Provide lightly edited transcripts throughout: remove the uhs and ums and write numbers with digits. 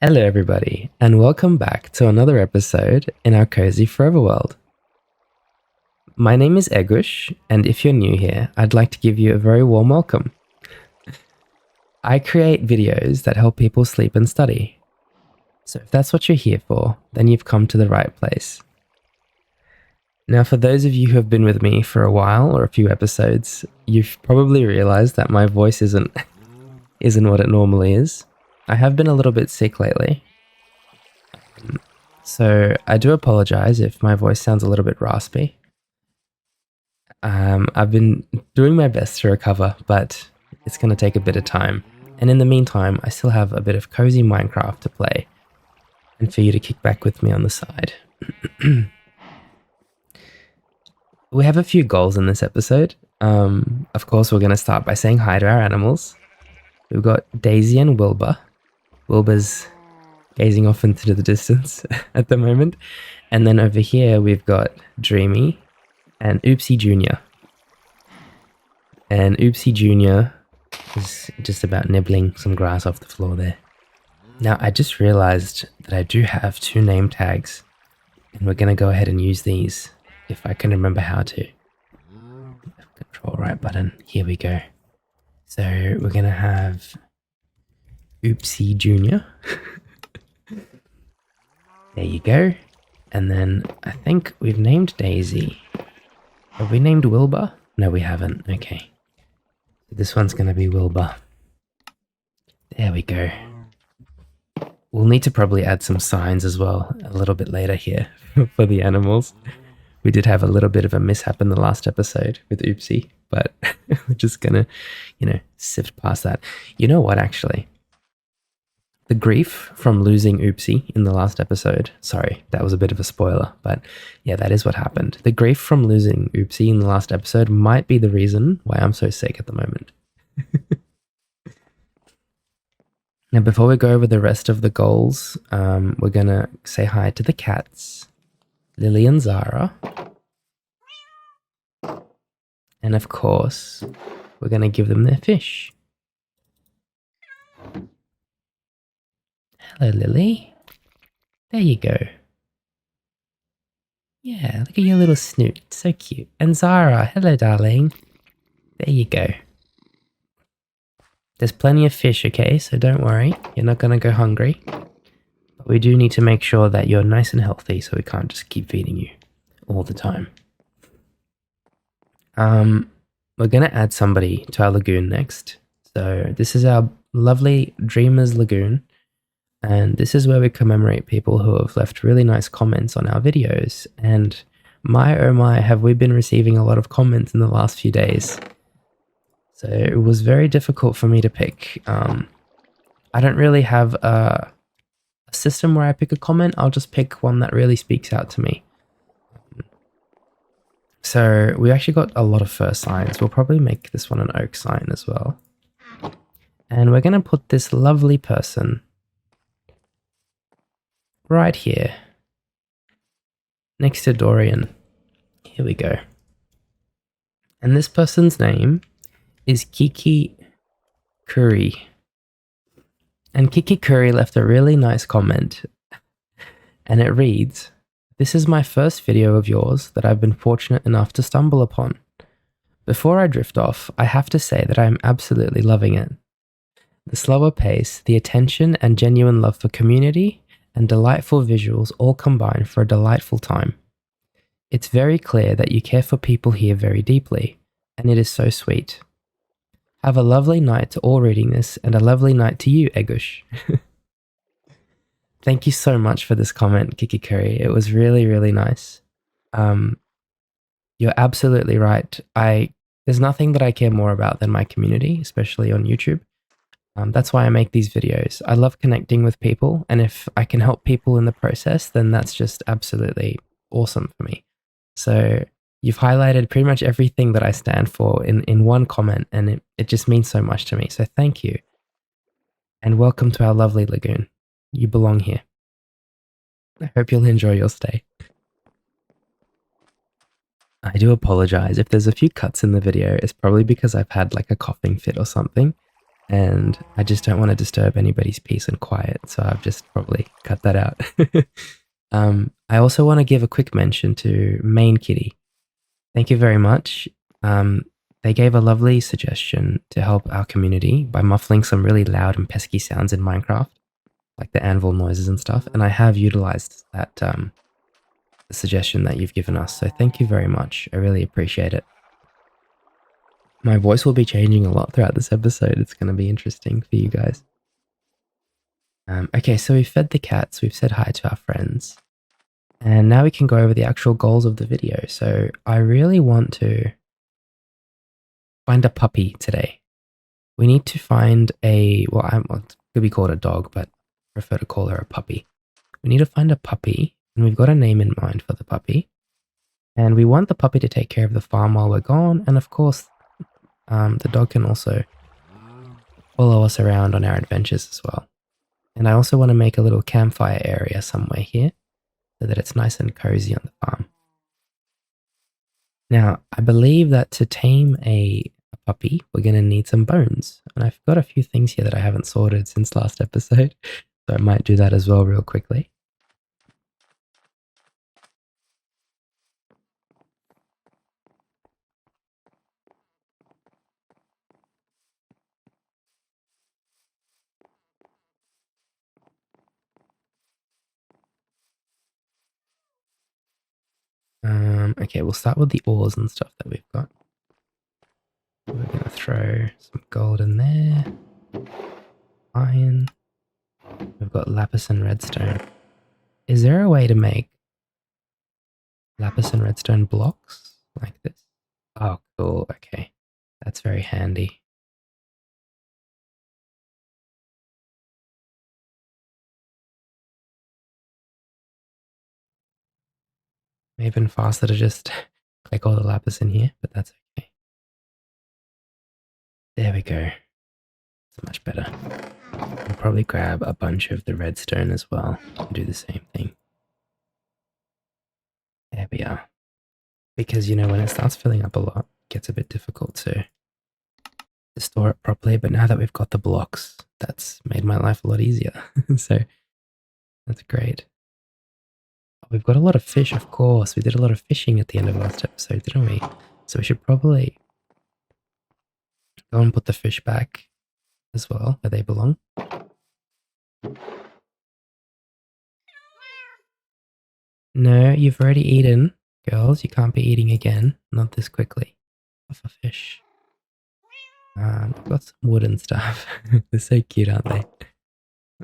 Hello, everybody, and welcome back to another episode in our cozy forever world. My name is Egush, and if you're new here, I'd like to give you a very warm welcome. I create videos that help people sleep and study. So if that's what you're here for, then you've come to the right place. Now, for those of you who have been with me for a while or a few episodes, you've probably realized that my voice isn't what it normally is. I have been a little bit sick lately. So I do apologize if my voice sounds a little bit raspy. I've been doing my best to recover, but it's going to take a bit of time. And in the meantime, I still have a bit of cozy Minecraft to play and for you to kick back with me on the side. We have a few goals in this episode. Of course, we're going to start by saying hi to our animals. We've got Daisy and Wilbur. Wilbur's gazing off into the distance at the moment. And then over here, we've got Dreamy and Oopsie Jr. And Oopsie Jr. is just about nibbling some grass off the floor there. Now, I just realized that I do have two name tags, and we're going to go ahead and use these if I can remember how to. Control right button. Here we go. So we're going to have Oopsie Jr. There you go. And then I think we've named Daisy. Have we named Wilbur? No, we haven't. Okay. This one's going to be Wilbur. There we go. We'll need to probably add some signs as well a little bit later here for the animals. We did have a little bit of a mishap in the last episode with Oopsie, but we're just going to, sift past that. You know what, actually? The grief from losing Oopsie in the last episode, sorry, that was a bit of a spoiler, but yeah, that is what happened. The grief from losing Oopsie in the last episode might be the reason why I'm so sick at the moment. Now, before we go over the rest of the goals, we're going to say hi to the cats, Lily and Zara. And of course, we're going to give them their fish. Hello, Lily. There you go. Yeah, look at your little snoot. So cute. And Zara, hello, darling. There you go. There's plenty of fish, okay? So don't worry. You're not going to go hungry. But we do need to make sure that you're nice and healthy, so we can't just keep feeding you all the time. We're going to add somebody to our lagoon next. So this is our lovely Dreamers Lagoon. And this is where we commemorate people who have left really nice comments on our videos. And my oh my, have we been receiving a lot of comments in the last few days. So it was very difficult for me to pick. I don't really have a system where I pick a comment. I'll just pick one that really speaks out to me. So we actually got a lot of fir signs. We'll probably make this one an oak sign as well. And we're going to put this lovely person right here, next to Dorian. Here we go. And this person's name is Kiki Curry. And Kiki Curry left a really nice comment. And it reads, "This is my first video of yours that I've been fortunate enough to stumble upon. Before I drift off, I have to say that I am absolutely loving it. The slower pace, the attention and genuine love for community, and delightful visuals all combine for a delightful time. It's very clear that you care for people here very deeply, and it is so sweet. Have a lovely night to all reading this, and a lovely night to you, Egush." Thank you so much for this comment, Kiki Curry. It was really, really nice. You're absolutely right. There's nothing that I care more about than my community, especially on YouTube. That's why I make these videos. I love connecting with people, and if I can help people in the process, then that's just absolutely awesome for me. So you've highlighted pretty much everything that I stand for in one comment, and it just means so much to me. So thank you. And welcome to our lovely lagoon. You belong here. I hope you'll enjoy your stay. I do apologize if there's a few cuts in the video. It's probably because I've had like a coughing fit or something. and I just don't want to disturb anybody's peace and quiet, so I've just probably cut that out. I also want to give a quick mention to MainKitty. Thank you very much. They gave a lovely suggestion to help our community by muffling some really loud and pesky sounds in Minecraft, like the anvil noises and stuff, and I have utilized that the suggestion that you've given us, so thank you very much. I really appreciate it. My voice will be changing a lot throughout this episode. It's going to be interesting for you guys. Okay, so we've fed the cats, we've said hi to our friends, and now we can go over the actual goals of the video. So I really want to find a puppy today. We need to find it could be called a dog, but I prefer to call her a puppy. We need to find a puppy, and we've got a name in mind for the puppy. And we want the puppy to take care of the farm while we're gone, and of course, the dog can also follow us around on our adventures as well. And I also want to make a little campfire area somewhere here so that it's nice and cozy on the farm. Now, I believe that to tame a puppy, we're going to need some bones. And I've got a few things here that I haven't sorted since last episode, so I might do that as well real quickly. Okay, we'll start with the ores and stuff that we've got. We're going to throw some gold in there. Iron. We've got lapis and redstone. Is there a way to make lapis and redstone blocks like this? Oh, cool. Okay. That's very handy. May have been faster to just click all the lapis in here, but that's okay. There we go. It's much better. I'll probably grab a bunch of the redstone as well and do the same thing. There we are. Because, you know, when it starts filling up a lot, it gets a bit difficult to store it properly. But now that we've got the blocks, that's made my life a lot easier. So that's great. We've got a lot of fish, of course. We did a lot of fishing at the end of last episode, didn't we? So we should probably go and put the fish back as well, where they belong. No, you've already eaten. Girls, you can't be eating again. Not this quickly. Off a fish. I've got some wood and stuff. They're so cute, aren't they?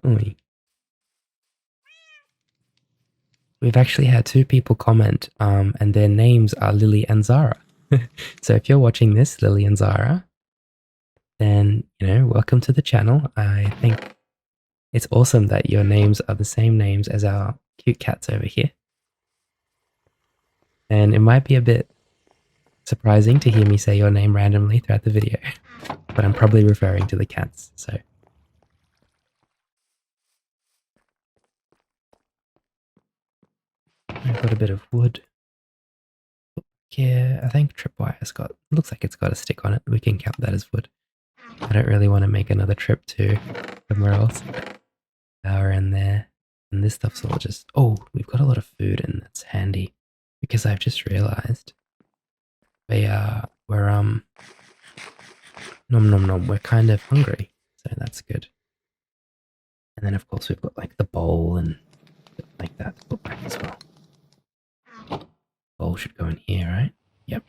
Oy. We've actually had 2 people comment, and their names are Lily and Zara. So if you're watching this, Lily and Zara, then, you know, welcome to the channel. I think it's awesome that your names are the same names as our cute cats over here. And it might be a bit surprising to hear me say your name randomly throughout the video, but I'm probably referring to the cats, so. I've got a bit of wood. Yeah, I think tripwire's got, looks like it's got a stick on it. We can count that as wood. I don't really want to make another trip to somewhere else. Power in there. And this stuff's all just, oh, we've got a lot of food and that's handy. Because I've just realized we're we're kind of hungry. So that's good. And then of course we've got like the bowl and like that to put back as well. Bowl should go in here, right? Yep.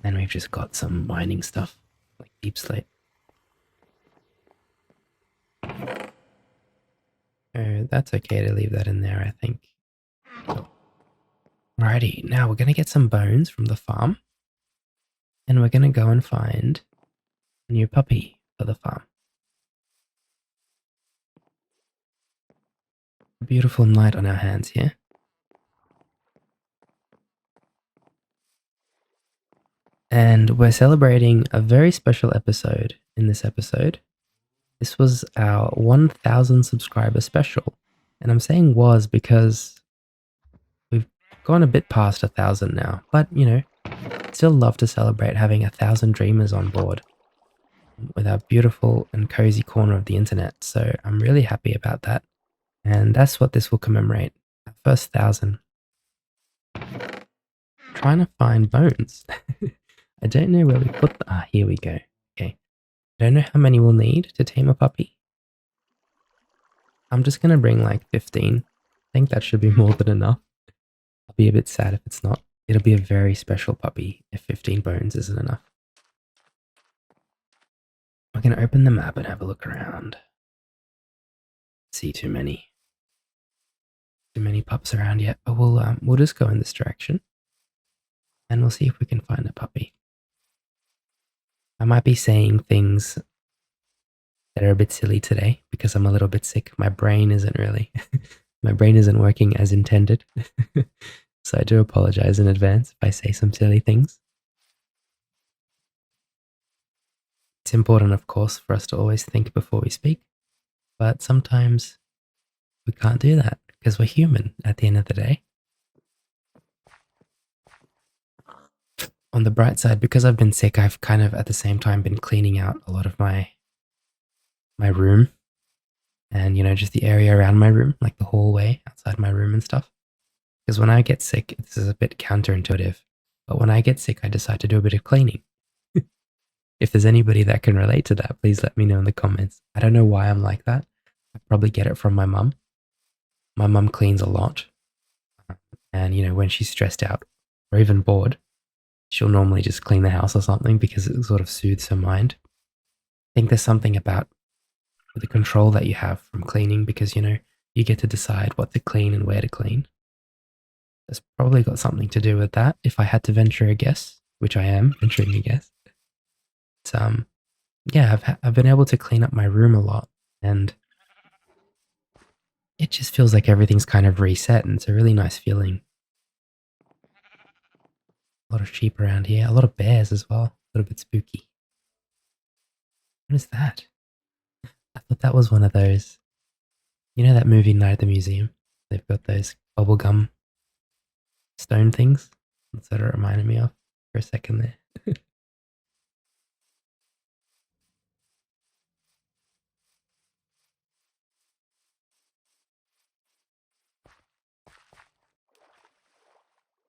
Then we've just got some mining stuff, like deep slate. That's okay to leave that in there, I think. Alrighty, now we're going to get some bones from the farm. And we're going to go and find a new puppy for the farm. A beautiful night on our hands here. And we're celebrating a very special episode in this episode. This was our 1,000 subscriber special. And I'm saying was because we've gone a bit past 1,000 now. But, you know, still love to celebrate having 1,000 dreamers on board. with our beautiful and cozy corner of the internet. So I'm really happy about that. And that's what this will commemorate. Our first 1,000. Trying to find bones. I don't know where we put them. Ah, here we go. Okay. I don't know how many we'll need to tame a puppy. I'm just going to bring like 15. I think that should be more than enough. I'll be a bit sad if it's not. It'll be a very special puppy if 15 bones isn't enough. We're going to open the map and have a look around. See too many pups around yet, but we'll just go in this direction and we'll see if we can find a puppy. I might be saying things that are a bit silly today because I'm a little bit sick. My brain isn't working as intended. So I do apologize in advance if I say some silly things. It's important, of course, for us to always think before we speak, but sometimes we can't do that because we're human at the end of the day. On the bright side, because I've been sick, I've kind of at the same time been cleaning out a lot of my room and, you know, just the area around my room, like the hallway outside my room and stuff. Because when I get sick, this is a bit counterintuitive, but when I get sick, I decide to do a bit of cleaning. If there's anybody that can relate to that, please let me know in the comments. I don't know why I'm like that. I probably get it from my mum. My mum cleans a lot. And, you know, when she's stressed out or even bored, she'll normally just clean the house or something because it sort of soothes her mind. I think there's something about the control that you have from cleaning because, you know, you get to decide what to clean and where to clean. It's probably got something to do with that. If I had to venture a guess, which I am venturing a guess, yeah, I've been able to clean up my room a lot, and it just feels like everything's kind of reset, and it's a really nice feeling. A lot of sheep around here, a lot of bears as well, a little bit spooky. What is that? I thought that was one of those, you know that movie Night at the Museum? They've got those bubblegum stone things. That's what it reminded me of for a second there.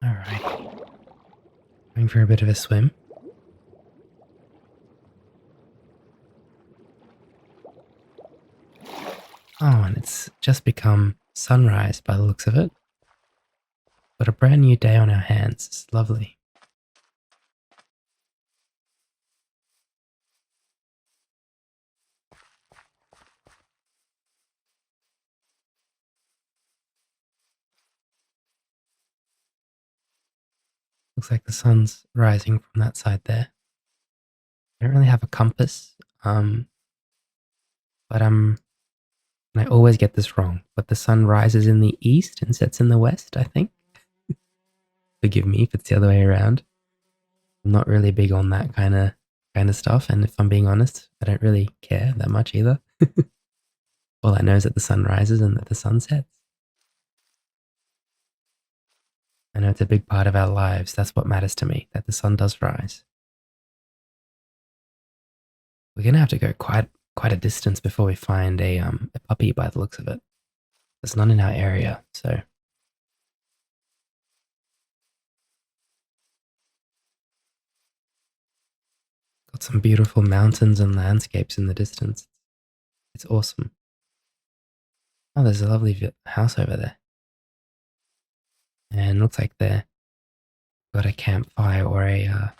Alright. Going for a bit of a swim. Oh, and it's just become sunrise by the looks of it. Got a brand new day on our hands. It's lovely. Looks like the sun's rising from that side there. I don't really have a compass, but I always get this wrong. But the sun rises in the east and sets in the west, I think. Forgive me if it's the other way around. I'm not really big on that kind of stuff, and if I'm being honest, I don't really care that much either. All I know is that the sun rises and that the sun sets. I know it's a big part of our lives. That's what matters to me, that the sun does rise. We're going to have to go quite a distance before we find a puppy by the looks of it. There's none in our area, so. Got some beautiful mountains and landscapes in the distance. It's awesome. Oh, there's a lovely house over there. And looks like they've got a campfire or a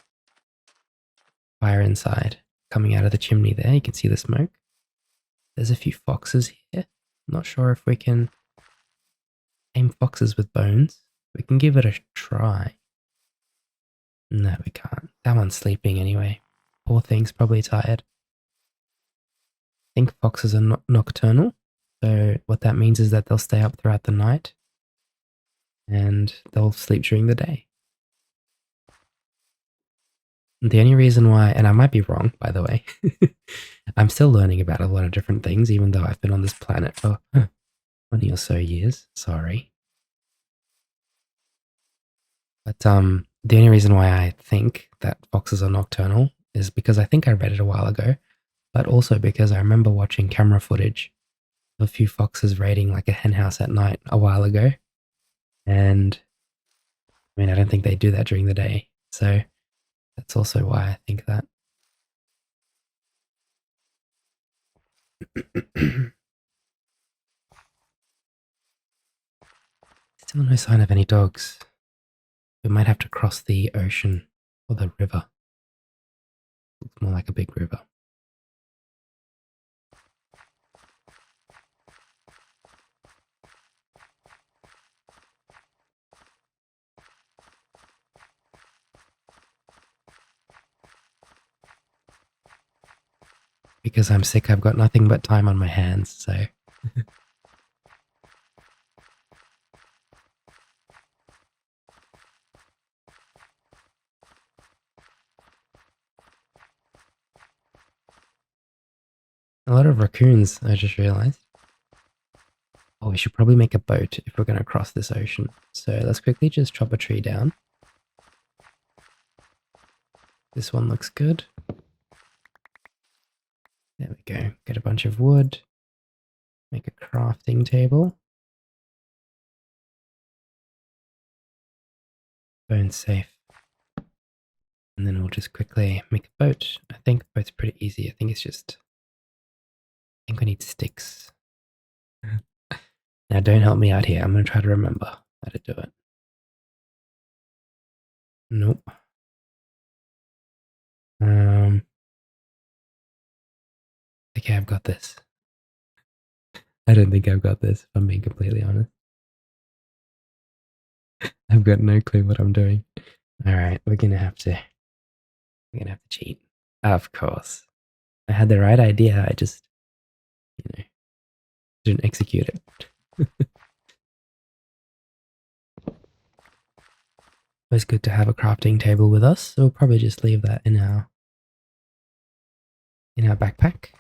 fire inside coming out of the chimney there. You can see the smoke. There's a few foxes here. Not sure if we can aim foxes with bones. We can give it a try. No, we can't. That one's sleeping anyway. Poor thing's probably tired. I think foxes are nocturnal. So what that means is that they'll stay up throughout the night and they'll sleep during the day. The only reason why, and I might be wrong, by the way, I'm still learning about a lot of different things, even though I've been on this planet for 20 or so years. Sorry. But the only reason why I think that foxes are nocturnal is because I think I read it a while ago. but also because I remember watching camera footage of a few foxes raiding like a hen house at night a while ago. And I mean, I don't think they do that during the day. So that's also why I think that. Still no sign of any dogs. We might have to cross the ocean or the river. Looks more like a big river. Because I'm sick, I've got nothing but time on my hands, so. A lot of raccoons, I just realized. Oh, we should probably make a boat if we're going to cross this ocean. So let's quickly just chop a tree down. This one looks good. There we go. Get a bunch of wood. Make a crafting table. Bone safe. And then we'll just quickly make a boat. I think the boat's pretty easy. I think we need sticks. Now don't help me out here. I'm going to try to remember how to do it. Nope. Okay, I've got this. I don't think I've got this, if I'm being completely honest. I've got no clue what I'm doing. Alright, we're gonna have to cheat. Of course. I had the right idea, I just, didn't execute it. It's good to have a crafting table with us, so we'll probably just leave that in our backpack.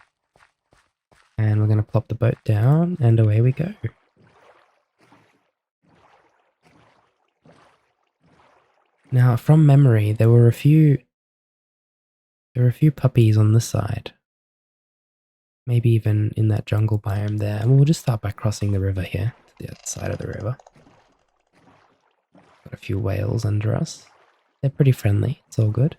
And we're gonna plop the boat down, and away we go. Now, from memory, there were a few puppies on this side. Maybe even in that jungle biome there. And we'll just start by crossing the river here, to the other side of the river. Got a few whales under us. They're pretty friendly, it's all good.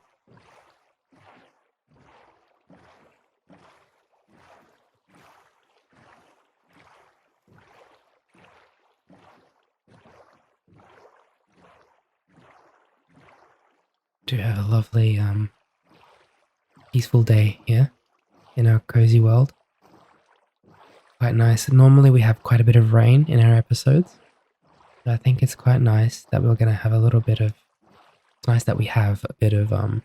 Do have a lovely, peaceful day here in our cozy world. Quite nice. Normally we have quite a bit of rain in our episodes. But I think it's quite nice that we're going to have a little bit of... It's nice that we have a bit of,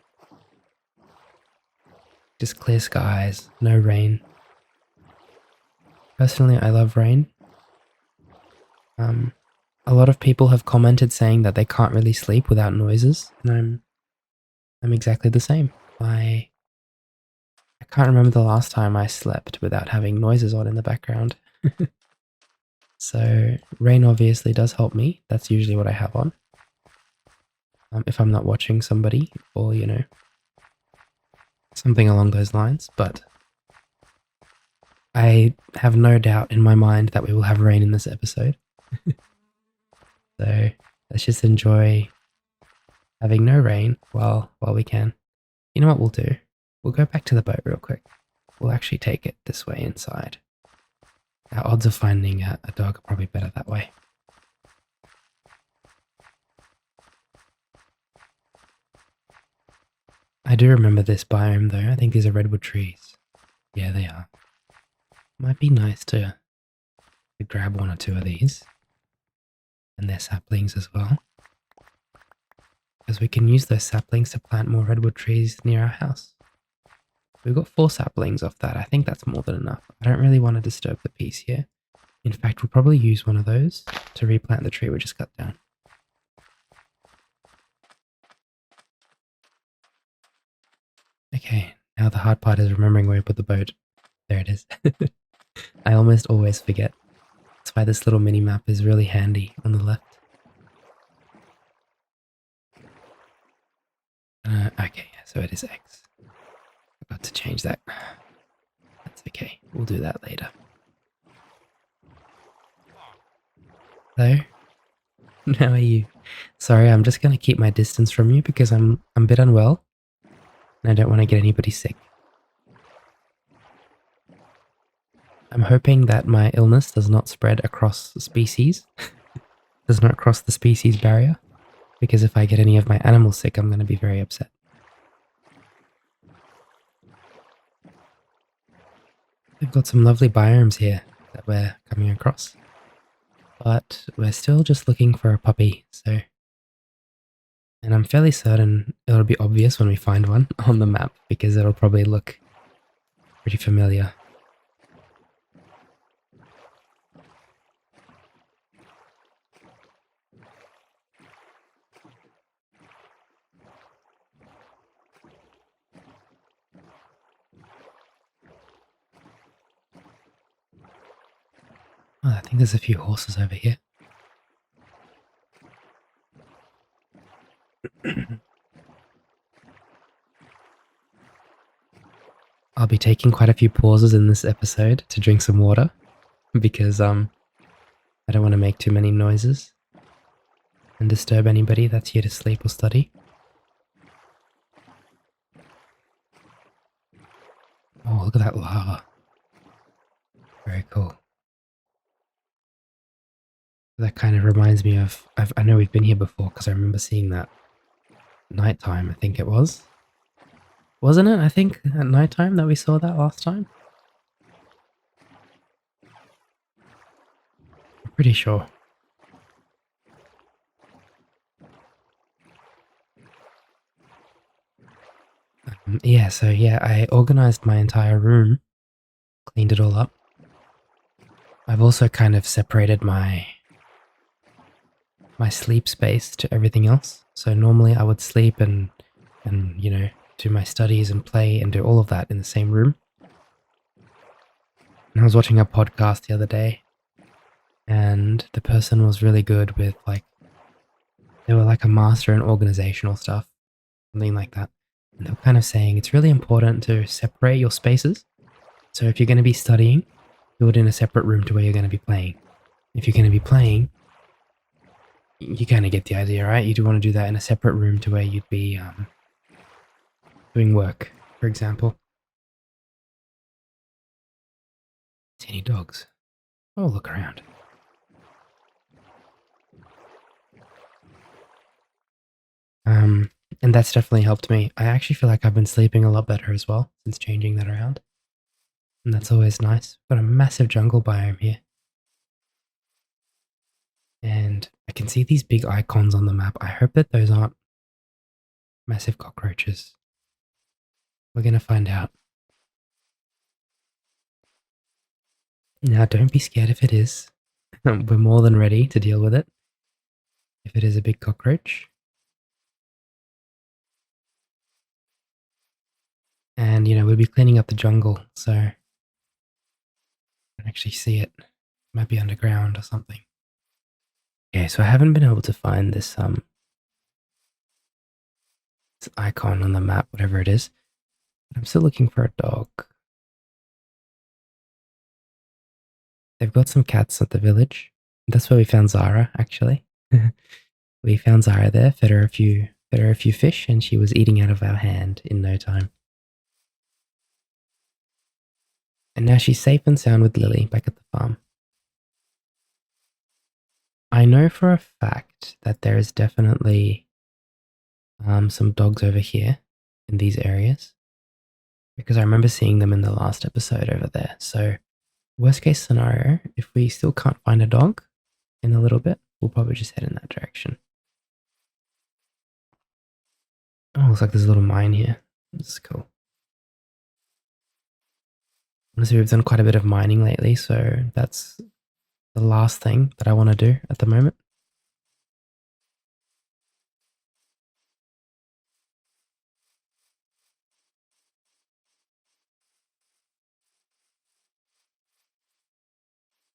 just clear skies, no rain. Personally, I love rain. A lot of people have commented saying that they can't really sleep without noises, and I'm exactly the same. I can't remember the last time I slept without having noises on in the background. So rain obviously does help me. That's usually what I have on. If I'm not watching somebody or, something along those lines, but I have no doubt in my mind that we will have rain in this episode. So let's just enjoy having no rain while we can. You know what we'll do? We'll go back to the boat real quick. We'll actually take it this way inside. Our odds of finding a dog are probably better that way. I do remember this biome though. I think these are redwood trees. Yeah, they are. Might be nice to grab one or two of these. And their saplings as well. Because we can use those saplings to plant more redwood trees near our house. We've got 4 saplings off that. I think that's more than enough. I don't really want to disturb the peace here. In fact, we'll probably use one of those to replant the tree we just cut down. Okay, now the hard part is remembering where we put the boat. There it is. I almost always forget. That's why this little mini map is really handy on the left. Okay, so it is X. Forgot to change that. okay. We'll do that later. Hello? How are you? Sorry, I'm just gonna keep my distance from you because I'm a bit unwell and I don't want to get anybody sick. I'm hoping that my illness does not spread across the species, does not cross the species barrier, because if I get any of my animals sick, I'm going to be very upset. We've got some lovely biomes here that we're coming across, but we're still just looking for a puppy, so... And I'm fairly certain it'll be obvious when we find one on the map, because it'll probably look pretty familiar. Oh, I think there's a few horses over here. I'll be taking quite a few pauses in this episode to drink some water, because I don't want to make too many noises and disturb anybody that's here to sleep or study. Oh, look at that lava. Very cool. That kind of reminds me of... I know we've been here before because I remember seeing that nighttime, I think it was. Wasn't it? I think at nighttime that we saw that last time? I'm pretty sure. Yeah, so yeah, I organized my entire room, cleaned it all up. I've also kind of separated my sleep space to everything else. So normally I would sleep and you know, do my studies and play and do all of that in the same room. And I was watching a podcast the other day, and the person was really good with, like, they were like a master in organizational stuff, something like that. And they were kind of saying it's really important to separate your spaces. So if you're going to be studying, do it in a separate room to where you're going to be playing. If you're going to be playing, you kind of get the idea, right? You do want to do that in a separate room to where you'd be doing work, for example. See any dogs? Oh, look around. And that's definitely helped me. I actually feel like I've been sleeping a lot better as well since changing that around. And that's always nice. Got a massive jungle biome here. And I can see these big icons on the map. I hope that those aren't massive cockroaches. We're going to find out. Now, don't be scared if it is. We're more than ready to deal with it. If it is a big cockroach. And, you know, we'll be cleaning up the jungle, so I can actually see it. It might be underground or something. Okay, so I haven't been able to find this icon on the map, whatever it is. But I'm still looking for a dog. They've got some cats at the village. That's where we found Zara, actually. We found Zara there, fed her a few fish, and she was eating out of our hand in no time. And now she's safe and sound with Lily back at the farm. I know for a fact that there is definitely some dogs over here in these areas, because I remember seeing them in the last episode over there. So worst case scenario, if we still can't find a dog in a little bit, we'll probably just head in that direction. Oh, looks like there's a little mine here. This is cool. Honestly, we've done quite a bit of mining lately, so that's the last thing that I want to do at the moment.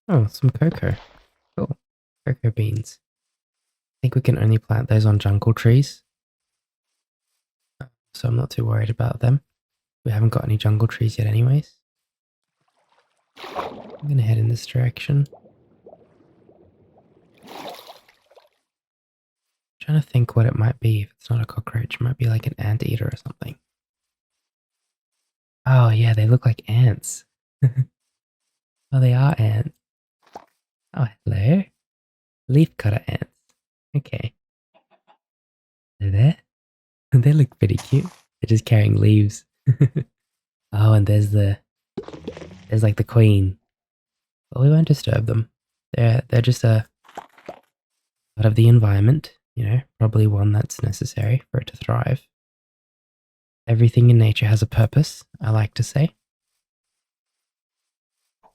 Oh, some cocoa. Cool. Cocoa beans. I think we can only plant those on jungle trees, so I'm not too worried about them. We haven't got any jungle trees yet anyways. I'm gonna head in this direction. Trying to think what it might be if it's not a cockroach. It might be like an anteater or something. Oh yeah, they look like ants. Oh, they are ants. Oh, hello. Leaf cutter ants. Okay. They're there. They look pretty cute. They're just carrying leaves. Oh, and there's like the queen. But we won't disturb them. They're just a part of the environment, you know, probably one that's necessary for it to thrive. Everything in nature has a purpose, I like to say.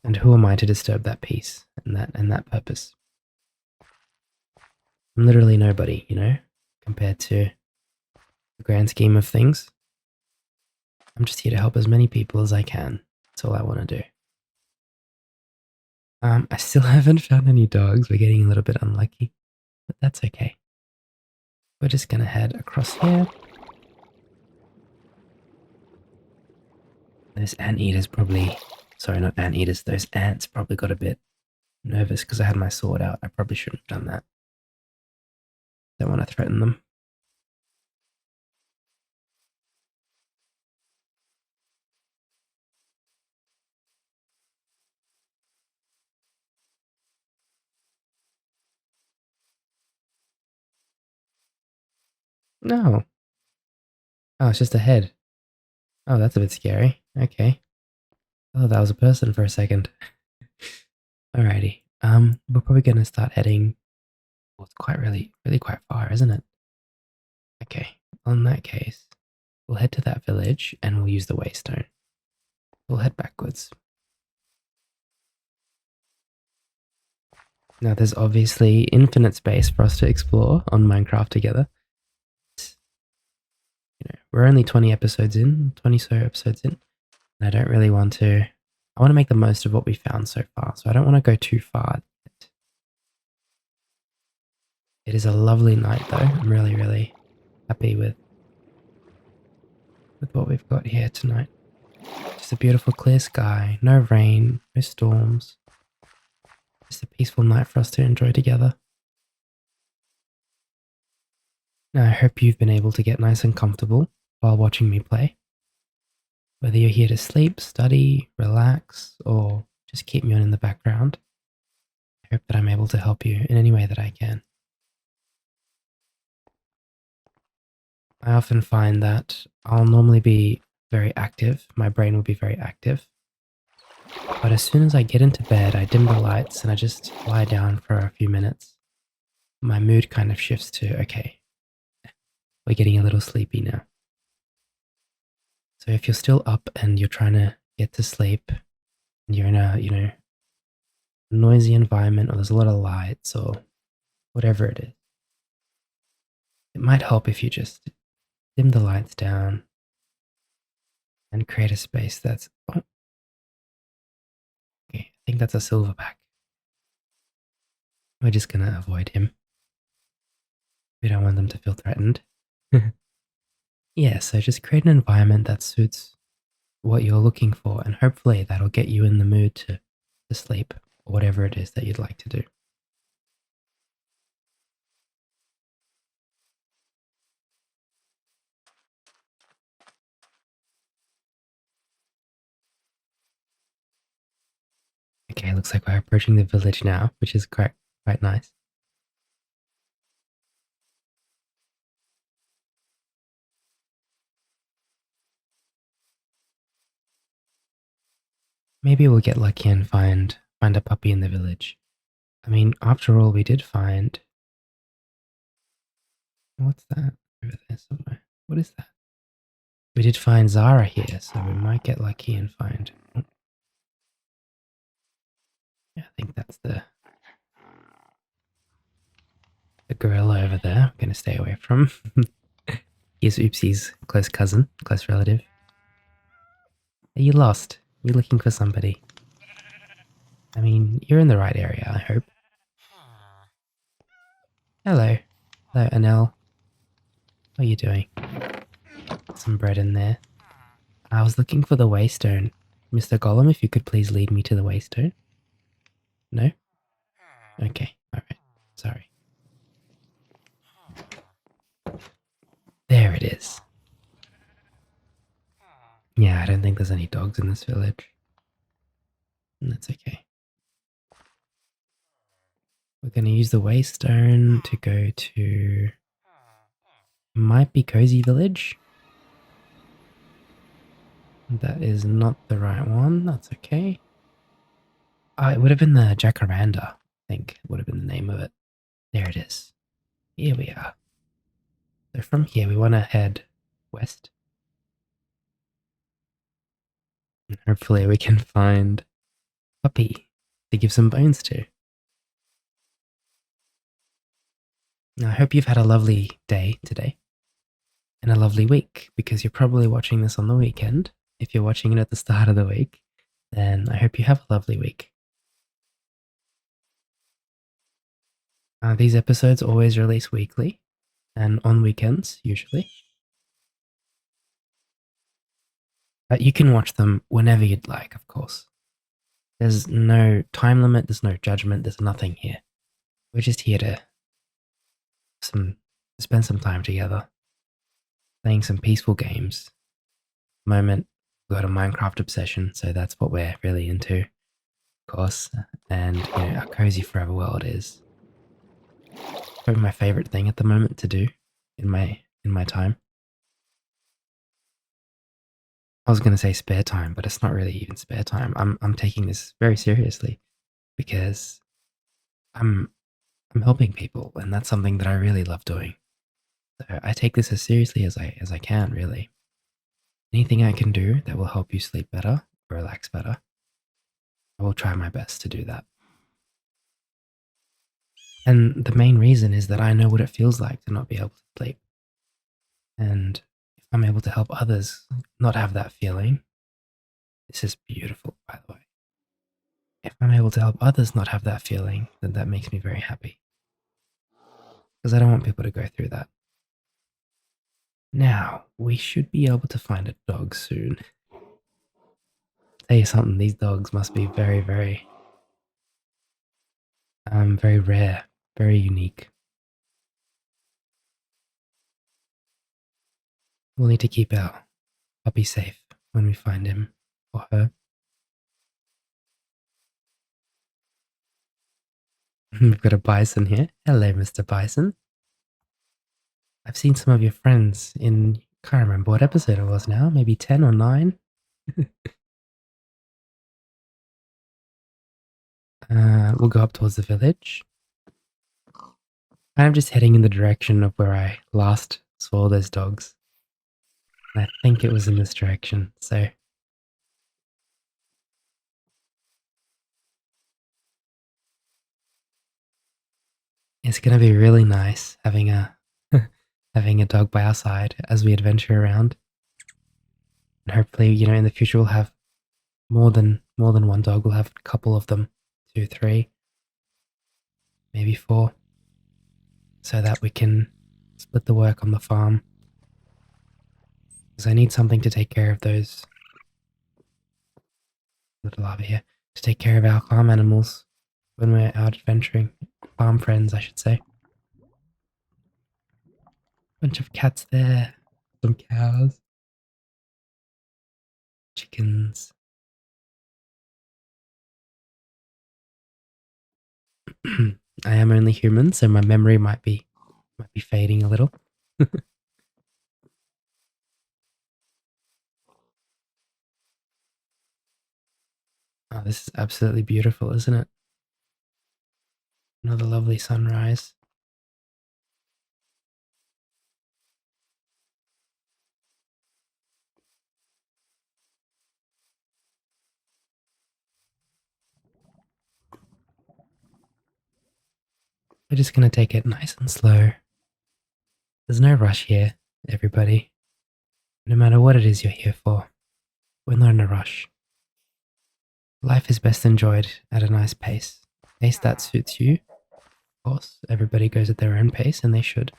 And who am I to disturb that peace and that purpose? I'm literally nobody, you know, compared to the grand scheme of things. I'm just here to help as many people as I can. That's all I want to do. I still haven't found any dogs. We're getting a little bit unlucky, but that's okay. We're just gonna head across here. Those anteaters probably, sorry, not anteaters, those ants probably got a bit nervous because I had my sword out. I probably shouldn't have done that. Don't want to threaten them. No. Oh, it's just a head. Oh, that's a bit scary. Okay. Oh, that was a person for a second. Alrighty. We're probably gonna start heading. Well, it's quite really quite far, isn't it? Okay. In that case, we'll head to that village and we'll use the waystone. We'll head backwards. Now, there's obviously infinite space for us to explore on Minecraft together. You know, we're only 20 episodes in, 20 so episodes in, and I don't really want to. I want to make the most of what we found so far, so I don't want to go too far. It is a lovely night, though. I'm really happy with what we've got here tonight. Just a beautiful clear sky, no rain, no storms. Just a peaceful night for us to enjoy together. Now, I hope you've been able to get nice and comfortable while watching me play. Whether you're here to sleep, study, relax, or just keep me on in the background, I hope that I'm able to help you in any way that I can. I often find that I'll normally be very active, my brain will be very active, but as soon as I get into bed, I dim the lights and I just lie down for a few minutes. My mood kind of shifts to, okay, we're getting a little sleepy now. So if you're still up and you're trying to get to sleep, and you're in a, you know, noisy environment or there's a lot of lights or whatever it is, it might help if you just dim the lights down and create a space that's, oh, okay, I think that's a silverback. We're just gonna avoid him. We don't want them to feel threatened. Yeah, so just create an environment that suits what you're looking for, and hopefully that'll get you in the mood to sleep, or whatever it is that you'd like to do. Okay, looks like we're approaching the village now, which is quite nice. Maybe we'll get lucky and find a puppy in the village. I mean, after all, we did find. What's that over there somewhere? What is that? We did find Zara here, so we might get lucky and find. Oh. Yeah, I think that's the gorilla over there. I'm gonna stay away from. He's Oopsie's close cousin, close relative. Are you lost? You're looking for somebody. I mean, you're in the right area, I hope. Hello. Hello, Anel. What are you doing? Some bread in there. I was looking for the waystone. Mr. Golem, if you could please lead me to the waystone. No? Okay, alright. Sorry. There it is. Yeah, I don't think there's any dogs in this village. And that's okay. We're going to use the waystone to go to... Might be Cozy Village. That is not the right one. That's okay. It would have been the Jacaranda, I think. Would have been the name of it. There it is. Here we are. So from here, we want to head west. And hopefully we can find Puppy to give some bones to. Now, I hope you've had a lovely day today. And a lovely week, because you're probably watching this on the weekend. If you're watching it at the start of the week, then I hope you have a lovely week. These episodes always release weekly and on weekends, usually. But you can watch them whenever you'd like, of course. There's no time limit, there's no judgment, there's nothing here. We're just here to spend some time together, playing some peaceful games. Moment, we've got a Minecraft obsession, so that's what we're really into, of course. And our cozy forever world is probably my favorite thing at the moment to do in my time. I was going to say spare time, but it's not really even spare time. I'm taking this very seriously because I'm helping people, and that's something that I really love doing. So I take this as seriously as I can, really. Anything I can do that will help you sleep better or relax better, I will try my best to do that. And the main reason is that I know what it feels like to not be able to sleep. And if I'm able to help others not have that feeling, this is beautiful, by the way. If I'm able to help others not have that feeling, then that makes me very happy. Because I don't want people to go through that. Now, we should be able to find a dog soon. Tell you something, these dogs must be very, very rare, very unique. We'll need to keep our puppy safe when we find him or her. We've got a bison here. Hello, Mr. Bison. I've seen some of your friends in, can't remember what episode it was now, maybe 10 or 9. We'll go up towards the village. I'm just heading in the direction of where I last saw those dogs. And I think it was in this direction, so... It's going to be really nice having a having a dog by our side as we adventure around. And hopefully, in the future we'll have more than one dog. We'll have a couple of them, 2, 3, maybe 4, so that we can split the work on the farm. Because I need something to take care of those little lava here, to take care of our farm animals when we're out adventuring. Farm friends, I should say. Bunch of cats there, some cows, chickens. I am only human, so my memory might be fading a little. Oh, this is absolutely beautiful, isn't it? Another lovely sunrise. We're just going to take it nice and slow. There's no rush here, everybody. No matter what it is you're here for, we're not in a rush. Life is best enjoyed at a nice pace. Pace that suits you. Of course, everybody goes at their own pace, and they should.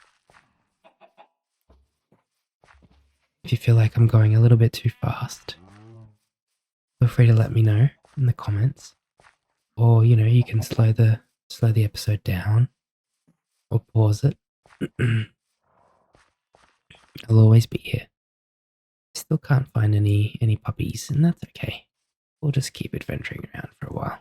If you feel like I'm going a little bit too fast, feel free to let me know in the comments. Or, you can slow the episode down or pause it. I'll always be here. Still can't find any puppies, and that's okay. We'll just keep adventuring around for a while.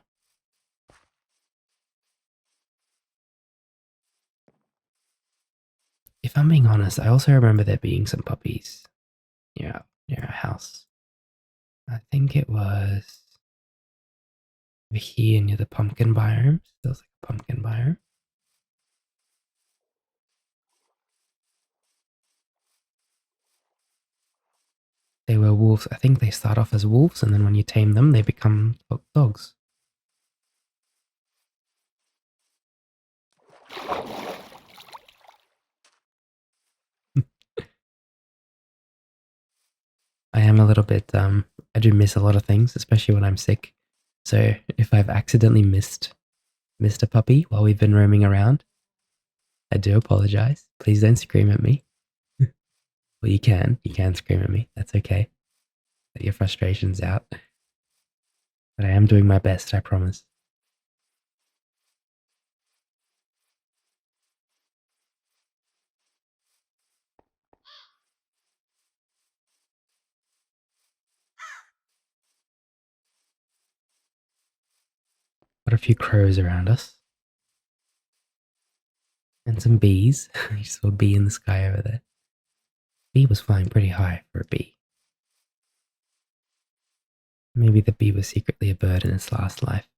If I'm being honest, I also remember there being some puppies near our house. I think it was over here near the pumpkin biome. There was like a pumpkin biome. They were wolves. I think they start off as wolves, and then when you tame them, they become dogs. I am a little bit, I do miss a lot of things, especially when I'm sick. So if I've accidentally missed a puppy while we've been roaming around, I do apologize. Please don't scream at me. Well, you can scream at me. That's okay. Let your frustrations out. But I am doing my best, I promise. Got a few crows around us. And some bees. You saw a bee in the sky over there. Bee was flying pretty high for a bee. Maybe the bee was secretly a bird in its last life.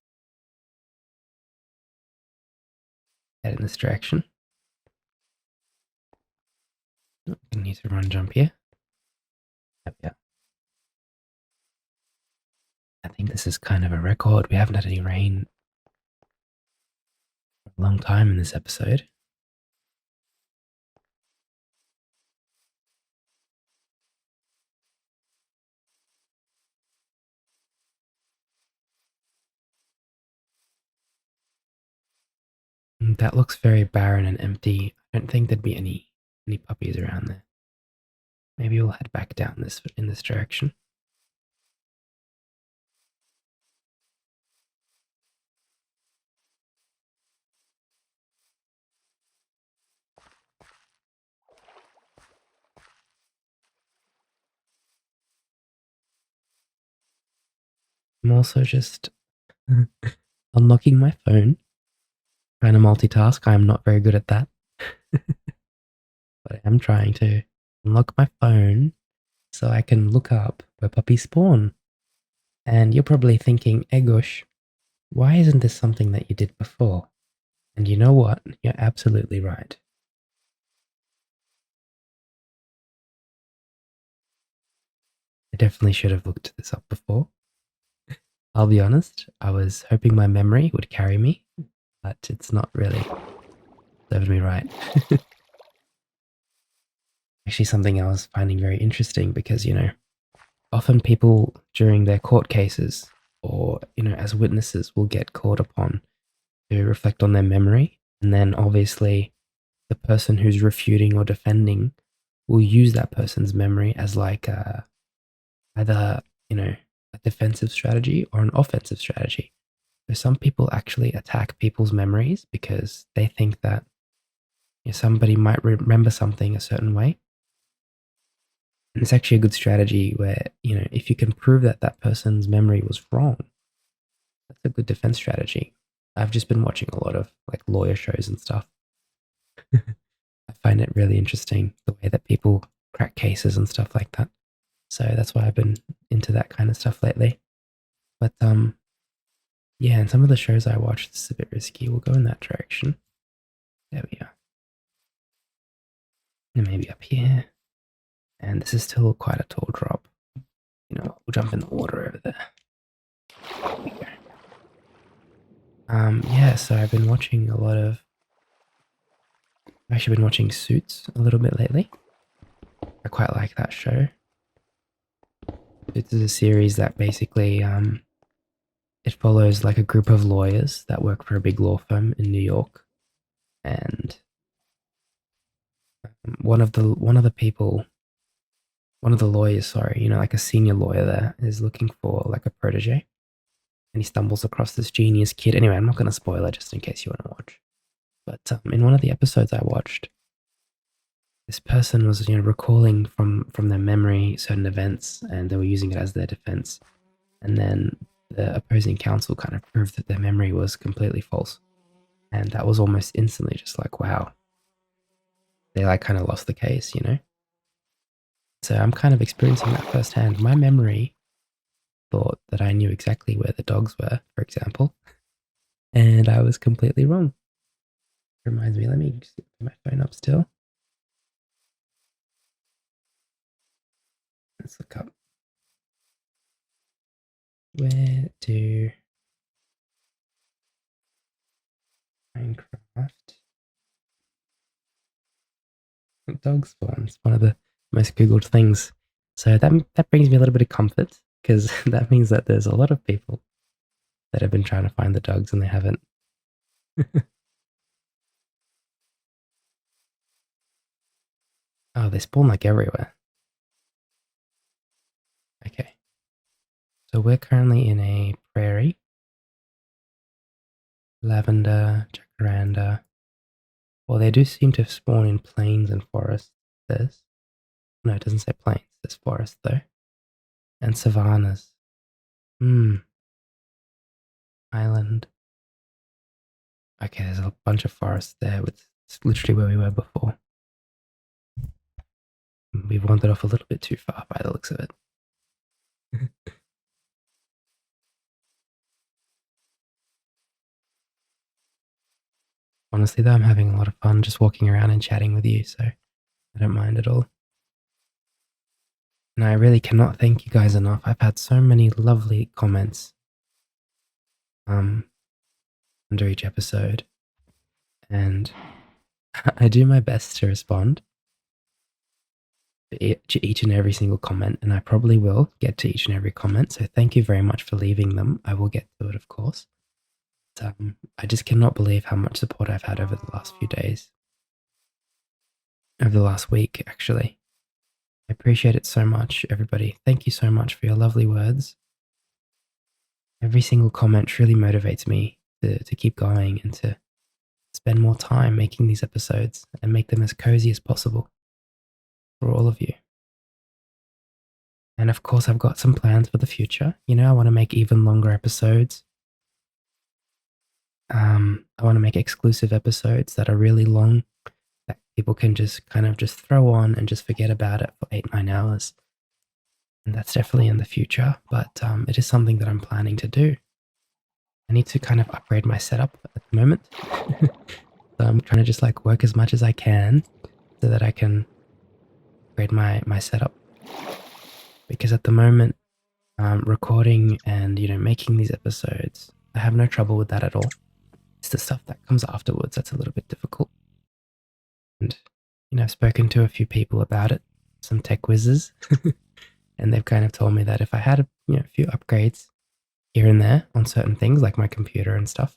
Head in this direction. Oh, I need to run jump here. Yeah. I think this is kind of a record. We haven't had any rain for a long time in this episode. That looks very barren and empty. I don't think there'd be any puppies around there. Maybe we'll head back down in this direction. I'm also just unlocking my phone, trying to multitask. I'm not very good at that. But I am trying to unlock my phone so I can look up where puppies spawn. And you're probably thinking, Egush, why isn't this something that you did before? And you know what? You're absolutely right. I definitely should have looked this up before. I'll be honest, I was hoping my memory would carry me, but it's not really served me right. Actually, something I was finding very interesting because, often people during their court cases or, as witnesses will get called upon to reflect on their memory. And then obviously the person who's refuting or defending will use that person's memory as like either, a defensive strategy or an offensive strategy. So some people actually attack people's memories because they think that somebody might remember something a certain way. And it's actually a good strategy where, if you can prove that that person's memory was wrong, that's a good defense strategy. I've just been watching a lot of like lawyer shows and stuff. I find it really interesting the way that people crack cases and stuff like that. So that's why I've been into that kind of stuff lately. But yeah, and some of the shows I watch, this is a bit risky. We'll go in that direction. There we are. And maybe up here. And this is still quite a tall drop. We'll jump in the water over there. There we go. Yeah, so I've been watching I've actually been watching Suits a little bit lately. I quite like that show. It's a series that basically it follows like a group of lawyers that work for a big law firm in New York, and one of the people one of the lawyers, sorry, you know, like a senior lawyer there, is looking for like a protege, and he stumbles across this genius kid. Anyway, I'm not going to spoil it just in case you want to watch. But in one of the episodes I watched, this person was, you know, recalling from their memory certain events, and they were using it as their defense. And then the opposing counsel kind of proved that their memory was completely false, and that was almost instantly just like, wow, they like kind of lost the case, you know. So I'm kind of experiencing that firsthand. My memory thought that I knew exactly where the dogs were, for example, and I was completely wrong. Reminds me, let me just get my phone up still. Let's look up, where do Minecraft dogs spawn? It's one of the most Googled things. So that brings me a little bit of comfort, because that means that there's a lot of people that have been trying to find the dogs and they haven't. Oh, they spawn like everywhere. Okay. So we're currently in a prairie. Lavender, jacaranda. Well, they do seem to spawn in plains and forests. There's no, it doesn't say plains. There's forest though, and savannas. Hmm. Island. Okay, there's a bunch of forests there. It's literally where we were before. We've wandered off a little bit too far by the looks of it. Honestly, though, I'm having a lot of fun just walking around and chatting with you, so I don't mind at all. And I really cannot thank you guys enough. I've had so many lovely comments um, under each episode, and I do my best to respond to each and every single comment, and I probably will get to each and every comment. So thank you very much for leaving them. I will get to it, of course. But, I just cannot believe how much support I've had over the last few days, over the last week, actually. I appreciate it so much, everybody. Thank you so much for your lovely words. Every single comment truly motivates me to keep going and to spend more time making these episodes and make them as cozy as possible for all of you. And of course, I've got some plans for the future. You know, I want to make even longer episodes. I want to make exclusive episodes that are really long, that people can just kind of just throw on and just forget about it for 8-9 hours. And that's definitely in the future, but it is something that I'm planning to do. I need to kind of upgrade my setup at the moment. So I'm trying to just like work as much as I can so that I can upgrade my setup. Because at the moment, recording and, you know, making these episodes, I have no trouble with that at all. It's the stuff that comes afterwards that's a little bit difficult. And, you know, I've spoken to a few people about it, some tech whizzes, and they've kind of told me that if I had a few upgrades here and there on certain things like my computer and stuff,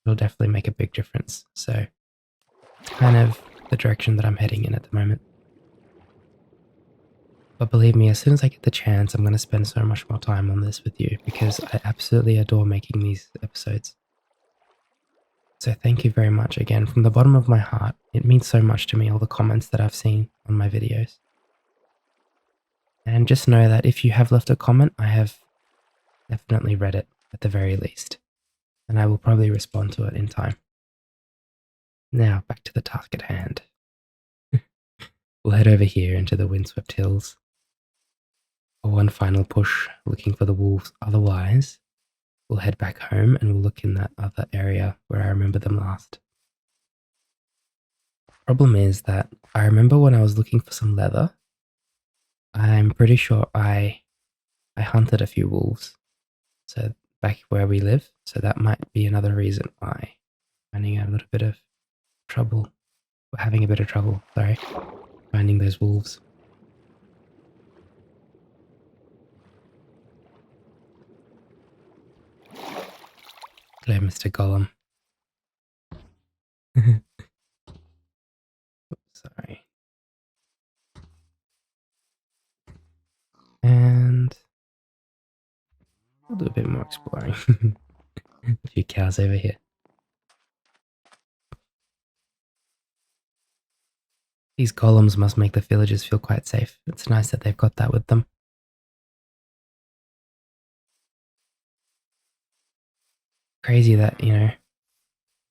it'll definitely make a big difference. So it's kind of the direction that I'm heading in at the moment. But believe me, as soon as I get the chance, I'm going to spend so much more time on this with you because I absolutely adore making these episodes. So thank you very much again from the bottom of my heart. It means so much to me, all the comments that I've seen on my videos. And just know that if you have left a comment, I have definitely read it at the very least. And I will probably respond to it in time. Now, back to the task at hand. We'll head over here into the windswept hills for one final push, looking for the wolves. Otherwise, we'll head back home and we'll look in that other area where I remember them last. Problem is that I remember when I was looking for some leather, I'm pretty sure I hunted a few wolves. So back where we live. So that might be another reason why I'm finding a little bit of trouble. We're having a bit of trouble, sorry, finding those wolves. Hello, Mr. Gollum. Oops, sorry. We'll do a bit more exploring. A few cows over here. These golems must make the villagers feel quite safe. It's nice that they've got that with them. Crazy that, I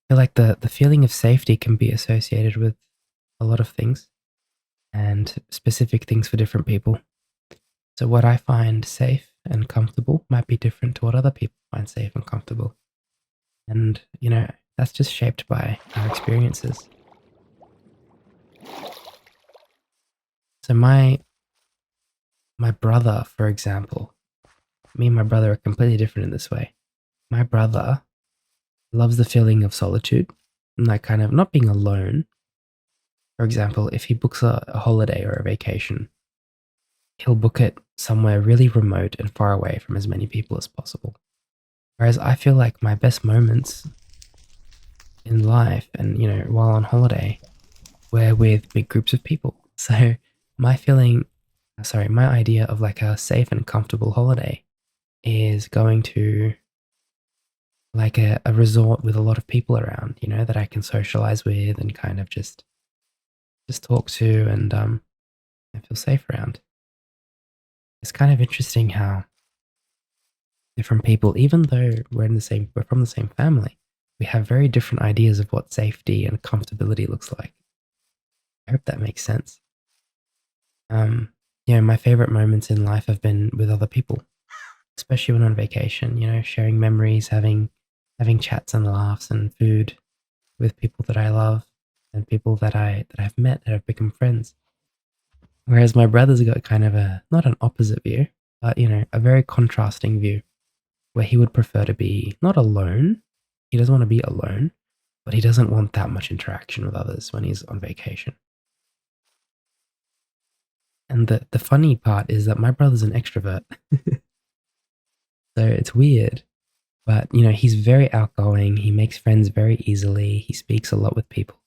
feel like the feeling of safety can be associated with a lot of things and specific things for different people. So what I find safe and comfortable might be different to what other people find safe and comfortable. And, that's just shaped by our experiences. So my brother, for example, me and my brother are completely different in this way. My brother loves the feeling of solitude and like kind of not being alone. For example, if he books a holiday or a vacation, he'll book it somewhere really remote and far away from as many people as possible. Whereas I feel like my best moments in life and, while on holiday were with big groups of people. So my feeling, my idea of like a safe and comfortable holiday is going to like a resort with a lot of people around, that I can socialize with and kind of just talk to and I feel safe around. It's kind of interesting how different people, even though we're from the same family, we have very different ideas of what safety and comfortability looks like. I hope that makes sense. My favorite moments in life have been with other people, especially when on vacation, sharing memories, having chats and laughs and food with people that I love and people that I've met that have become friends. Whereas my brother's got kind of not an opposite view, but a very contrasting view where he would prefer to be not alone. He doesn't want to be alone, but he doesn't want that much interaction with others when he's on vacation. And the funny part is that my brother's an extrovert. So it's weird, but he's very outgoing. He makes friends very easily. He speaks a lot with people.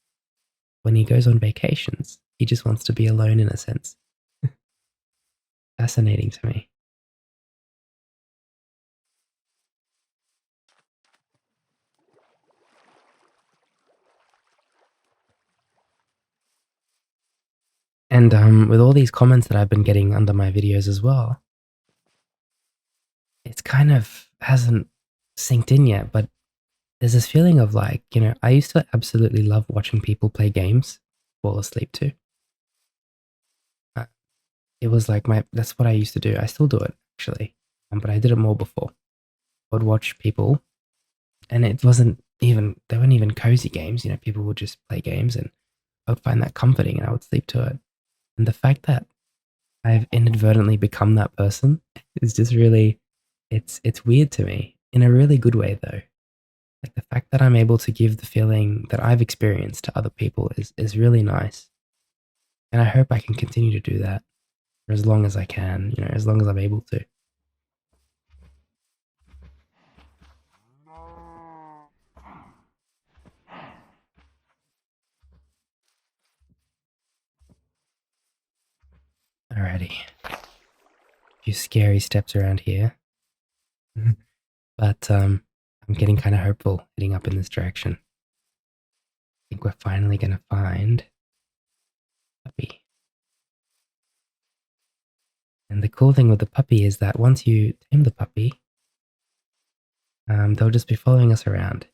When he goes on vacations, he just wants to be alone in a sense. Fascinating to me. And with all these comments that I've been getting under my videos as well, it's kind of hasn't synced in yet, but there's this feeling of like, I used to absolutely love watching people play games, fall asleep to. Uh, it was like that's what I used to do. I still do it actually, but I did it more before. I would watch people, and they weren't even cozy games. People would just play games, and I would find that comforting, and I would sleep to it. And the fact that I've inadvertently become that person is just really, it's weird to me in a really good way though. Like the fact that I'm able to give the feeling that I've experienced to other people is really nice. And I hope I can continue to do that for as long as I can, as long as I'm able to. Alrighty. A few scary steps around here. But I'm getting kind of hopeful heading up in this direction. I think we're finally going to find a puppy. And the cool thing with the puppy is that once you tame the puppy, they'll just be following us around.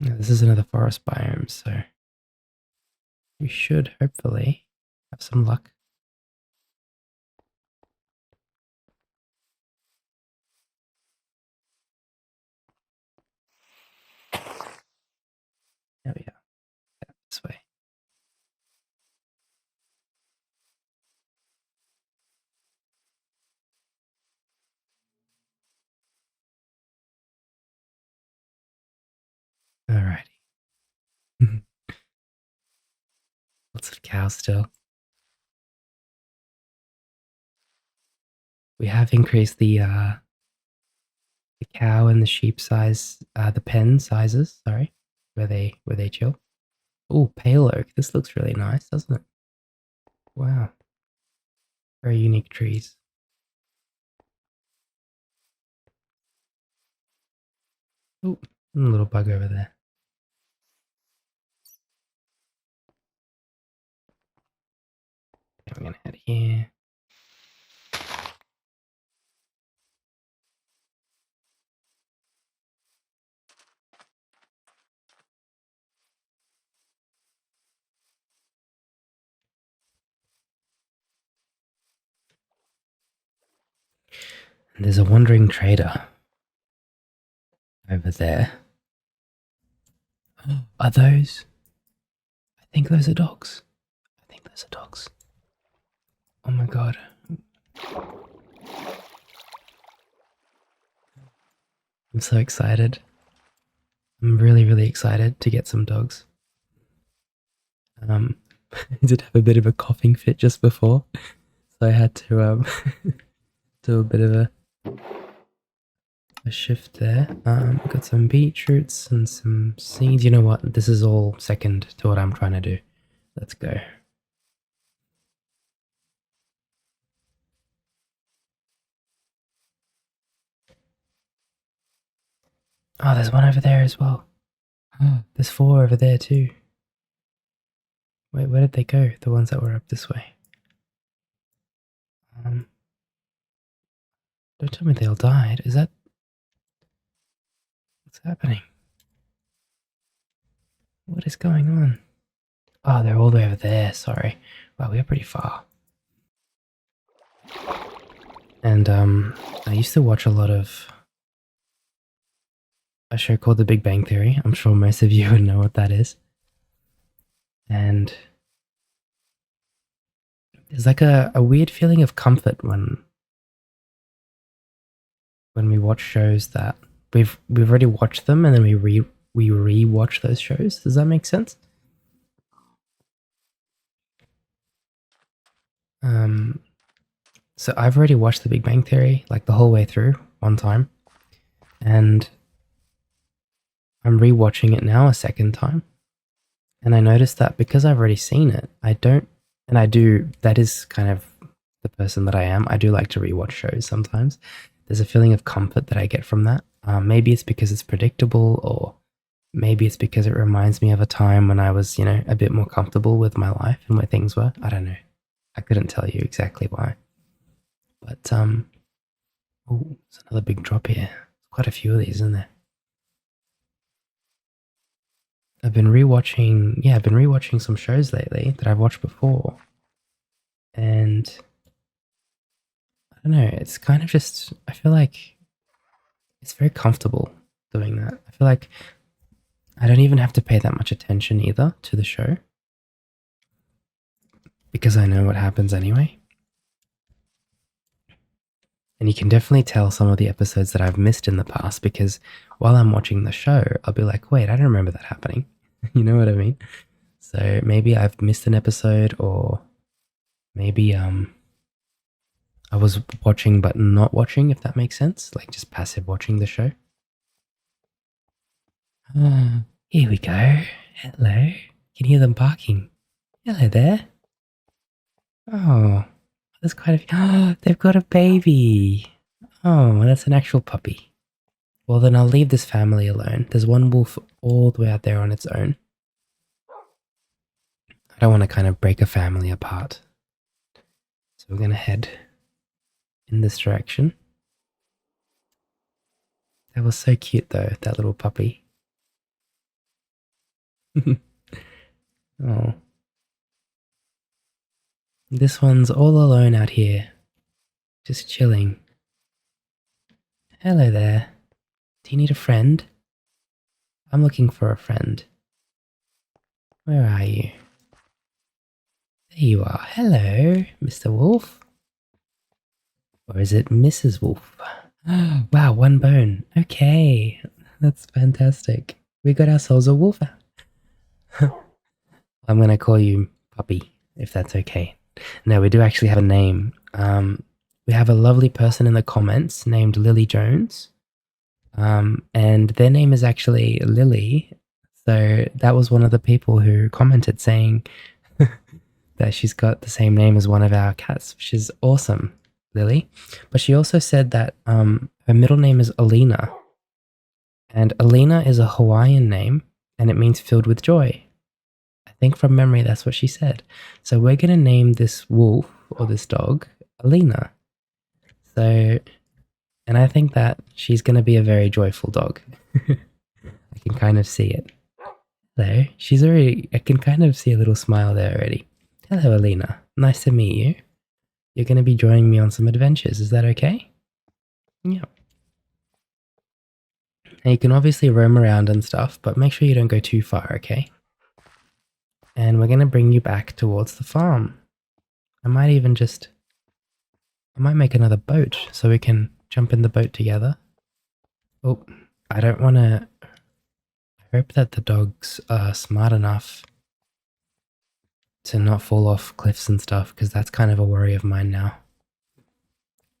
Now, this is another forest biome, so we should hopefully have some luck. There we are. This way. Alrighty. Lots of cows still. We have increased the cow and the sheep size, the pen sizes, sorry, where they chill. Oh, pale oak. This looks really nice, doesn't it? Wow. Very unique trees. Oh, a little bug over there. I'm gonna head here. And there's a wandering trader over there. Are those? I think those are dogs. I think those are dogs. Oh my god. I'm so excited. I'm really, really excited to get some dogs. I did have a bit of a coughing fit just before, so I had to do a bit of a shift there. Got some beetroots and some seeds. You know what? This is all second to what I'm trying to do. Let's go. Oh, there's one over there as well. Oh, there's 4 over there too. Wait, where did they go? The ones that were up this way. Don't tell me they all died. Is that... What's happening? What is going on? Oh, they're all the way over there. Sorry. Wow, we're pretty far. And I used to watch a lot of a show called The Big Bang Theory. I'm sure most of you would know what that is. And there's like a weird feeling of comfort when we watch shows that we've already watched them, and then we re-watch those shows. Does that make sense? So I've already watched The Big Bang Theory like the whole way through one time, and I'm re-watching it now a second time. And I noticed that because I've already seen it, that is kind of the person that I am. I do like to rewatch shows sometimes. There's a feeling of comfort that I get from that. Maybe it's because it's predictable, or maybe it's because it reminds me of a time when I was, a bit more comfortable with my life and where things were. I don't know. I couldn't tell you exactly why. But, oh, there's another big drop here. Quite a few of these, isn't there? I've been rewatching some shows lately that I've watched before. And I don't know, it's kind of just, I feel like it's very comfortable doing that. I feel like I don't even have to pay that much attention either to the show, because I know what happens anyway. And you can definitely tell some of the episodes that I've missed in the past, because while I'm watching the show, I'll be like, wait, I don't remember that happening. You know what I mean? So maybe I've missed an episode, or maybe I was watching but not watching, if that makes sense. Like just passive watching the show. Here we go. Hello. Can you hear them barking? Hello there. Oh, there's quite a few. Oh, they've got a baby. Oh, that's an actual puppy. Well, then I'll leave this family alone. There's one wolf all the way out there on its own. I don't want to kind of break a family apart. So we're going to head in this direction. That was so cute though, that little puppy. Oh. This one's all alone out here. Just chilling. Hello there. Do you need a friend? I'm looking for a friend. Where are you? There you are. Hello, Mr. Wolf. Or is it Mrs. Wolf? Wow, one bone. Okay, that's fantastic. We got ourselves a wolf. I'm going to call you Puppy, if that's okay. No, we do actually have a name. We have a lovely person in the comments named Lily Jones. And their name is actually Lily. So that was one of the people who commented saying that she's got the same name as one of our cats, which is awesome, Lily. But she also said that her middle name is Olina. And Olina is a Hawaiian name, and it means filled with joy. I think from memory that's what she said. So we're going to name this wolf, or this dog, Olina. So, and I think that she's going to be a very joyful dog. I can kind of see it. Hello, I can kind of see a little smile there already. Hello, Olina. Nice to meet you. You're going to be joining me on some adventures. Is that okay? Yeah. And you can obviously roam around and stuff, but make sure you don't go too far, okay? And we're going to bring you back towards the farm. I might make another boat so we can jump in the boat together. Oh, I don't want to... I hope that the dogs are smart enough to not fall off cliffs and stuff, because that's kind of a worry of mine now.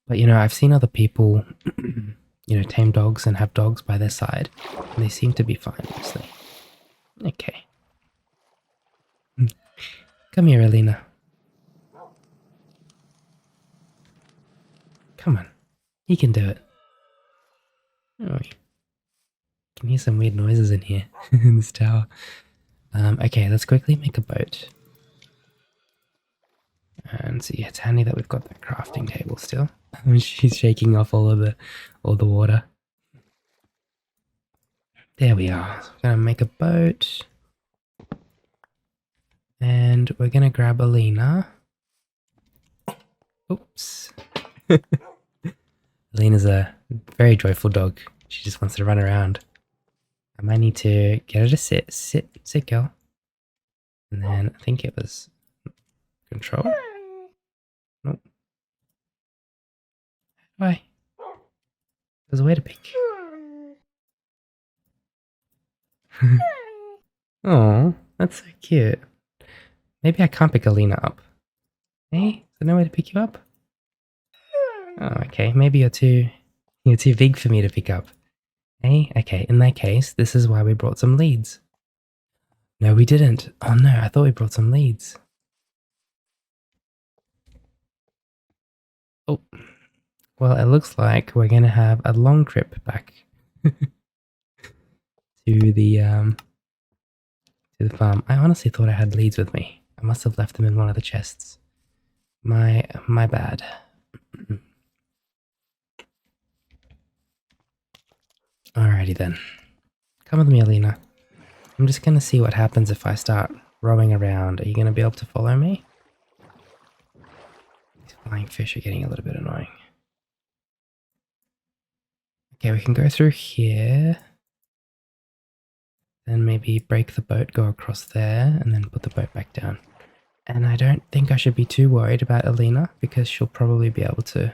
But, you know, I've seen other people, you know, tame dogs and have dogs by their side, and they seem to be fine, honestly. Okay. Come here, Olina. Come on. You can do it. Oh, you can hear some weird noises in here, in this tower. Okay, let's quickly make a boat. And see, it's handy that we've got the crafting table still. She's shaking off all the water. There we are. So we're gonna make a boat. And we're gonna grab Olina. Oops. Alina's a very joyful dog. She just wants to run around. I might need to get her to sit. Sit, girl. And then I think it was control. Nope. Why? There's a way to pick. Oh, that's so cute. Maybe I can't pick Olina up. Hey, is there no way to pick you up? Oh, okay. Maybe you're too big for me to pick up. Hey, okay. In that case, this is why we brought some leads. No, we didn't. Oh no, I thought we brought some leads. Oh, well, it looks like we're gonna have a long trip back to the farm. I honestly thought I had leads with me. I must have left them in one of the chests. My bad. Alrighty then. Come with me, Olina. I'm just gonna see what happens if I start rowing around. Are you gonna be able to follow me? These flying fish are getting a little bit annoying. Okay, we can go through here. Then maybe break the boat, go across there, and then put the boat back down. And I don't think I should be too worried about Olina, because she'll probably be able to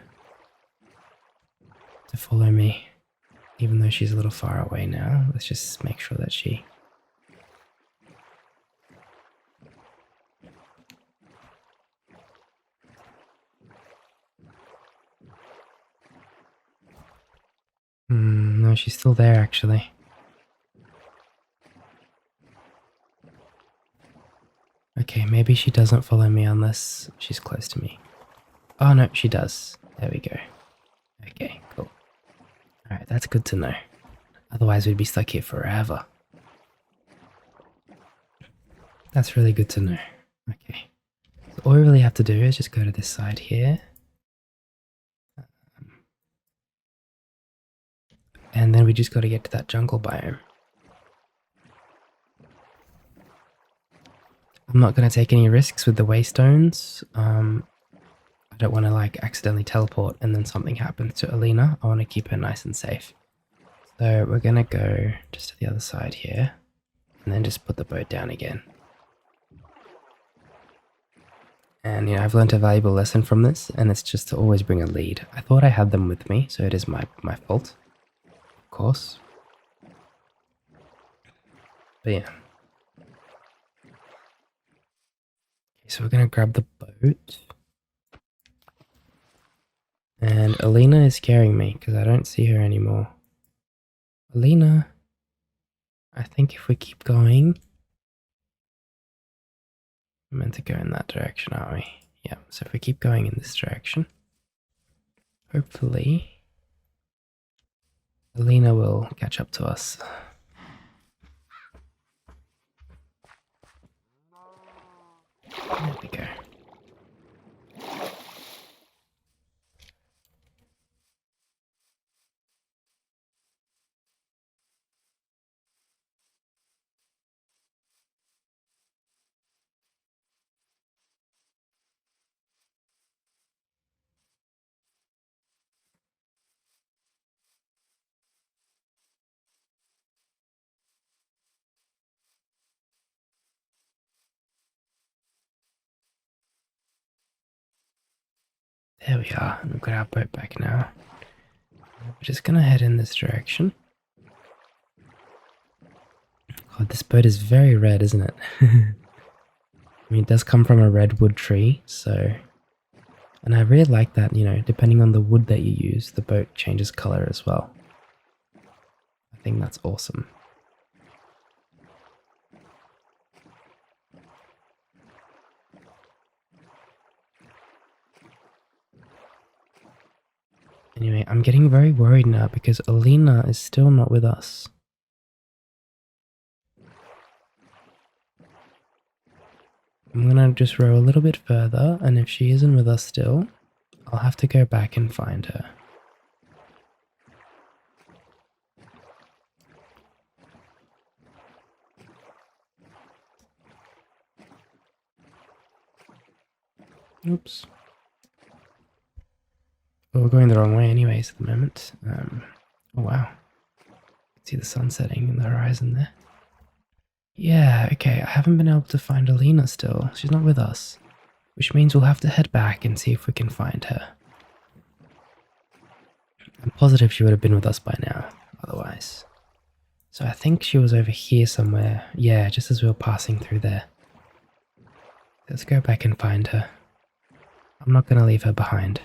follow me. Even though she's a little far away now. Let's just make sure that she... no, she's still there actually. Okay, maybe she doesn't follow me unless she's close to me. Oh no, she does. There we go. Okay, cool. Alright, that's good to know. Otherwise we'd be stuck here forever. That's really good to know. Okay. So all we really have to do is just go to this side here. And then we just got to get to that jungle biome. I'm not going to take any risks with the waystones. I don't want to like accidentally teleport and then something happens to Olina. I want to keep her nice and safe. So we're going to go just to the other side here. And then just put the boat down again. And, you know, I've learned a valuable lesson from this, and it's just to always bring a lead. I thought I had them with me, so it is my fault. Of course. But yeah. Okay, so we're going to grab the boat. And Olina is scaring me, because I don't see her anymore. Olina. I think if we keep going, we're meant to go in that direction, aren't we? Yeah, so if we keep going in this direction, hopefully Olina will catch up to us. There we go. There we are, and we've got our boat back now. We're just gonna head in this direction. God, this boat is very red, isn't it? I mean, it does come from a redwood tree, so... And I really like that, you know, depending on the wood that you use, the boat changes color as well. I think that's awesome. Anyway, I'm getting very worried now because Olina is still not with us. I'm gonna just row a little bit further, and if she isn't with us still, I'll have to go back and find her. Oops. Well, we're going the wrong way anyways at the moment. Oh wow. See the sun setting in the horizon there. Yeah, okay, I haven't been able to find Olina still. She's not with us. Which means we'll have to head back and see if we can find her. I'm positive she would have been with us by now, otherwise. So I think she was over here somewhere. Yeah, just as we were passing through there. Let's go back and find her. I'm not going to leave her behind.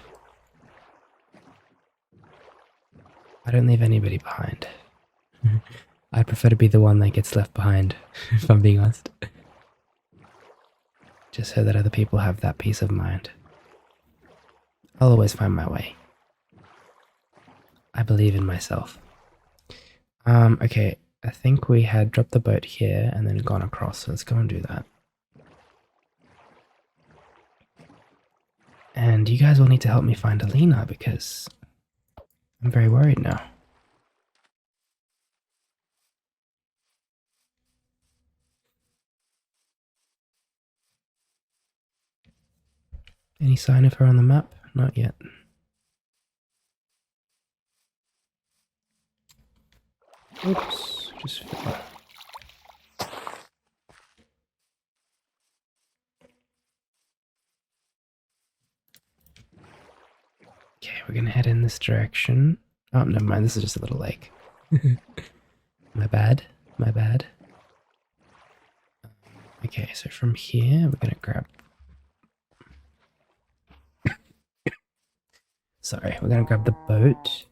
I don't leave anybody behind. I'd prefer to be the one that gets left behind, if I'm being honest. Just so that other people have that peace of mind. I'll always find my way. I believe in myself. Okay, I think we had dropped the boat here and then gone across, so let's go and do that. And you guys will need to help me find Olina because I'm very worried now. Any sign of her on the map? Not yet. Oops, just fell. Okay, we're gonna head in this direction. Oh, never mind, this is just a little lake. My bad, my bad. Okay, so from here, we're gonna grab... Sorry, we're gonna grab the boat.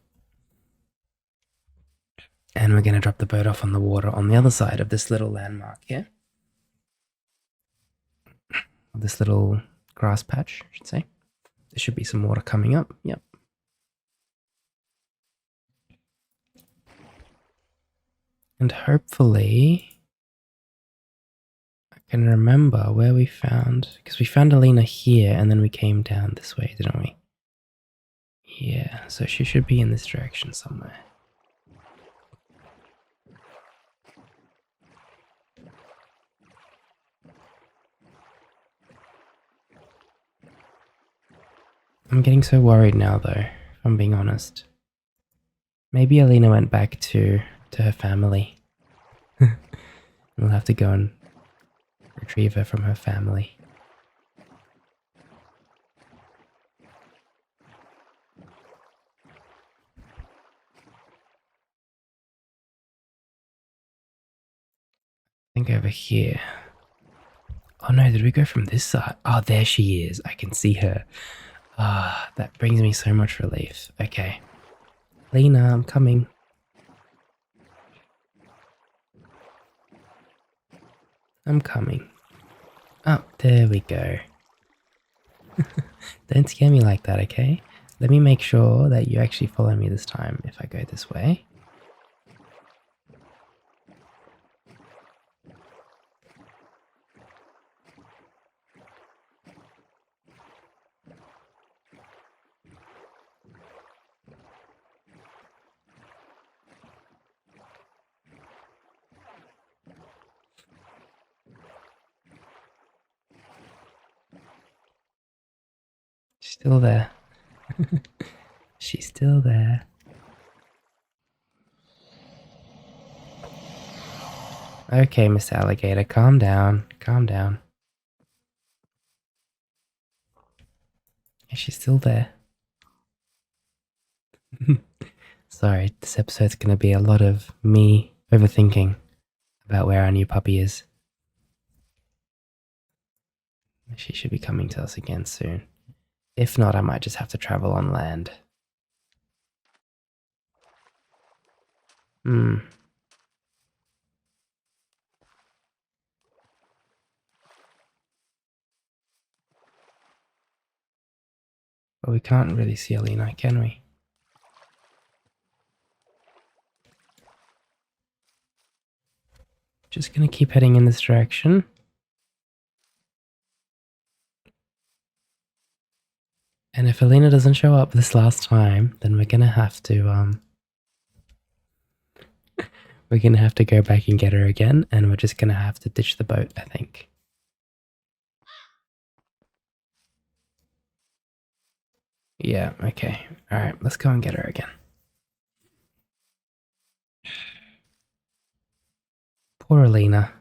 And we're gonna drop the boat off on the water on the other side of this little landmark here. This little grass patch, I should say. There should be some water coming up, yep. And hopefully... I can remember where we found... Because we found Olina here and then we came down this way, didn't we? Yeah, so she should be in this direction somewhere. I'm getting so worried now though, if I'm being honest. Maybe Olina went back to her family. We'll have to go and retrieve her from her family. I think over here. Oh no, did we go from this side? Oh, there she is. I can see her. Ah, that brings me so much relief. Okay. Lena, I'm coming. I'm coming. Oh, there we go. Don't scare me like that, okay? Let me make sure that you actually follow me this time if I go this way. She's still there. She's still there. Okay, Mr. Alligator, calm down. Calm down. Is she still there? Sorry, this episode's gonna be a lot of me overthinking about where our new puppy is. She should be coming to us again soon. If not, I might just have to travel on land. Hmm. But we can't really see Olina, can we? Just gonna keep heading in this direction. And if Olina doesn't show up this last time, then we're gonna have to we're gonna have to go back and get her again, and we're just gonna have to ditch the boat, I think. Yeah, okay. Alright, let's go and get her again. Poor Olina.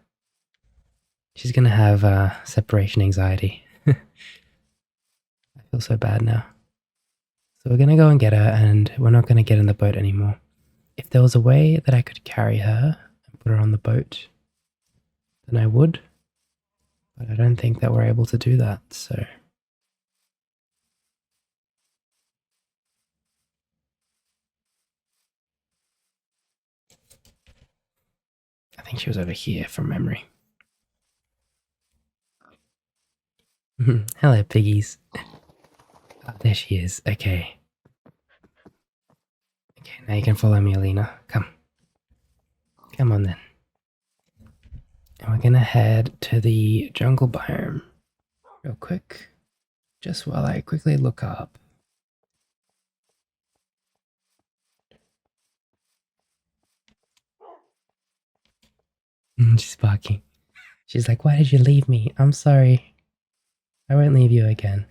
She's gonna have separation anxiety. I feel so bad now. So we're gonna go and get her, and we're not gonna get in the boat anymore. If there was a way that I could carry her and put her on the boat, then I would. But I don't think that we're able to do that, so... I think she was over here from memory. Hello, piggies. Oh, there she is. Okay. Okay, now you can follow me, Olina. Come. Come on then. And we're gonna head to the jungle biome real quick. Just while I quickly look up. She's barking. She's like, why did you leave me? I'm sorry. I won't leave you again.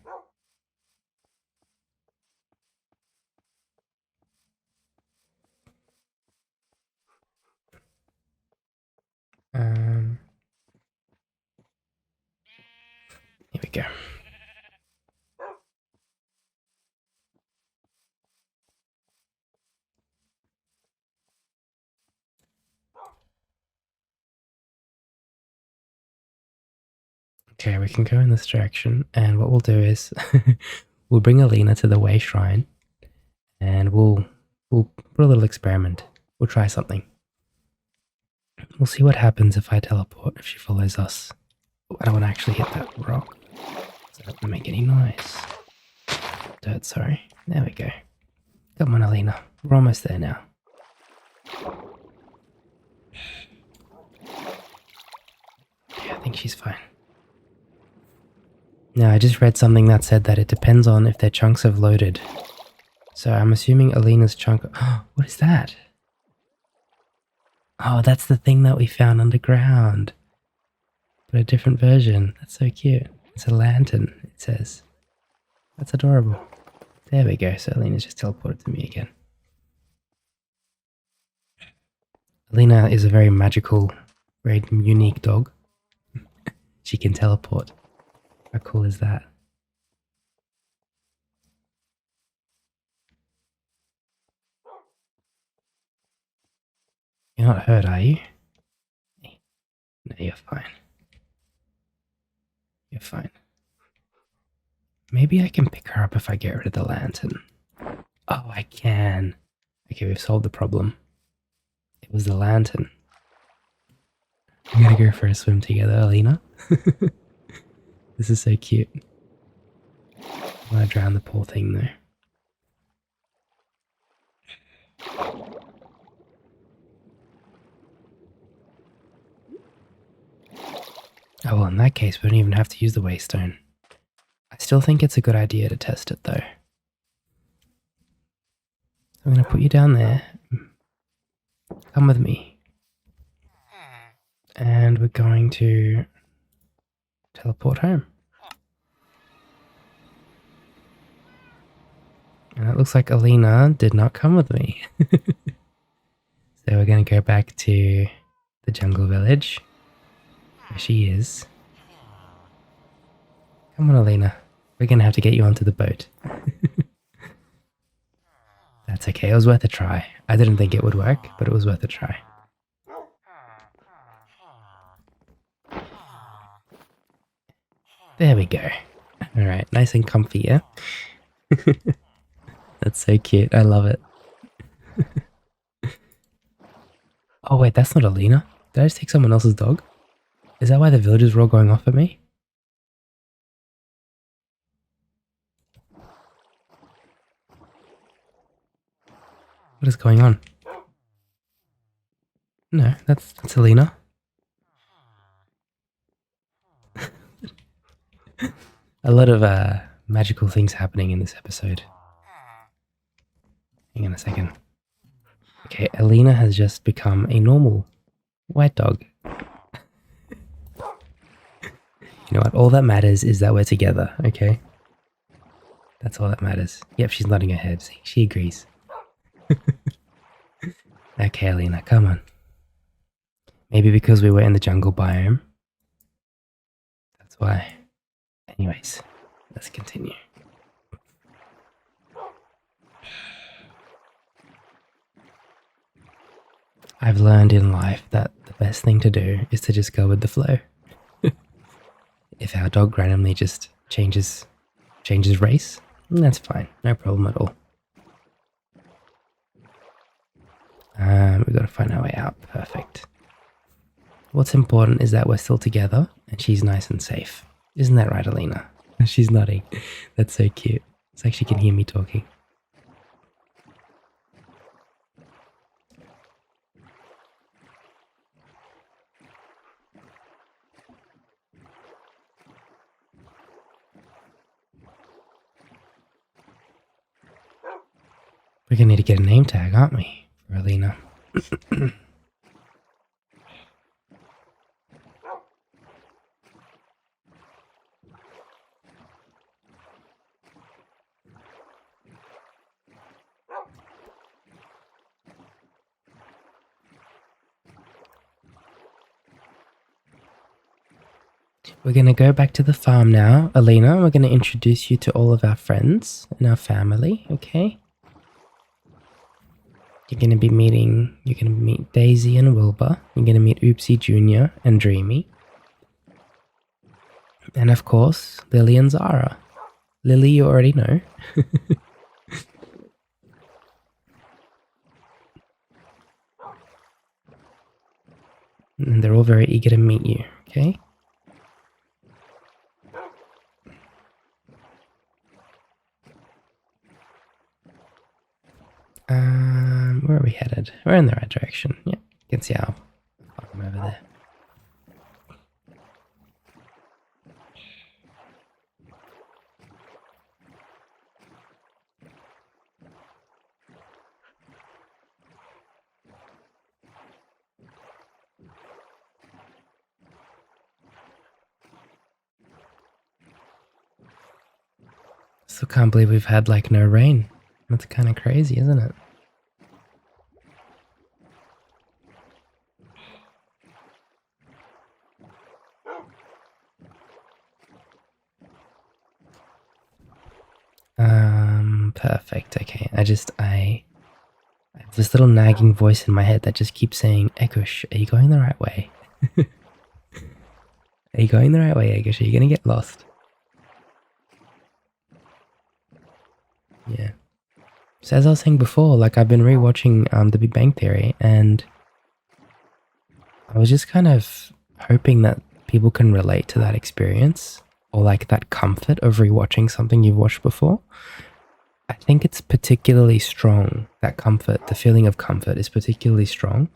Here we go. Okay, we can go in this direction, and what we'll do is we'll bring Olina to the way shrine, and we'll put a little experiment. We'll try something. We'll see what happens if I teleport, if she follows us. Oh, I don't want to actually hit that rock. So that won't make any noise. Dirt, sorry. There we go. Come on, Olina. We're almost there now. Yeah, I think she's fine. Now, I just read something that said that it depends on if their chunks have loaded. So I'm assuming Alina's chunk... Oh, what is that? Oh, that's the thing that we found underground. But a different version. That's so cute. It's a lantern, it says. That's adorable. There we go. So Alina's just teleported to me again. Olina is a very magical, very unique dog. She can teleport. How cool is that? You're not hurt, are you? No, you're fine. You're fine. Maybe I can pick her up if I get rid of the lantern. Oh, I can. Okay, we've solved the problem. It was the lantern. We're gonna go for a swim together, Olina. This is so cute. I want to drown the poor thing though. Oh well, in that case we don't even have to use the waystone. I still think it's a good idea to test it though. I'm going to put you down there. Come with me. And we're going to teleport home. And it looks like Olina did not come with me. So we're going to go back to the jungle village. Where she is. Come on, Olina. We're going to have to get you onto the boat. That's okay, it was worth a try. I didn't think it would work, but it was worth a try. There we go. Alright, nice and comfy, yeah? That's so cute, I love it. Oh wait, that's not Olina. Did I just take someone else's dog? Is that why the villagers were all going off at me? What is going on? No, that's Olina. A lot of magical things happening in this episode. Hang on a second. Okay, Olina has just become a normal white dog. You know what? All that matters is that we're together, okay? That's all that matters. Yep, she's nodding her head. See, she agrees. Okay, Olina, come on. Maybe because we were in the jungle biome. That's why. Anyways, let's continue. I've learned in life that the best thing to do is to just go with the flow. If our dog randomly just changes race, that's fine. No problem at all. We've got to find our way out. Perfect. What's important is that we're still together and she's nice and safe. Isn't that right, Olina? She's nodding. That's so cute. It's like she can hear me talking. We're gonna need to get a name tag, aren't we, for Olina? We're going to go back to the farm now, Olina. We're going to introduce you to all of our friends and our family, okay? You're going to meet Daisy and Wilbur. You're going to meet Oopsie Jr. and Dreamy. And of course, Lily and Zara. Lily, you already know. And they're all very eager to meet you, okay? Where are we headed? We're in the right direction. Yep, you can see our farm over there. Still can't believe we've had like no rain. That's kind of crazy, isn't it? Perfect. Okay, I have this little nagging voice in my head that just keeps saying, Egush, are you going the right way? Are you going the right way, Egush? Are you gonna get lost? Yeah. So as I was saying before, like I've been rewatching The Big Bang Theory, and I was just kind of hoping that people can relate to that experience or like that comfort of rewatching something you've watched before. I think it's particularly strong, that comfort, the feeling of comfort is particularly strong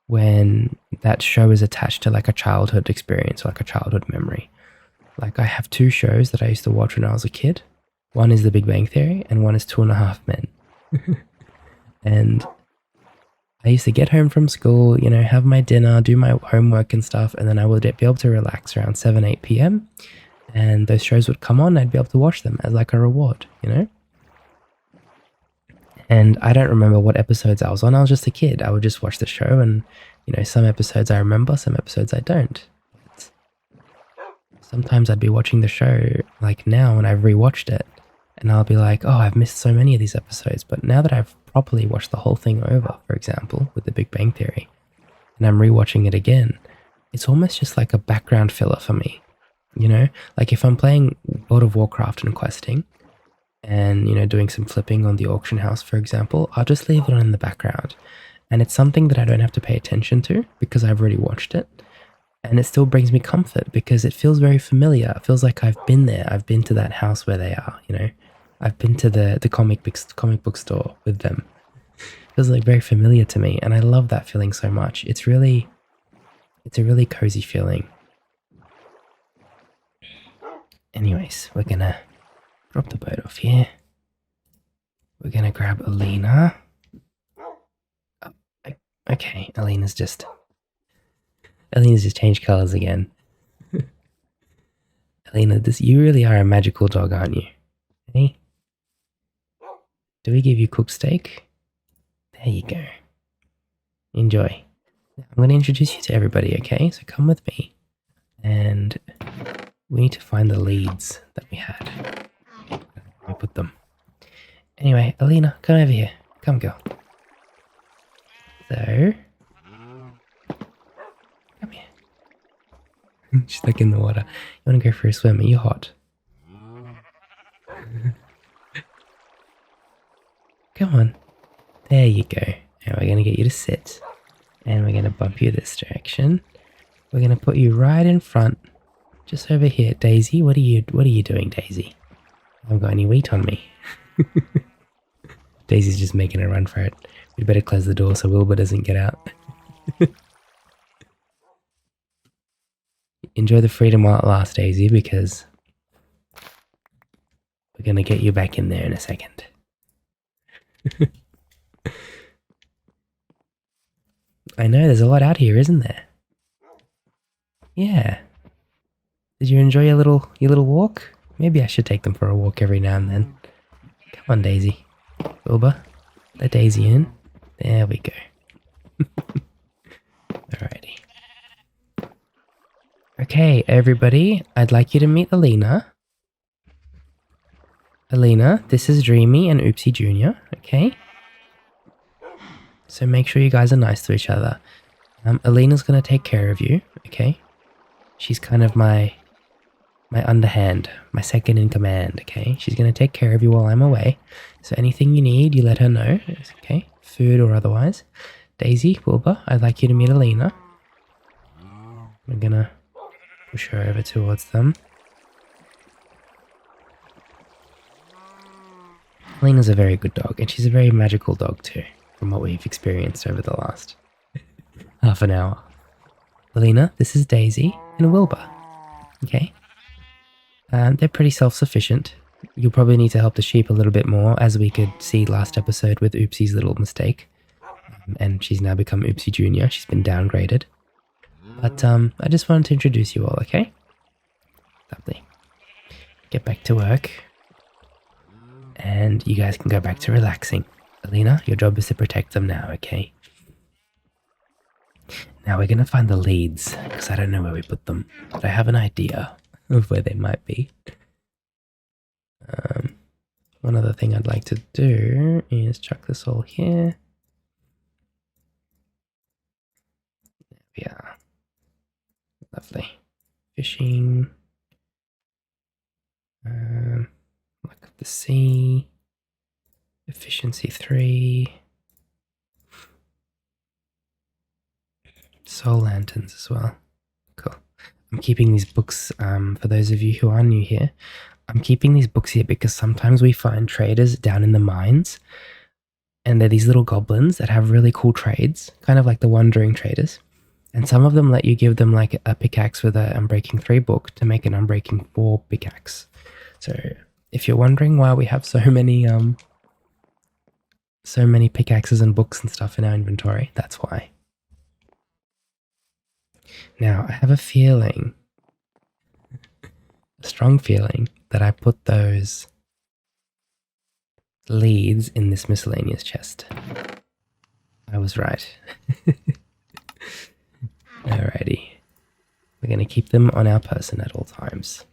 when that show is attached to like a childhood experience or like a childhood memory. Like I have two shows that I used to watch when I was a kid. One is The Big Bang Theory and one is 2.5 Men. And I used to get home from school, you know, have my dinner, do my homework and stuff, and then I would be able to relax around 7, 8 p.m. And those shows would come on, I'd be able to watch them as like a reward, you know? And I don't remember what episodes I was on. I was just a kid. I would just watch the show and, you know, some episodes I remember, some episodes I don't. But sometimes I'd be watching the show like now and I've rewatched it and I'll be like, oh, I've missed so many of these episodes. But now that I've properly watched the whole thing over, for example, with The Big Bang Theory, and I'm rewatching it again, it's almost just like a background filler for me. You know, like if I'm playing World of Warcraft and questing, and, you know, doing some flipping on the auction house, for example, I'll just leave it on in the background. And it's something that I don't have to pay attention to because I've already watched it. And it still brings me comfort because it feels very familiar. It feels like I've been there. I've been to that house where they are, you know. I've been to the comic book store with them. It feels like very familiar to me. And I love that feeling so much. It's a really cozy feeling. Anyways, we're gonna drop the boat off here. We're gonna grab Olina. Oh, okay, Alina's just changed colors again. Olina, you really are a magical dog, aren't you? Hey? Do we give you cooked steak? There you go. Enjoy. I'm going to introduce you to everybody, okay? So come with me. And we need to find the leads that we had. We put them. Anyway, Olina, come over here. Come, girl. So, come here. She's like in the water. You want to go for a swim? Are you hot? Come on. There you go. Now we're going to get you to sit. And we're going to bump you this direction. We're going to put you right in front. Just over here. Daisy, what are you doing, Daisy? I haven't got any wheat on me. Daisy's just making a run for it. We'd better close the door so Wilbur doesn't get out. Enjoy the freedom while it lasts, Daisy, because we're going to get you back in there in a second. I know, there's a lot out here, isn't there? Yeah. Did you enjoy your little walk? Maybe I should take them for a walk every now and then. Come on, Daisy. Wilbur, let Daisy in. There we go. Alrighty. Okay, everybody, I'd like you to meet Olina. Olina, this is Dreamy and Oopsie Jr., okay? So make sure you guys are nice to each other. Alina's going to take care of you, okay? She's kind of my underhand, my second in command, okay? She's going to take care of you while I'm away. So anything you need, you let her know, okay? Food or otherwise. Daisy, Wilbur, I'd like you to meet Olina. We're going to push her over towards them. Olina's a very good dog, and she's a very magical dog too, from what we've experienced over the last half an hour. Olina, this is Daisy and Wilbur, okay? They're pretty self-sufficient. You'll probably need to help the sheep a little bit more, as we could see last episode with Oopsie's little mistake. And she's now become Oopsie Jr. She's been downgraded. But I just wanted to introduce you all, okay? Lovely. Get back to work. And you guys can go back to relaxing. Olina, your job is to protect them now, okay? Now we're going to find the leads, because I don't know where we put them. But I have an idea of where they might be. One other thing I'd like to do is chuck this all here. There we are. Lovely. Fishing. Luck of the sea. Efficiency 3. Soul lanterns as well. I'm keeping these books, for those of you who are new here, I'm keeping these books here because sometimes we find traders down in the mines, and they're these little goblins that have really cool trades, kind of like the wandering traders. And some of them let you give them like a pickaxe with an Unbreaking 3 book to make an Unbreaking 4 pickaxe. So if you're wondering why we have so many pickaxes and books and stuff in our inventory, that's why. Now, I have a feeling, a strong feeling, that I put those leads in this miscellaneous chest. I was right. Alrighty. We're going to keep them on our person at all times.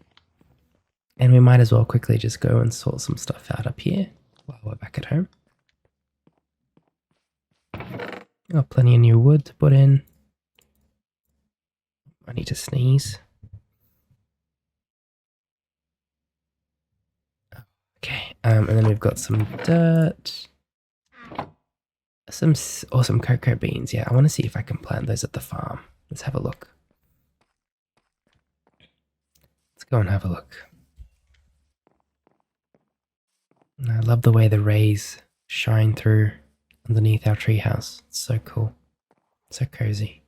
And we might as well quickly just go and sort some stuff out up here while we're back at home. Got plenty of new wood to put in. I need to sneeze. Okay, and then we've got some dirt. Some awesome cocoa beans. Yeah, I want to see if I can plant those at the farm. Let's have a look. Let's go and have a look. And I love the way the rays shine through underneath our treehouse. It's so cool. So cozy.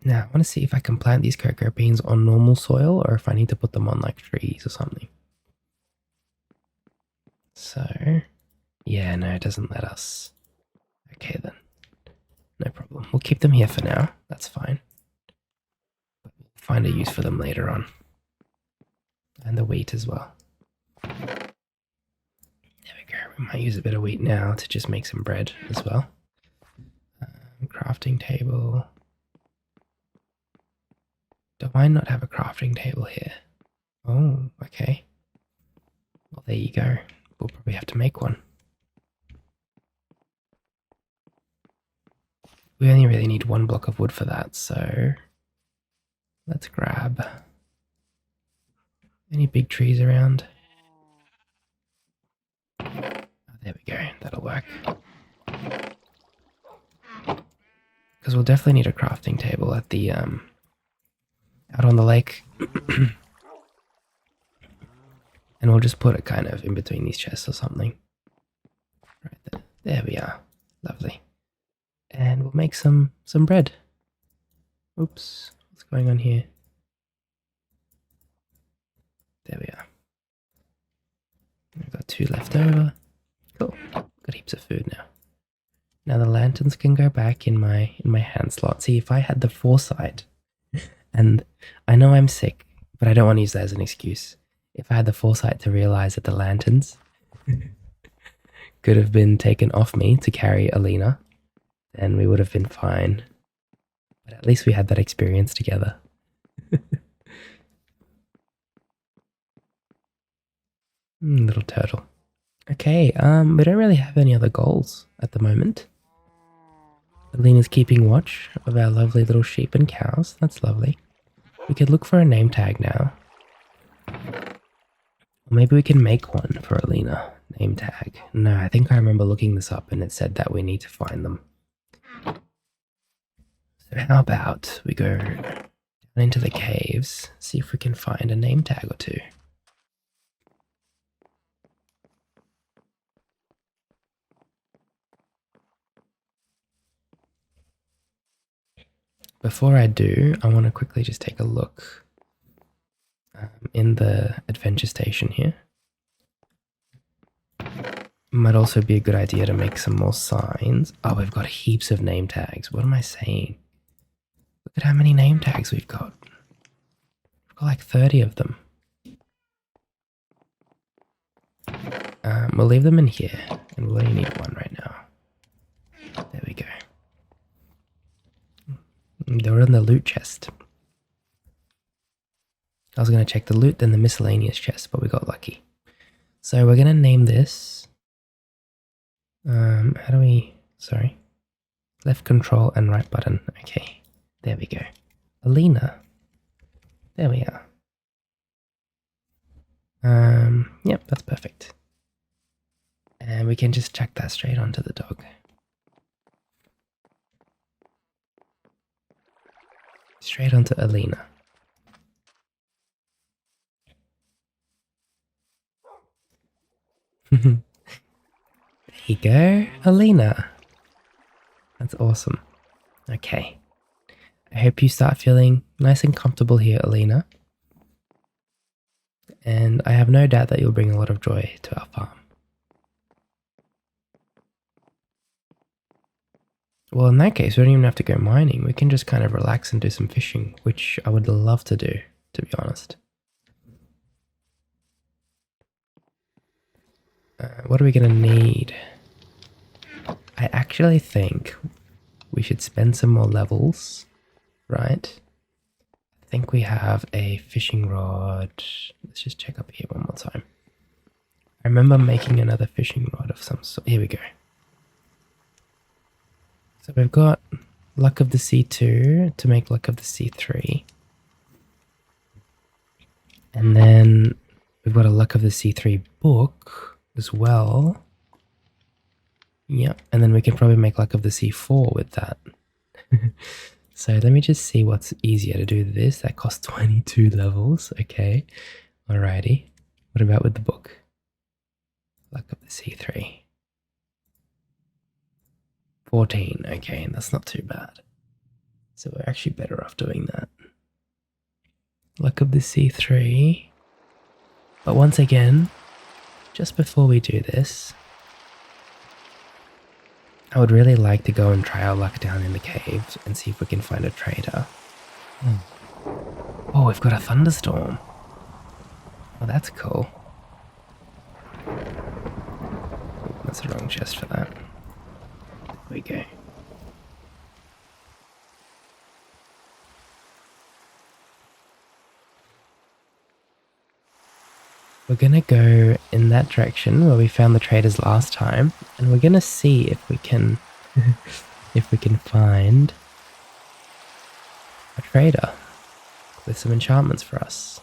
Now, I want to see if I can plant these cocoa beans on normal soil or if I need to put them on like trees or something. So, yeah, no, it doesn't let us. Okay then. No problem. We'll keep them here for now. That's fine. But we'll find a use for them later on. And the wheat as well. There we go. We might use a bit of wheat now to just make some bread as well. Crafting table. Do I not have a crafting table here? Oh, okay. Well, there you go. We'll probably have to make one. We only really need 1 block of wood for that, so let's grab any big trees around. Oh, there we go. That'll work. Because we'll definitely need a crafting table at the out on the lake. And we'll just put it kind of in between these chests or something. Right there. There we are. Lovely. And we'll make some bread. Oops. What's going on here? There we are. We've got 2 left over. Cool. Got heaps of food now. Now the lanterns can go back in my hand slot. See, if I had the foresight, and I know I'm sick, but I don't want to use that as an excuse. If I had the foresight to realize that the lanterns could have been taken off me to carry Olina, then we would have been fine. But at least we had that experience together. Little turtle. Okay, we don't really have any other goals at the moment. Olina's keeping watch of our lovely little sheep and cows. That's lovely. We could look for a name tag now. Or maybe we can make one for Olina. Name tag. No, I think I remember looking this up and it said that we need to find them. So how about we go down into the caves, see if we can find a name tag or 2. Before I do, I want to quickly just take a look in the adventure station here. Might also be a good idea to make some more signs. Oh, we've got heaps of name tags. What am I saying? Look at how many name tags we've got. We've got like 30 of them. We'll leave them in here, and we'll only need 1 right now. There we go. They're in the loot chest. I was going to check the loot, then the miscellaneous chest, but we got lucky. So we're going to name this. How do we... Sorry. Left control and right button. Okay. There we go. Olina. There we are. Yep, that's perfect. And we can just chuck that straight onto the dog. straight onto Olina. There you go, Olina. That's awesome. Okay. I hope you start feeling nice and comfortable here, Olina. And I have no doubt that you'll bring a lot of joy to our farm. Well, in that case, we don't even have to go mining. We can just kind of relax and do some fishing, which I would love to do, to be honest. What are we going to need? I actually think we should spend some more levels, right? I think we have a fishing rod. Let's just check up here one more time. I remember making another fishing rod of some sort. Here we go. So we've got Luck of the Sea 2 to make Luck of the Sea 3. And then we've got a Luck of the Sea 3 book as well. Yep, and then we can probably make Luck of the Sea 4 with that. So let me just see what's easier to do this. That costs 22 levels. Okay, alrighty. What about with the book? Luck of the Sea 3. 14, okay, that's not too bad. So we're actually better off doing that. Luck of the Sea 3. But once again, just before we do this, I would really like to go and try our luck down in the caves and see if we can find a trader. Oh, we've got a thunderstorm. Oh, that's cool. That's the wrong chest for that. There we go. We're gonna go in that direction where we found the traders last time, and we're gonna see if we can if we can find a trader with some enchantments for us.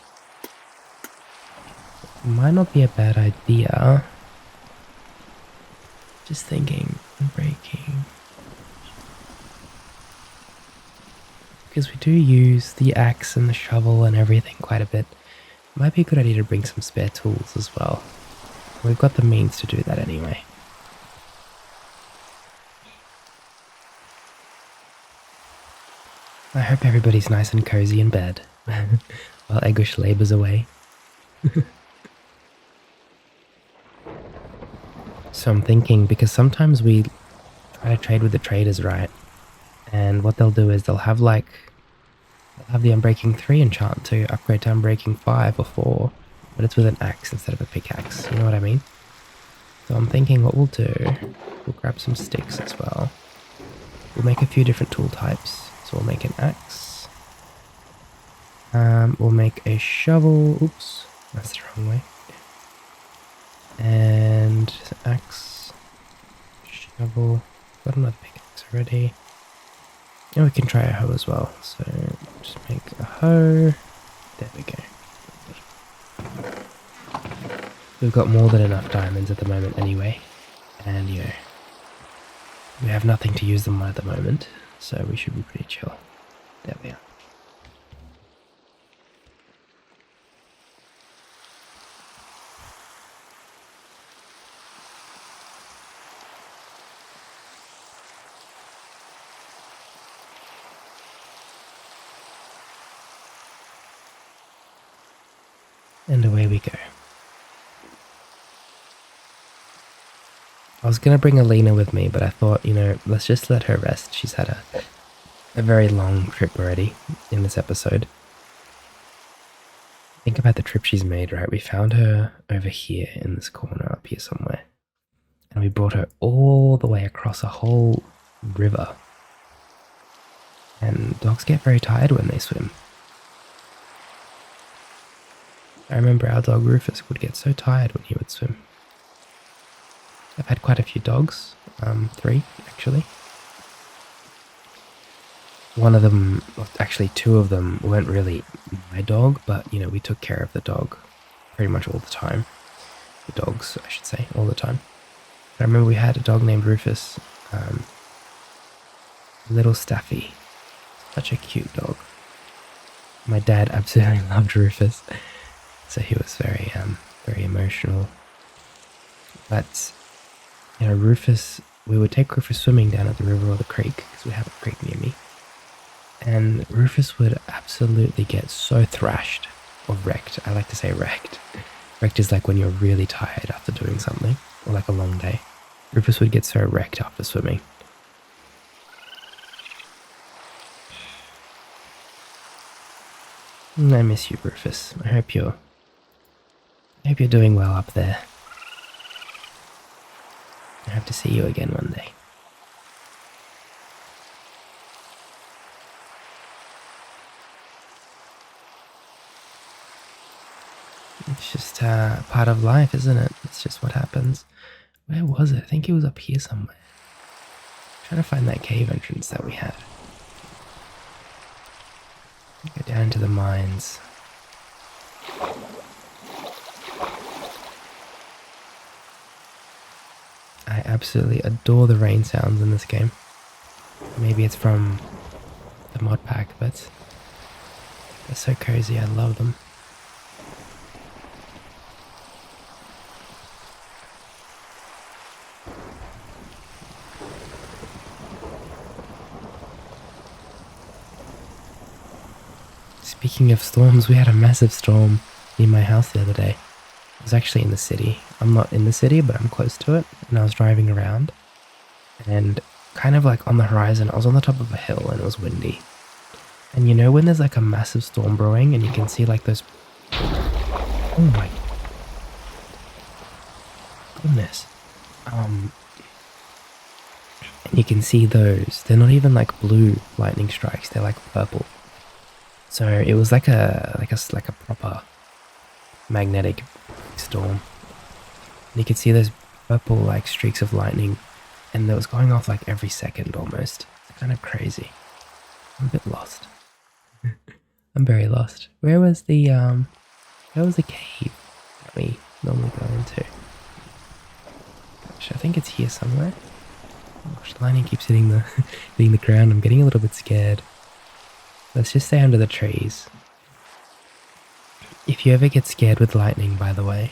It might not be a bad idea. Just thinking, breaking. Because we do use the axe and the shovel and everything quite a bit. Might be a good idea to bring some spare tools as well. We've got the means to do that anyway. I hope everybody's nice and cozy in bed while Egush labours away. So I'm thinking, because sometimes we try to trade with the traders, right? And what they'll do is they'll have the Unbreaking 3 enchant to upgrade to Unbreaking 5 or 4, but it's with an axe instead of a pickaxe, you know what I mean? So I'm thinking what we'll do, we'll grab some sticks as well. We'll make a few different tool types. So we'll make an axe. We'll make a shovel. Oops, that's the wrong way. And axe, shovel, got another pickaxe already. And we can try a hoe as well. So just make a hoe. There we go. We've got more than enough diamonds at the moment anyway. And yeah, we have nothing to use them on at the moment. So we should be pretty chill. There we are. And away we go. I was going to bring Olina with me, but I thought, let's just let her rest. She's had a very long trip already in this episode. Think about the trip she's made, right? We found her over here in this corner up here somewhere. And we brought her all the way across a whole river. And dogs get very tired when they swim. I remember our dog Rufus would get so tired when he would swim. I've had quite a few dogs, 3 actually. One of them, actually 2 of them weren't really my dog, but we took care of the dog pretty much all the time. The dogs, I should say, all the time. I remember we had a dog named Rufus, little Staffy, such a cute dog. My dad absolutely loved Rufus, so he was very emotional. But Rufus, we would take Rufus swimming down at the river or the creek because we have a creek near me, and Rufus would absolutely get so thrashed or wrecked. I like to say wrecked. Wrecked is like when you're really tired after doing something or like a long day. Rufus would get so wrecked after swimming. I miss you, Rufus. I hope you're doing well up there. I hope to see you again one day. It's just part of life, isn't it? It's just what happens. Where was it? I think it was up here somewhere. I'm trying to find that cave entrance that we had. Go down into the mines. I absolutely adore the rain sounds in this game. Maybe it's from the mod pack, but they're so cozy. I love them. Speaking of storms, we had a massive storm near my house the other day. I was actually in the city. I'm not in the city, but I'm close to it. And I was driving around, and kind of like on the horizon, I was on the top of a hill and it was windy. And when there's like a massive storm brewing and you can see like those... Oh my goodness. And you can see those. They're not even like blue lightning strikes. They're like purple. So it was like a proper magnetic storm. And you could see those purple like streaks of lightning, and that was going off like every second almost. It's kind of crazy. I'm a bit lost. I'm very lost. Where was the cave that we normally go into? Gosh, I think it's here somewhere. Gosh, the lightning keeps hitting the ground. I'm getting a little bit scared. Let's just stay under the trees. If you ever get scared with lightning, by the way,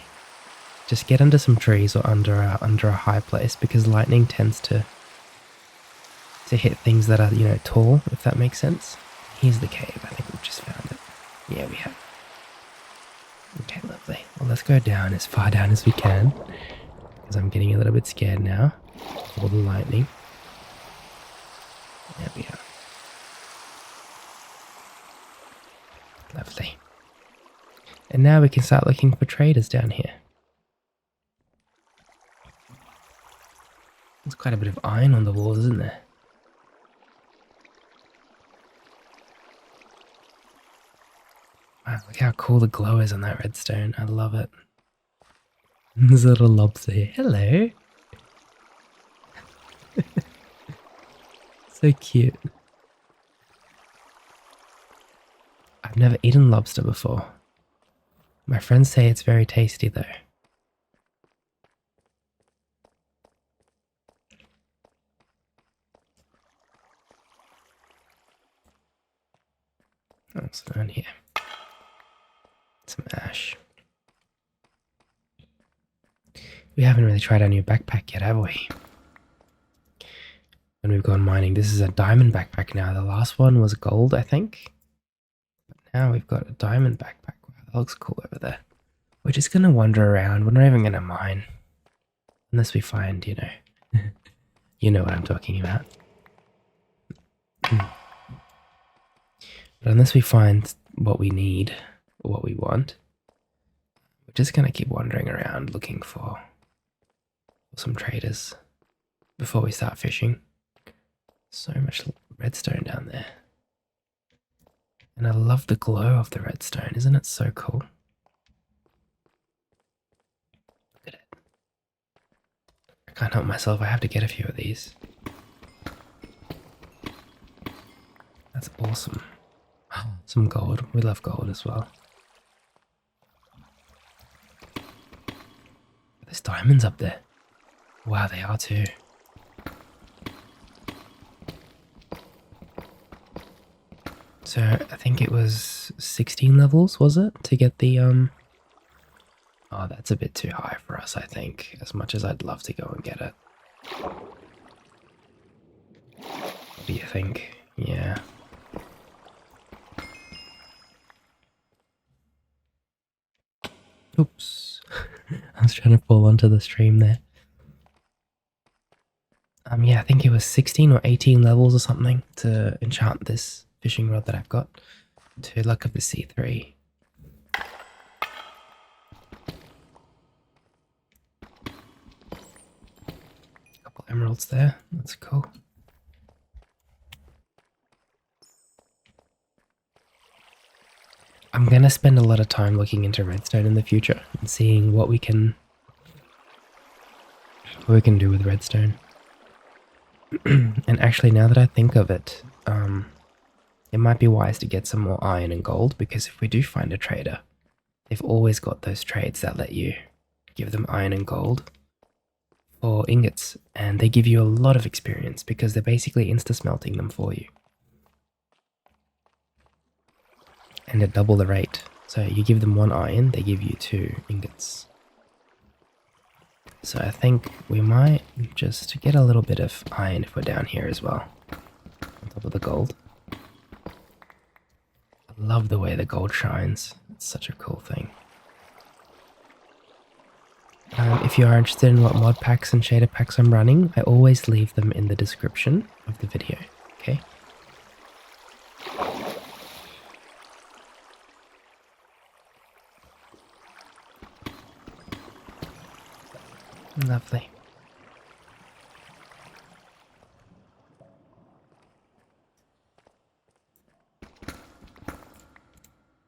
just get under some trees or under a high place, because lightning tends to hit things that are, tall, if that makes sense. Here's the cave. I think we've just found it. Yeah, we have. Okay, lovely. Well, let's go down as far down as we can, because I'm getting a little bit scared now of all the lightning. There we are. Lovely. And now we can start looking for traders down here. There's quite a bit of iron on the walls, isn't there? Wow, look how cool the glow is on that redstone. I love it. There's a little lobster here. Hello. So cute. I've never eaten lobster before. My friends say it's very tasty though. What's down here? Some ash. We haven't really tried our new backpack yet, have we? When we've gone mining, this is a diamond backpack now. The last one was gold, I think. But now we've got a diamond backpack. Wow, that looks cool over there. We're just going to wander around. We're not even going to mine. Unless we find, you know what I'm talking about. But unless we find what we need or what we want, we're just going to keep wandering around looking for some traders before we start fishing. So much redstone down there. And I love the glow of the redstone. Isn't it so cool? Look at it. I can't help myself. I have to get a few of these. That's awesome. Some gold. We love gold as well. There's diamonds up there. Wow, they are too. So I think it was 16 levels, was it? To get the, Oh, that's a bit too high for us, I think. As much as I'd love to go and get it. What do you think? Yeah. Oops. I was trying to fall onto the stream there. Yeah, I think it was 16 or 18 levels or something to enchant this fishing rod that I've got to Luck of the Sea 3. Couple emeralds there. That's cool. I'm gonna spend a lot of time looking into redstone in the future and seeing what we can do with redstone. And actually, now that I think of it, it might be wise to get some more iron and gold, because if we do find a trader, they've always got those trades that let you give them iron and gold for ingots, and they give you a lot of experience because they're basically insta-smelting them for you. And at double the rate. So you give them 1 iron, they give you 2 ingots. So I think we might just get a little bit of iron if we're down here as well, on top of the gold. I love the way the gold shines. It's such a cool thing. If you are interested in what mod packs and shader packs I'm running, I always leave them in the description of the video, okay? Lovely.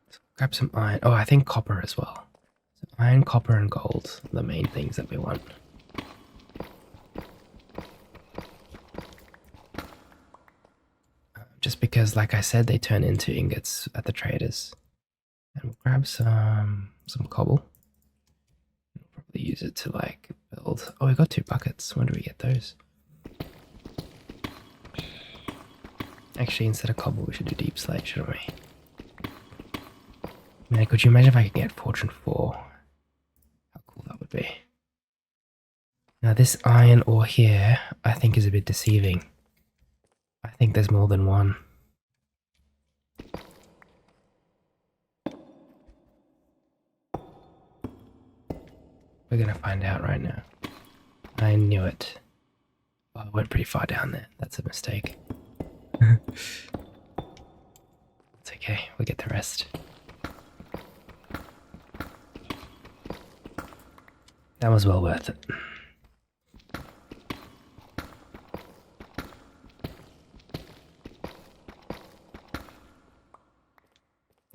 So grab some iron. Oh, I think copper as well. So iron, copper, and gold are the main things that we want. Just because, like I said, they turn into ingots at the traders. And we'll grab some cobble. We'll probably use it to like build. Oh, we got 2 buckets. When do we get those? Actually, instead of cobble, we should do deep slate, shouldn't we? Man, could you imagine if I could get Fortune 4? How cool that would be. Now, this iron ore here, I think is a bit deceiving. I think there's more than one. We're gonna find out right now. I knew it. Oh, I went pretty far down there. That's a mistake. It's okay, we'll get the rest. That was well worth it.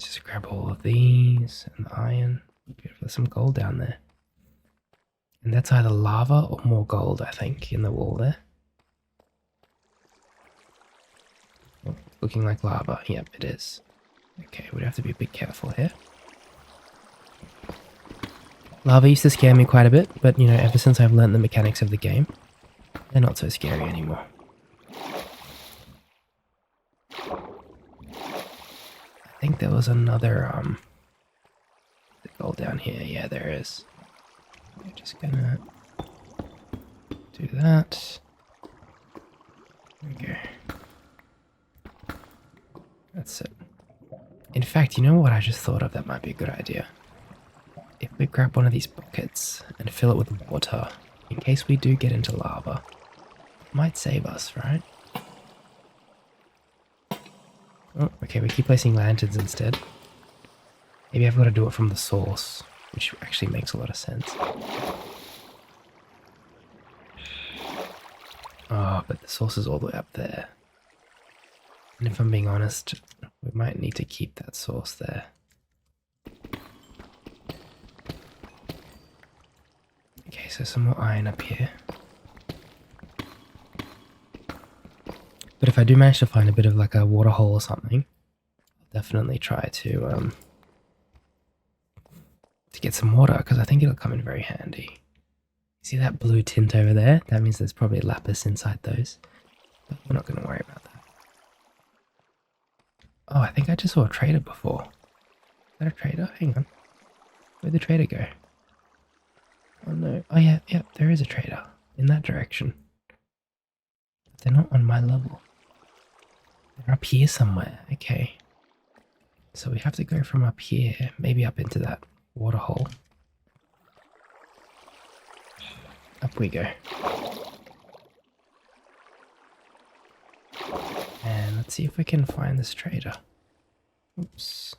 Just grab all of these and the iron. Beautiful, there's some gold down there. And that's either lava or more gold, I think, in the wall there. Oh, looking like lava. Yep, it is. Okay, we'd have to be a bit careful here. Lava used to scare me quite a bit, but you know, ever since I've learned the mechanics of the game, they're not so scary anymore. I think there was another gold down here. Yeah, there is. I'm just gonna do that. Okay. That's it. In fact, you know what I just thought of that might be a good idea? If we grab one of these buckets and fill it with water, in case we do get into lava, it might save us, right? Oh, okay, we keep placing lanterns instead. Maybe I've got to do it from the source, which actually makes a lot of sense. Oh, but the source is all the way up there. And if I'm being honest, we might need to keep that source there. Okay, so some more iron up here. But if I do manage to find a bit of like a water hole or something, I'll definitely try to get some water, because I think it'll come in very handy. See that blue tint over there? That means there's probably lapis inside those. But we're not going to worry about that. Oh, I think I just saw a trader before. Is that a trader? Hang on. Where'd the trader go? Oh no. Oh yeah, there is a trader. In that direction. But they're not on my level. They're up here somewhere. Okay. So we have to go from up here, maybe up into that water hole. Up we go. And let's see if we can find this trader. Oops.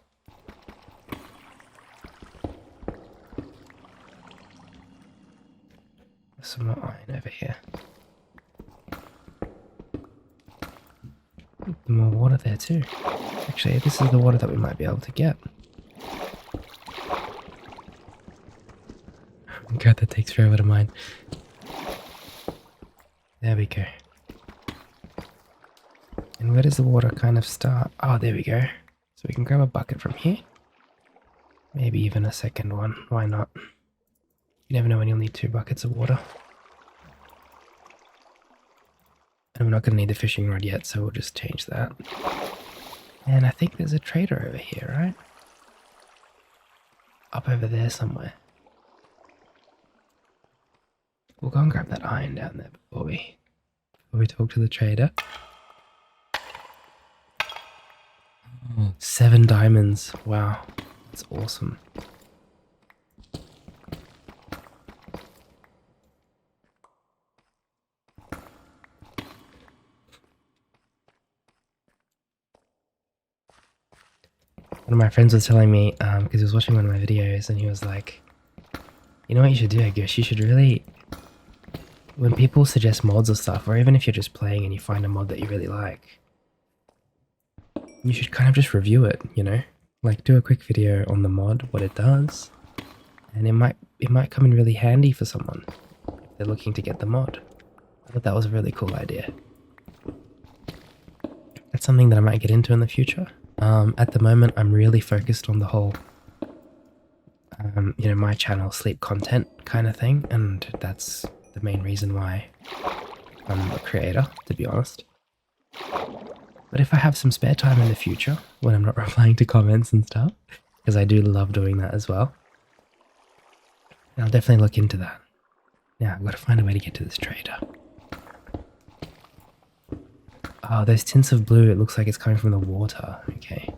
There's some more iron over here. More water there too. Actually, this is the water that we might be able to get. God, that takes forever to mine. There we go. And where does the water kind of start? Oh, there we go. So we can grab a bucket from here. Maybe even a second one. Why not? You never know when you'll need 2 buckets of water. And we're not going to need the fishing rod yet, so we'll just change that. And I think there's a trader over here, right? Up over there somewhere. We'll go and grab that iron down there before we talk to the trader. Oh, 7 diamonds. Wow. That's awesome. One of my friends was telling me, because he was watching one of my videos, and he was like, you know what you should do, Egush? You should really, when people suggest mods or stuff, or even if you're just playing and you find a mod that you really like, you should kind of just review it, you know? Like, do a quick video on the mod, what it does, and it might come in really handy for someone if they're looking to get the mod. I thought that was a really cool idea. That's something that I might get into in the future. At the moment, I'm really focused on the whole, you know, my channel sleep content kind of thing, and that's the main reason why I'm a creator, to be honest. But if I have some spare time in the future, when I'm not replying to comments and stuff, because I do love doing that as well, I'll definitely look into that. Now, I've got to find a way to get to this trader. Oh, those tints of blue, it looks like it's coming from the water. Okay,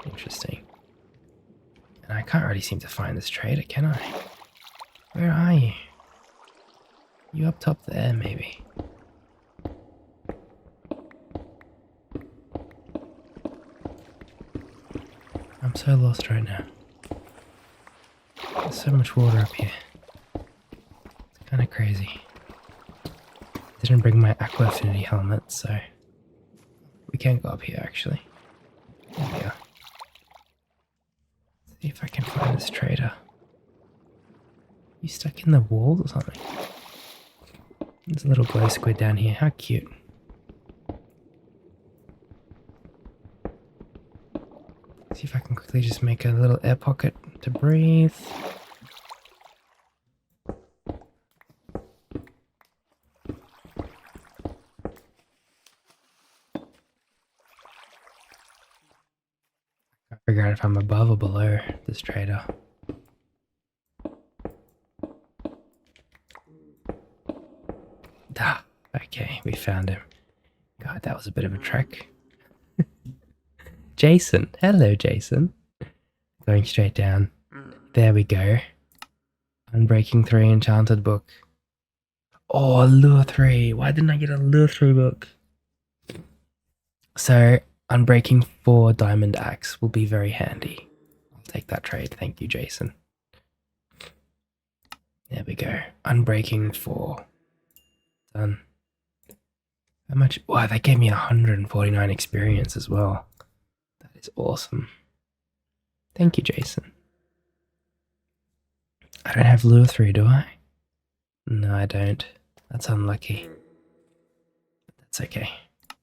interesting. And I can't really seem to find this trader, can I? Where are you? You up top there, maybe? I'm so lost right now. There's so much water up here. It's kind of crazy. Didn't bring my aqua affinity helmet, so we can't go up here actually. There we are. See if I can find this trader. You stuck in the wall or something? There's a little glow squid down here. How cute. See if I can quickly just make a little air pocket to breathe. I figure out if I'm above or below this trader. Ah, okay, we found him. God, that was a bit of a trek. Jason. Hello, Jason. Going straight down. There we go. Unbreaking 3 enchanted book. Oh, lure 3. Why didn't I get a lure 3 book? So, unbreaking 4 diamond axe will be very handy. I'll take that trade. Thank you, Jason. There we go. Unbreaking 4. Done. How much? Wow, that gave me 149 experience as well. That is awesome. Thank you, Jason. I don't have lure 3, do I? No, I don't. That's unlucky. That's okay. I'm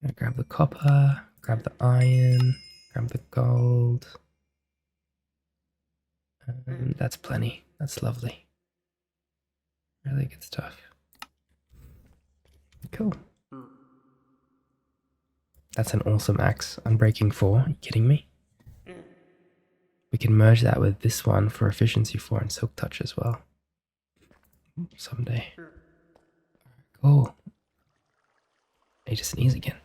gonna grab the copper, grab the iron, grab the gold. That's plenty. That's lovely. Really good stuff. Cool. That's an awesome axe. Unbreaking 4. Are you kidding me? We can merge that with this one for efficiency 4 and silk touch as well. Someday. Cool. I need to sneeze again.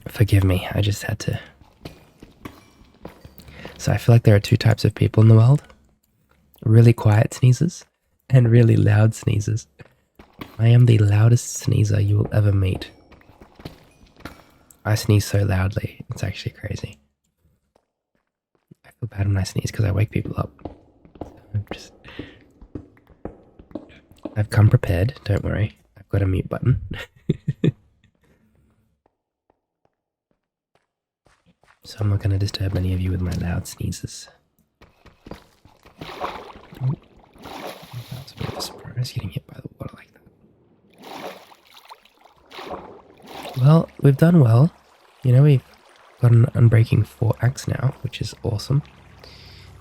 Forgive me, I just had to. So I feel like there are two types of people in the world. Really quiet sneezes and really loud sneezes. I am the loudest sneezer you will ever meet. I sneeze so loudly, it's actually crazy. I feel bad when I sneeze because I wake people up. I've come prepared, don't worry. I've got a mute button. So I'm not going to disturb any of you with my loud sneezes. Oh, that was a bit of a surprise, getting hit by the water like that. Well, we've done well. You know, we've got an Unbreaking 4 axe now, which is awesome.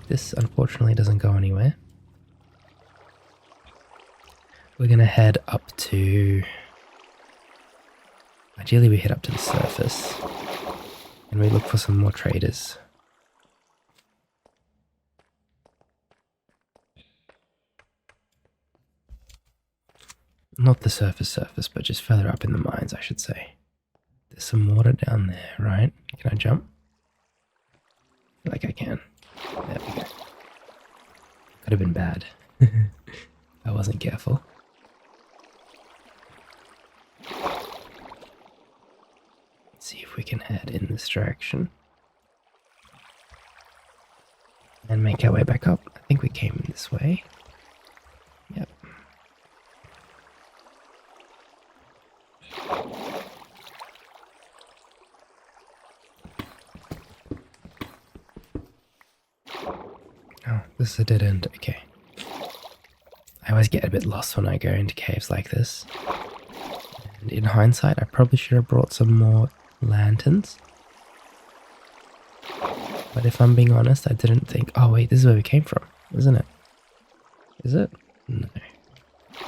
This, unfortunately, doesn't go anywhere. We're going to head up to... Ideally, we head up to the surface. And we look for some more traders. Not the surface, but just further up in the mines, I should say. There's some water down there, right? Can I jump? I feel like I can. There we go. Could have been bad. I wasn't careful. See if we can head in this direction and make our way back up. I think we came this way. Yep. Oh, this is a dead end. Okay. I always get a bit lost when I go into caves like this. And in hindsight, I probably should have brought some more lanterns. But if I'm being honest, I didn't think, oh wait, this is where we came from, isn't it? Is it? No.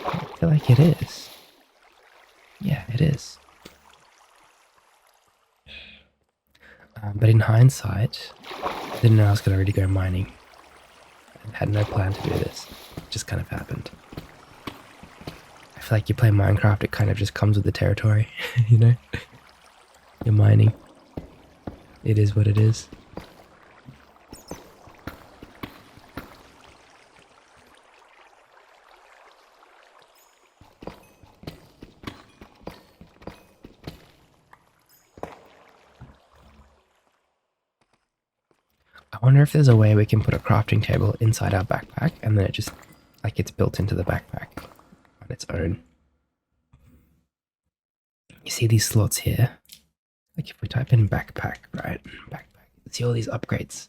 I feel like it is. Yeah, it is. But in hindsight, I didn't know I was going to really go mining. I had no plan to do this. It just kind of happened. I feel like you play Minecraft, it kind of just comes with the territory, you know? You're mining. It is what it is. I wonder if there's a way we can put a crafting table inside our backpack and then it just, like, gets built into the backpack on its own. You see these slots here? Like if we type in backpack, right? Backpack. See all these upgrades.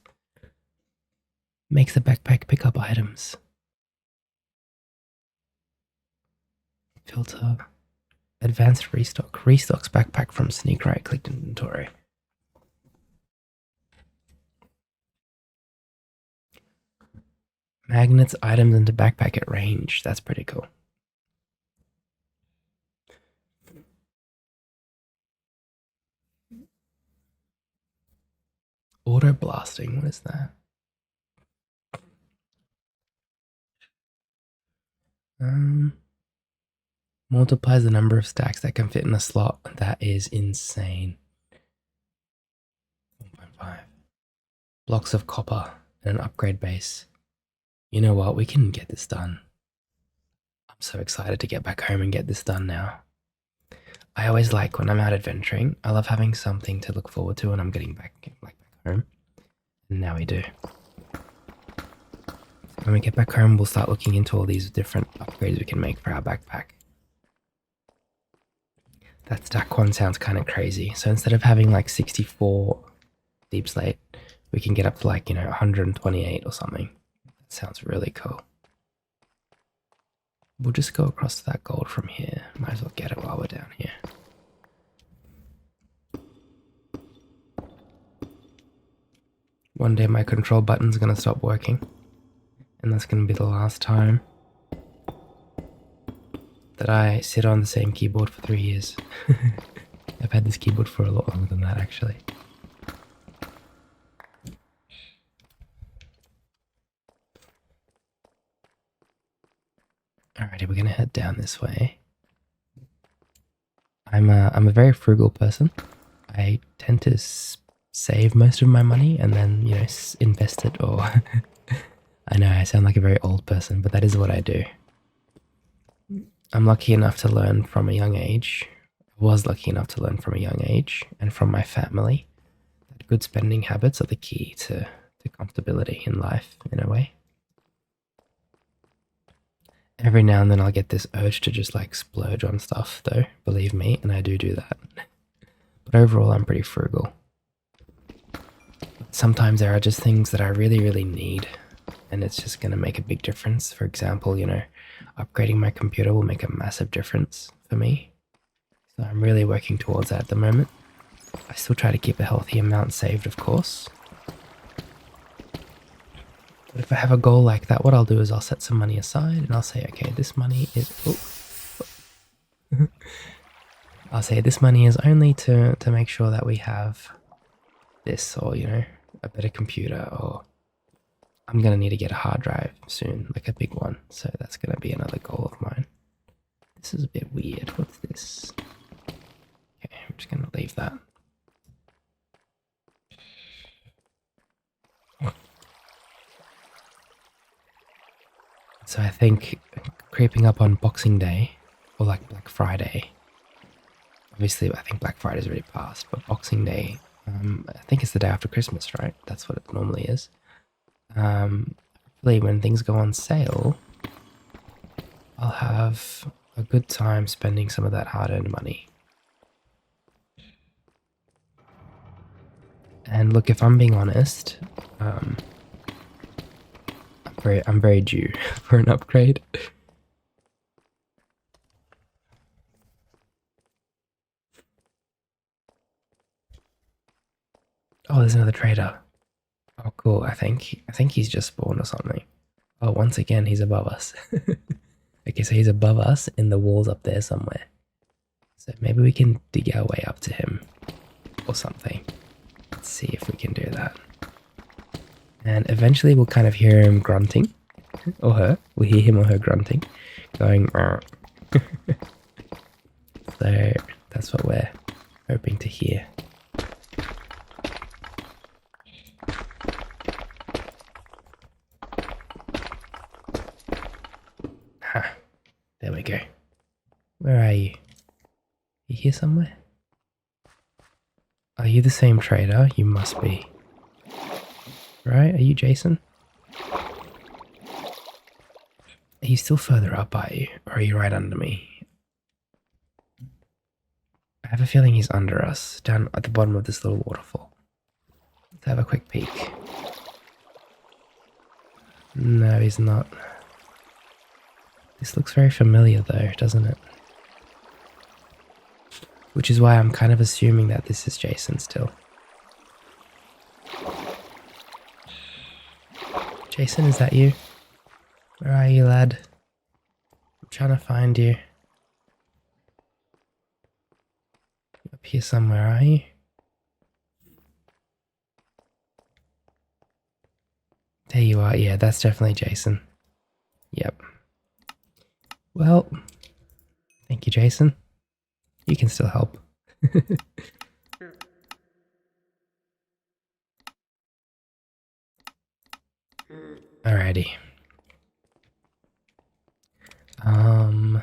Makes the backpack pick up items. Filter. Advanced restock. Restocks backpack from sneak right clicked inventory. Magnets items into backpack at range. That's pretty cool. Auto blasting, what is that? Multiplies the number of stacks that can fit in a slot. That is insane. 1.5. Blocks of copper and an upgrade base. You know what? We can get this done. I'm so excited to get back home and get this done now. I always like when I'm out adventuring, I love having something to look forward to when I'm getting back home. And now we do. When we get back home, we'll start looking into all these different upgrades we can make for our backpack. That stack one sounds kind of crazy. So instead of having like 64 deep slate, we can get up to like, 128 or something. That sounds really cool. We'll just go across to that gold from here. Might as well get it while we're down here. One day my control button's gonna stop working. And that's going to be the last time that I sit on the same keyboard for 3 years. I've had this keyboard for a lot longer than that, actually. Alrighty, we're going to head down this way. I'm a very frugal person. I tend to save most of my money and then, you know, invest it, or I know I sound like a very old person, but that is what I do. I'm lucky enough to learn from a young age. I was lucky enough to learn from a young age and from my family that good spending habits are the key to comfortability in life, in a way. Every now and then I'll get this urge to just like splurge on stuff, though, believe me, and I do that. But overall, I'm pretty frugal. Sometimes there are just things that I really, really need, and it's just going to make a big difference. For example, you know, upgrading my computer will make a massive difference for me. So I'm really working towards that at the moment. I still try to keep a healthy amount saved, of course. But if I have a goal like that, what I'll do is I'll set some money aside and I'll say, okay, this money is... I'll say this money is only to make sure that we have this, or, you know, a better computer, or I'm going to need to get a hard drive soon, like a big one. So that's going to be another goal of mine. This is a bit weird. What's this? Okay, I'm just going to leave that. So I think creeping up on Boxing Day, or like Black Friday, obviously I think Black Friday's already passed, but Boxing Day, I think it's the day after Christmas, right? That's what it normally is. Hopefully when things go on sale, I'll have a good time spending some of that hard-earned money. And look, if I'm being honest, I'm very due for an upgrade. Oh, there's another trader. Oh, cool. I think he's just spawned or something. Oh, once again, he's above us. Okay, so he's above us in the walls up there somewhere. So maybe we can dig our way up to him or something. Let's see if we can do that. And eventually we'll kind of hear him grunting, or her. We'll hear him or her grunting, going, So that's what we're hoping to hear. Ha, there we go. Where are you? You here somewhere? Are you the same trader? You must be. Right? Are you Jason? Are you still further up, are you? Or are you right under me? I have a feeling he's under us, down at the bottom of this little waterfall. Let's have a quick peek. No, he's not. This looks very familiar though, doesn't it? Which is why I'm kind of assuming that this is Jason still. Jason, is that you? Where are you, lad? I'm trying to find you. Up here somewhere, are you? There you are. Yeah, that's definitely Jason. Yep. Well, thank you, Jason. You can still help. Alrighty. I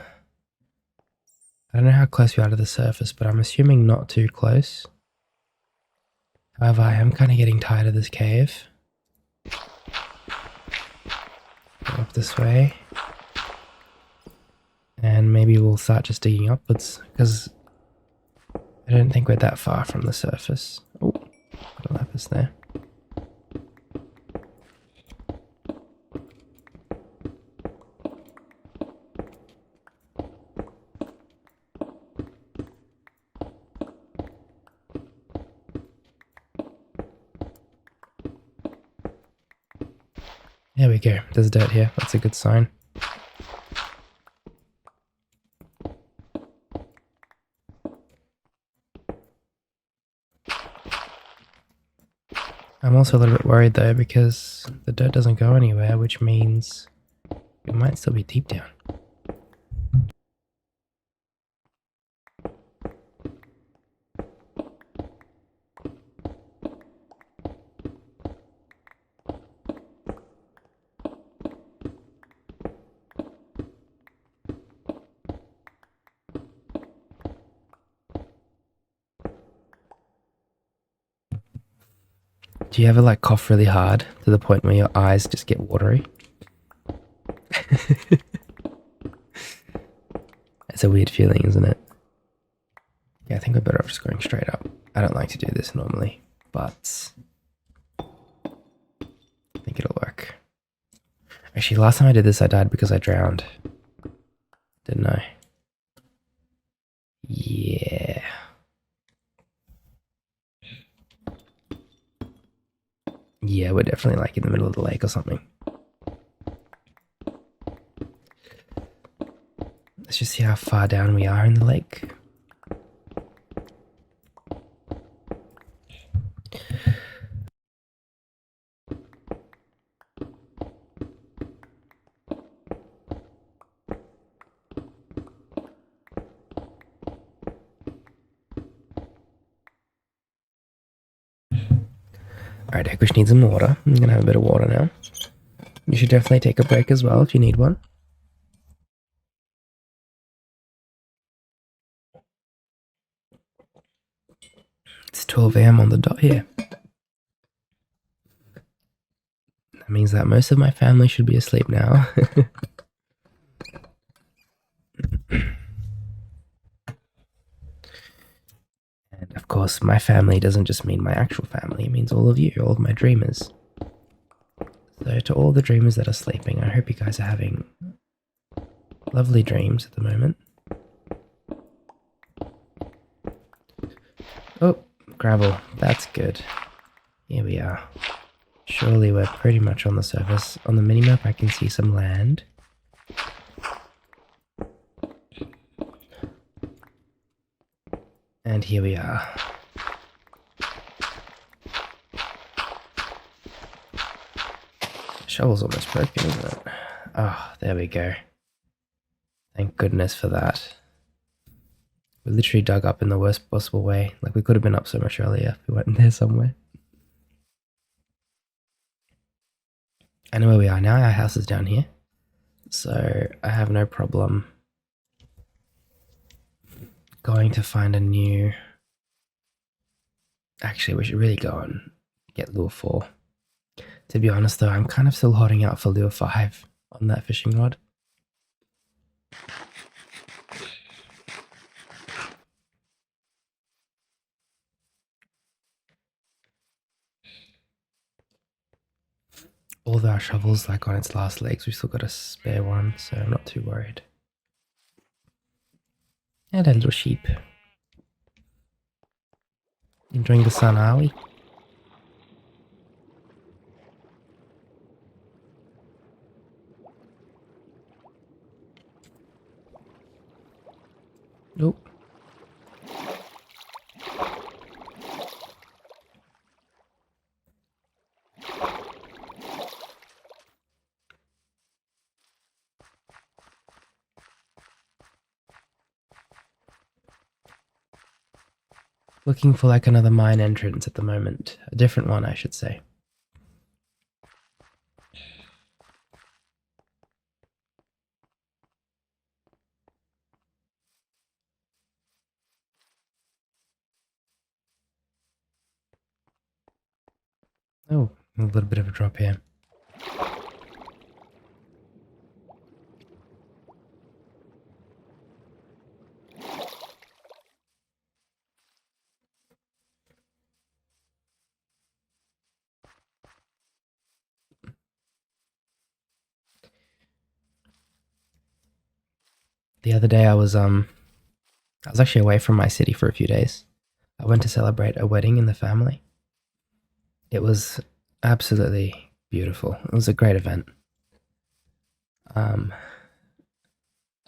don't know how close we are to the surface, but I'm assuming not too close. However, I am kind of getting tired of this cave. Go up this way. And maybe we'll start just digging upwards, because I don't think we're that far from the surface. Oh, got a lapis there. There we go. There's dirt here. That's a good sign. I'm also a little bit worried though because the dirt doesn't go anywhere, which means it might still be deep down. Do you ever like cough really hard to the point where your eyes just get watery? It's a weird feeling, isn't it? Yeah, I think we're better off just going straight up. I don't like to do this normally, but I think it'll work. Actually, last time I did this, I died because I drowned. Didn't I? Yeah. Yeah, we're definitely like in the middle of the lake or something. Let's just see how far down we are in the lake. Alright, Egush needs some water. I'm gonna have a bit of water now. You should definitely take a break as well if you need one. It's 12 AM on the dot here. That means that most of my family should be asleep now. And of course, my family doesn't just mean my actual family, it means all of you, all of my dreamers. So to all the dreamers that are sleeping, I hope you guys are having lovely dreams at the moment. Oh, gravel. That's good. Here we are. Surely we're pretty much on the surface. On the minimap I can see some land. And here we are. Shovel's almost broken, isn't it? Oh, there we go. Thank goodness for that. We literally dug up in the worst possible way. Like, we could have been up so much earlier if we went in there somewhere. I know where we are now. Our house is down here. So I have no problem going to find a new... Actually, we should really go and get lure 4. To be honest though, I'm kind of still holding out for lure 5 on that fishing rod. Although our shovel's like on its last legs, we've still got a spare one, so I'm not too worried. And a little sheep. Enjoying the sun, are we? Nope. Looking for like another mine entrance at the moment. A different one, I should say. Oh, a little bit of a drop here. The other day I was actually away from my city for a few days. I went to celebrate a wedding in the family. It was absolutely beautiful. It was a great event. Um,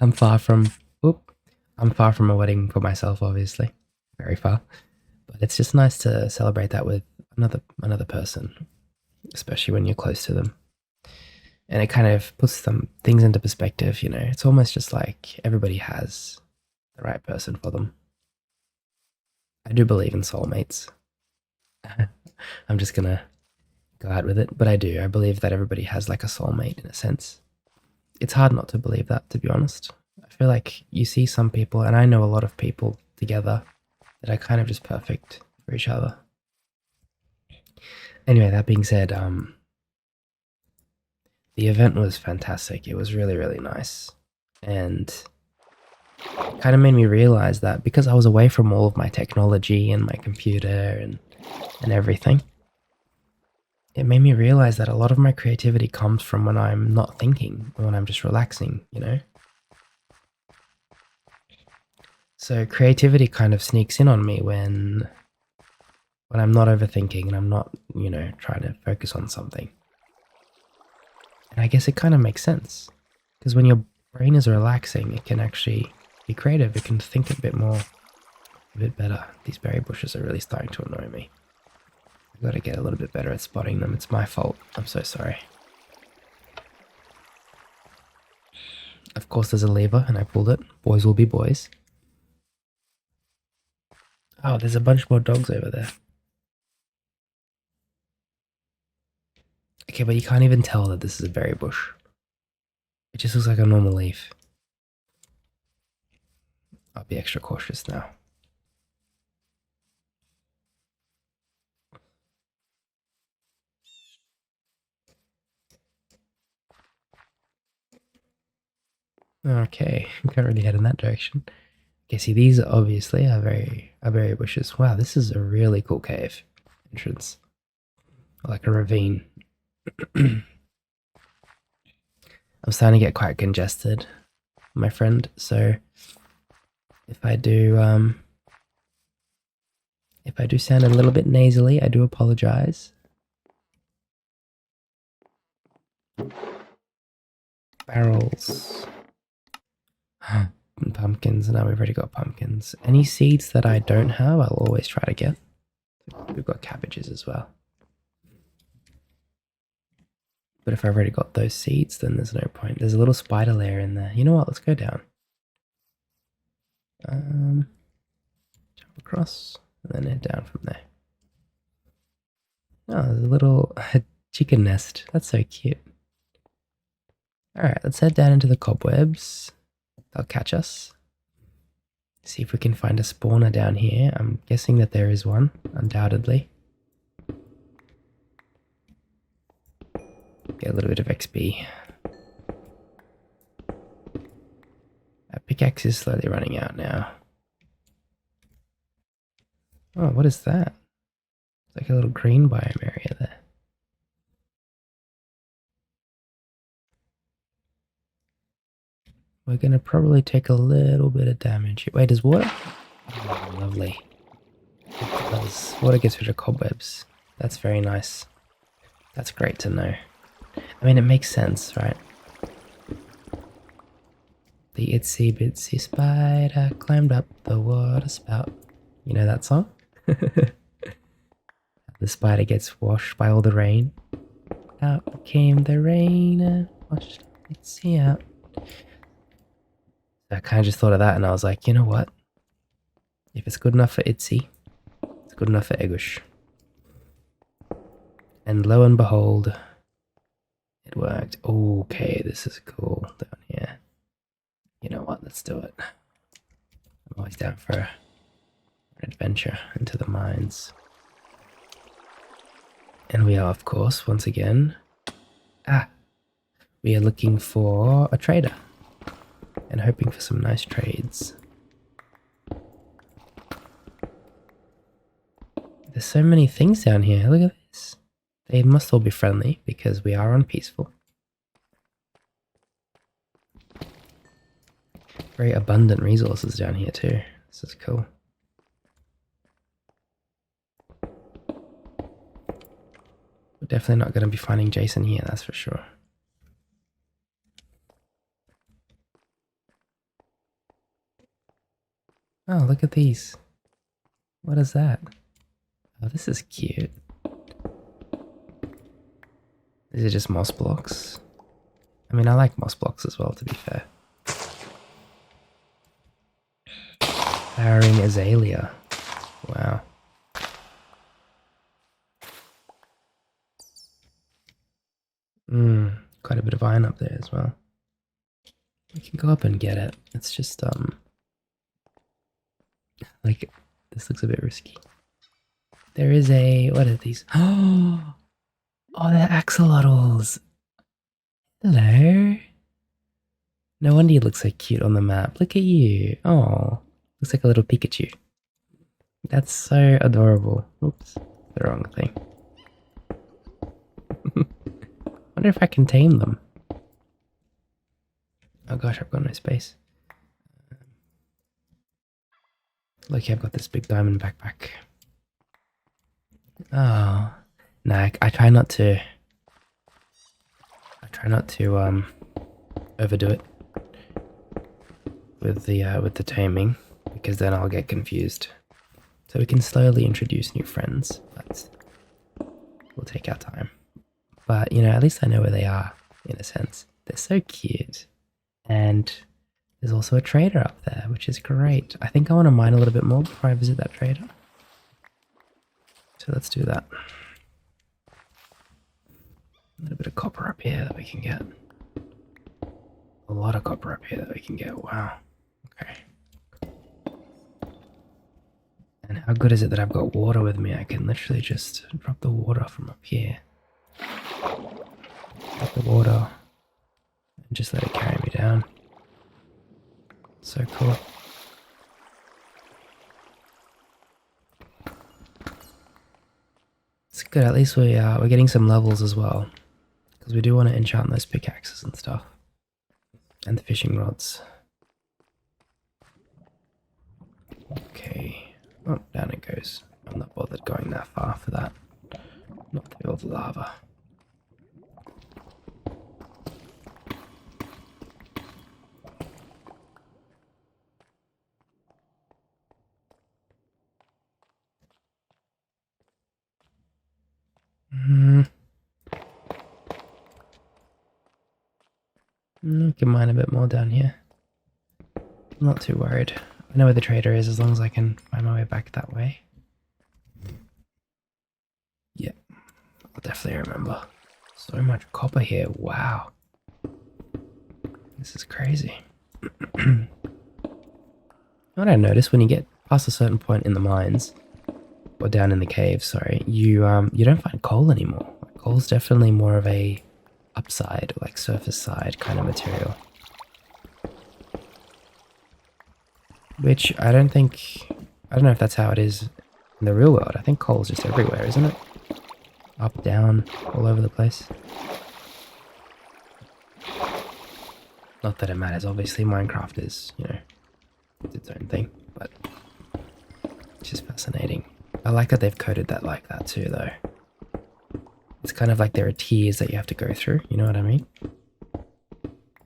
I'm far from, oop, I'm far from a wedding for myself, obviously, very far. But it's just nice to celebrate that with another person, especially when you're close to them. And it kind of puts some things into perspective, you know. It's almost just like everybody has the right person for them. I do believe in soulmates. I'm just gonna go out with it, but I do. I believe that everybody has like a soulmate in a sense. It's hard not to believe that, to be honest. I feel like you see some people, and I know a lot of people together that are kind of just perfect for each other. Anyway, that being said, the event was fantastic. It was really, really nice. And it kind of made me realize that because I was away from all of my technology and my computer and everything, it made me realize that a lot of my creativity comes from when I'm not thinking, when I'm just relaxing, you know? So creativity kind of sneaks in on me when I'm not overthinking and I'm not, you know, trying to focus on something. And I guess it kind of makes sense because when your brain is relaxing, it can actually be creative. It can think a bit better. These berry bushes are really starting to annoy me. I've got to get a little bit better at spotting them. It's my fault. I'm so sorry. Of course, there's a lever and I pulled it. Boys will be boys. Oh, there's a bunch more dogs over there. Okay, but you can't even tell that this is a berry bush. It just looks like a normal leaf. I'll be extra cautious now. Okay, can't really head in that direction. Okay, see, these obviously are berry bushes. Wow, this is a really cool cave entrance. Like a ravine. I'm starting to get quite congested, my friend, so if I do sound a little bit nasally, I do apologize. Barrels. And pumpkins. Now we've already got pumpkins. Any seeds that I don't have, I'll always try to get. We've got cabbages as well. But if I've already got those seeds, then there's no point. There's a little spider lair in there. You know what? Let's go down. Jump across and then head down from there. Oh, there's a little chicken nest. That's so cute. Alright, let's head down into the cobwebs. They'll catch us. See if we can find a spawner down here. I'm guessing that there is one, undoubtedly. Get a little bit of XP. Our pickaxe is slowly running out now. Oh, what is that? It's like a little green biome area there. We're going to probably take a little bit of damage. Wait, does water? Oh, lovely. Water gets rid of cobwebs. That's very nice. That's great to know. I mean, it makes sense, right? The itsy bitsy spider climbed up the water spout. You know that song? The spider gets washed by all the rain. Out came the rain and washed Itsy out. I kind of just thought of that and I was like, you know what? If it's good enough for Itsy, it's good enough for Egush. And lo and behold, it worked. Okay, this is cool down here. You know what? Let's do it. I'm always down for an adventure into the mines. And we are, of course, once again, we are looking for a trader and hoping for some nice trades. There's so many things down here. Look at this. They must all be friendly because we are on peaceful. Very abundant resources down here too. This is cool. definitely not going to be finding Jason here, that's for sure. Oh, look at these. What is that? Oh, this is cute. These are just moss blocks. I mean, I like moss blocks as well, to be fair. Flowering azalea. Wow. Quite a bit of iron up there as well. We can go up and get it. It's just, like, this looks a bit risky. There is a, what are these? Oh, they're axolotls. Hello. No wonder you look so cute on the map. Look at you. Oh, looks like a little Pikachu. That's so adorable. Oops, the wrong thing. Wonder if I can tame them. Oh gosh, I've got no space. Look, I've got this big diamond backpack. Oh, nah, I try not to. Overdo it with the taming, because then I'll get confused. So we can slowly introduce new friends, but we'll take our time. But you know, at least I know where they are in a sense. They're so cute, and there's also a trader up there, which is great. I think I want to mine a little bit more before I visit that trader. So let's do that. A little bit of copper up here that we can get. A lot of copper up here that we can get. Wow. Okay. And how good is it that I've got water with me? I can literally just drop the water from up here. Drop the water and just let it carry me down. So cool. It's good, at least we're getting some levels as well. Because we do want to enchant those pickaxes and stuff. And the fishing rods. Okay. Oh, down it goes. I'm not bothered going that far for that. Not through all the lava. We can mine a bit more down here. I'm not too worried. I know where the trader is as long as I can find my way back that way. Yeah, I'll definitely remember. So much copper here, wow. This is crazy. What I noticed, when you get past a certain point in the mines, or down in the caves, sorry, you don't find coal anymore. Coal's definitely more of a upside, like surface side kind of material. Which I don't know if that's how it is in the real world. I think coal's just everywhere, isn't it? Up, down, all over the place. Not that it matters, obviously Minecraft is, you know, it's its own thing, but it's just fascinating. I like that they've coded that like that too, though. It's kind of like there are tiers that you have to go through, you know what I mean?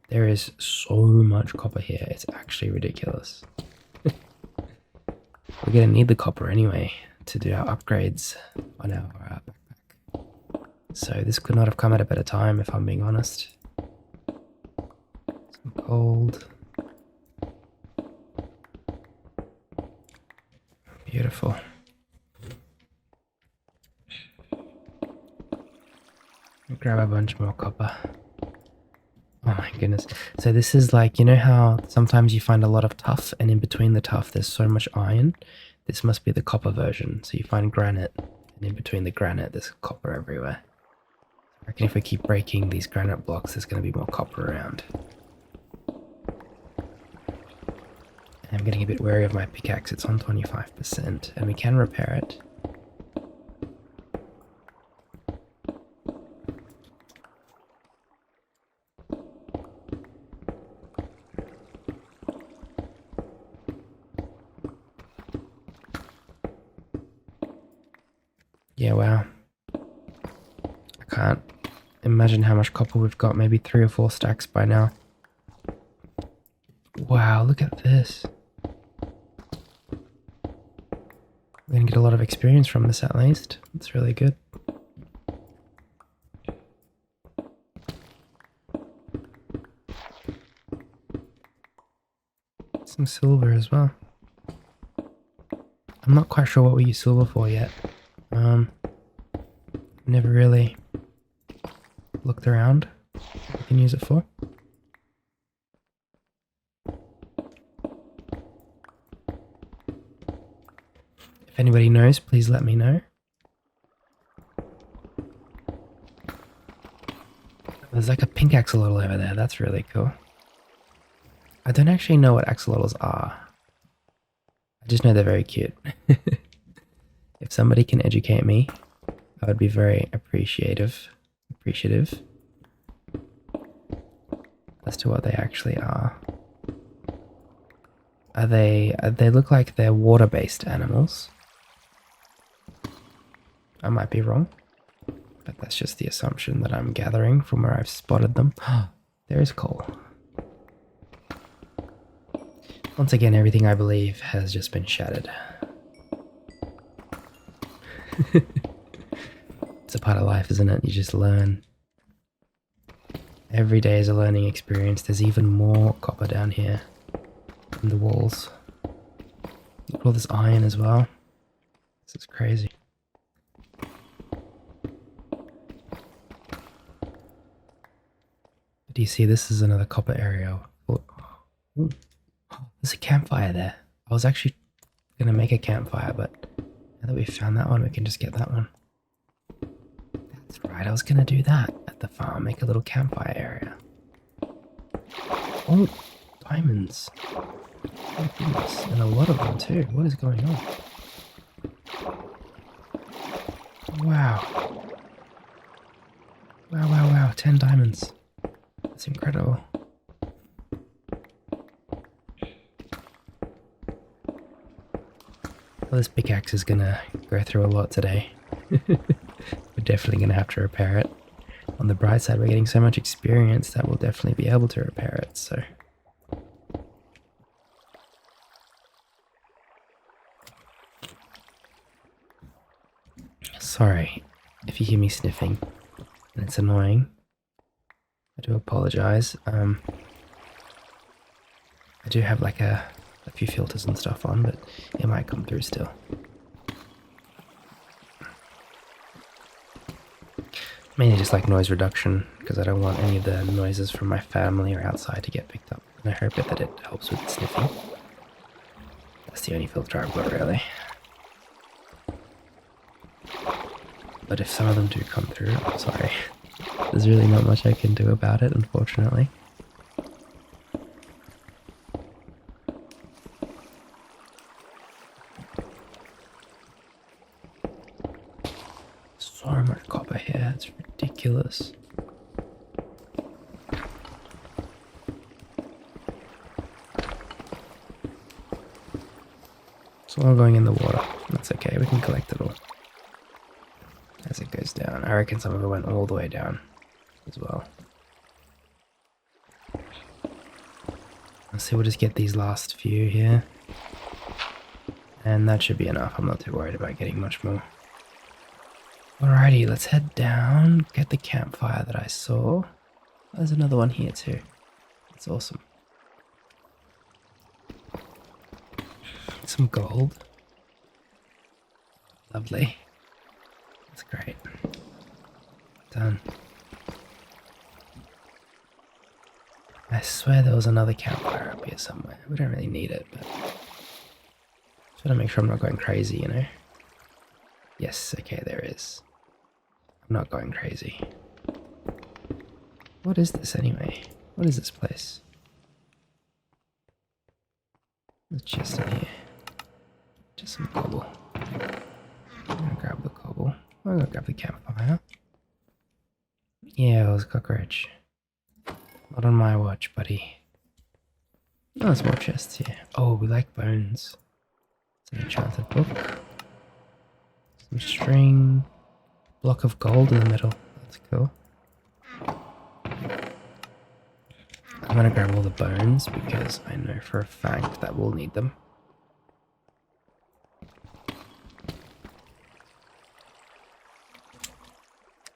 There is so much copper here, it's actually ridiculous. We're gonna need the copper anyway to do our upgrades on our backpack. So this could not have come at a better time, if I'm being honest. Some gold. Beautiful. Grab a bunch more copper. Oh my goodness. So this is like, you know how sometimes you find a lot of tuff and in between the tuff there's so much iron? This must be the copper version. So you find granite and in between the granite there's copper everywhere. I reckon if we keep breaking these granite blocks there's going to be more copper around. I'm getting a bit wary of my pickaxe. It's on 25% and we can repair it. Yeah, wow. can't imagine how much copper we've got. Maybe 3 or 4 stacks by now. Wow, look at this. We're gonna get a lot of experience from this at least. It's really good. Some silver as well. I'm not quite sure what we use silver for yet. Never really looked around what we can use it for. If anybody knows, please let me know. There's like a pink axolotl over there. That's really cool. I don't actually know what axolotls are. I just know they're very cute. If somebody can educate me, I would be very appreciative as to what they actually are. They look like they're water-based animals. I might be wrong, but that's just the assumption that I'm gathering from where I've spotted them. There is coal. Once again, everything I believe has just been shattered. It's a part of life, isn't it? You just learn. Every day is a learning experience. There's even more copper down here in the walls. Look at all this iron as well. This is crazy. Do you see this is another copper area? Ooh. There's a campfire there. I was actually going to make a campfire, but now that we've found that one, we can just get that one. That's right, I was going to do that at the farm, make a little campfire area. Oh, diamonds. Oh goodness, and a lot of them too. What is going on? Wow. Wow, 10 diamonds. That's incredible. Well, this pickaxe is gonna go through a lot today. We're definitely gonna have to repair it. On the bright side, we're getting so much experience that we'll definitely be able to repair it, so. Sorry if you hear me sniffing and it's annoying. I do apologize. I do have like a few filters and stuff on, but it might come through still. Mainly just like noise reduction, because I don't want any of the noises from my family or outside to get picked up. And I hope that it helps with the sniffing. That's the only filter I've got, really. But if some of them do come through, I'm sorry. There's really not much I can do about it, unfortunately. So much copper here, it's ridiculous. It's all going in the water. That's okay, we can collect it all as it goes down. I reckon some of it went all the way down as well. Let's see, we'll just get these last few here. And that should be enough. I'm not too worried about getting much more. Alrighty, let's head down, get the campfire that I saw. There's another one here too. That's awesome. Some gold. Lovely. That's great. Done. I swear there was another campfire up here somewhere. We don't really need it, but just want to make sure I'm not going crazy, you know? Yes, okay, there is. I'm not going crazy. What is this anyway? What is this place? There's a chest in here. Just some cobble. I'm gonna grab the cobble. I'm gonna grab the campfire. Yeah, it was a cockroach. Not on my watch, buddy. Oh, there's more chests here. Oh, we like bones. It's an enchanted book. Some string. Block of gold in the middle. That's cool. I'm gonna grab all the bones because I know for a fact that we'll need them.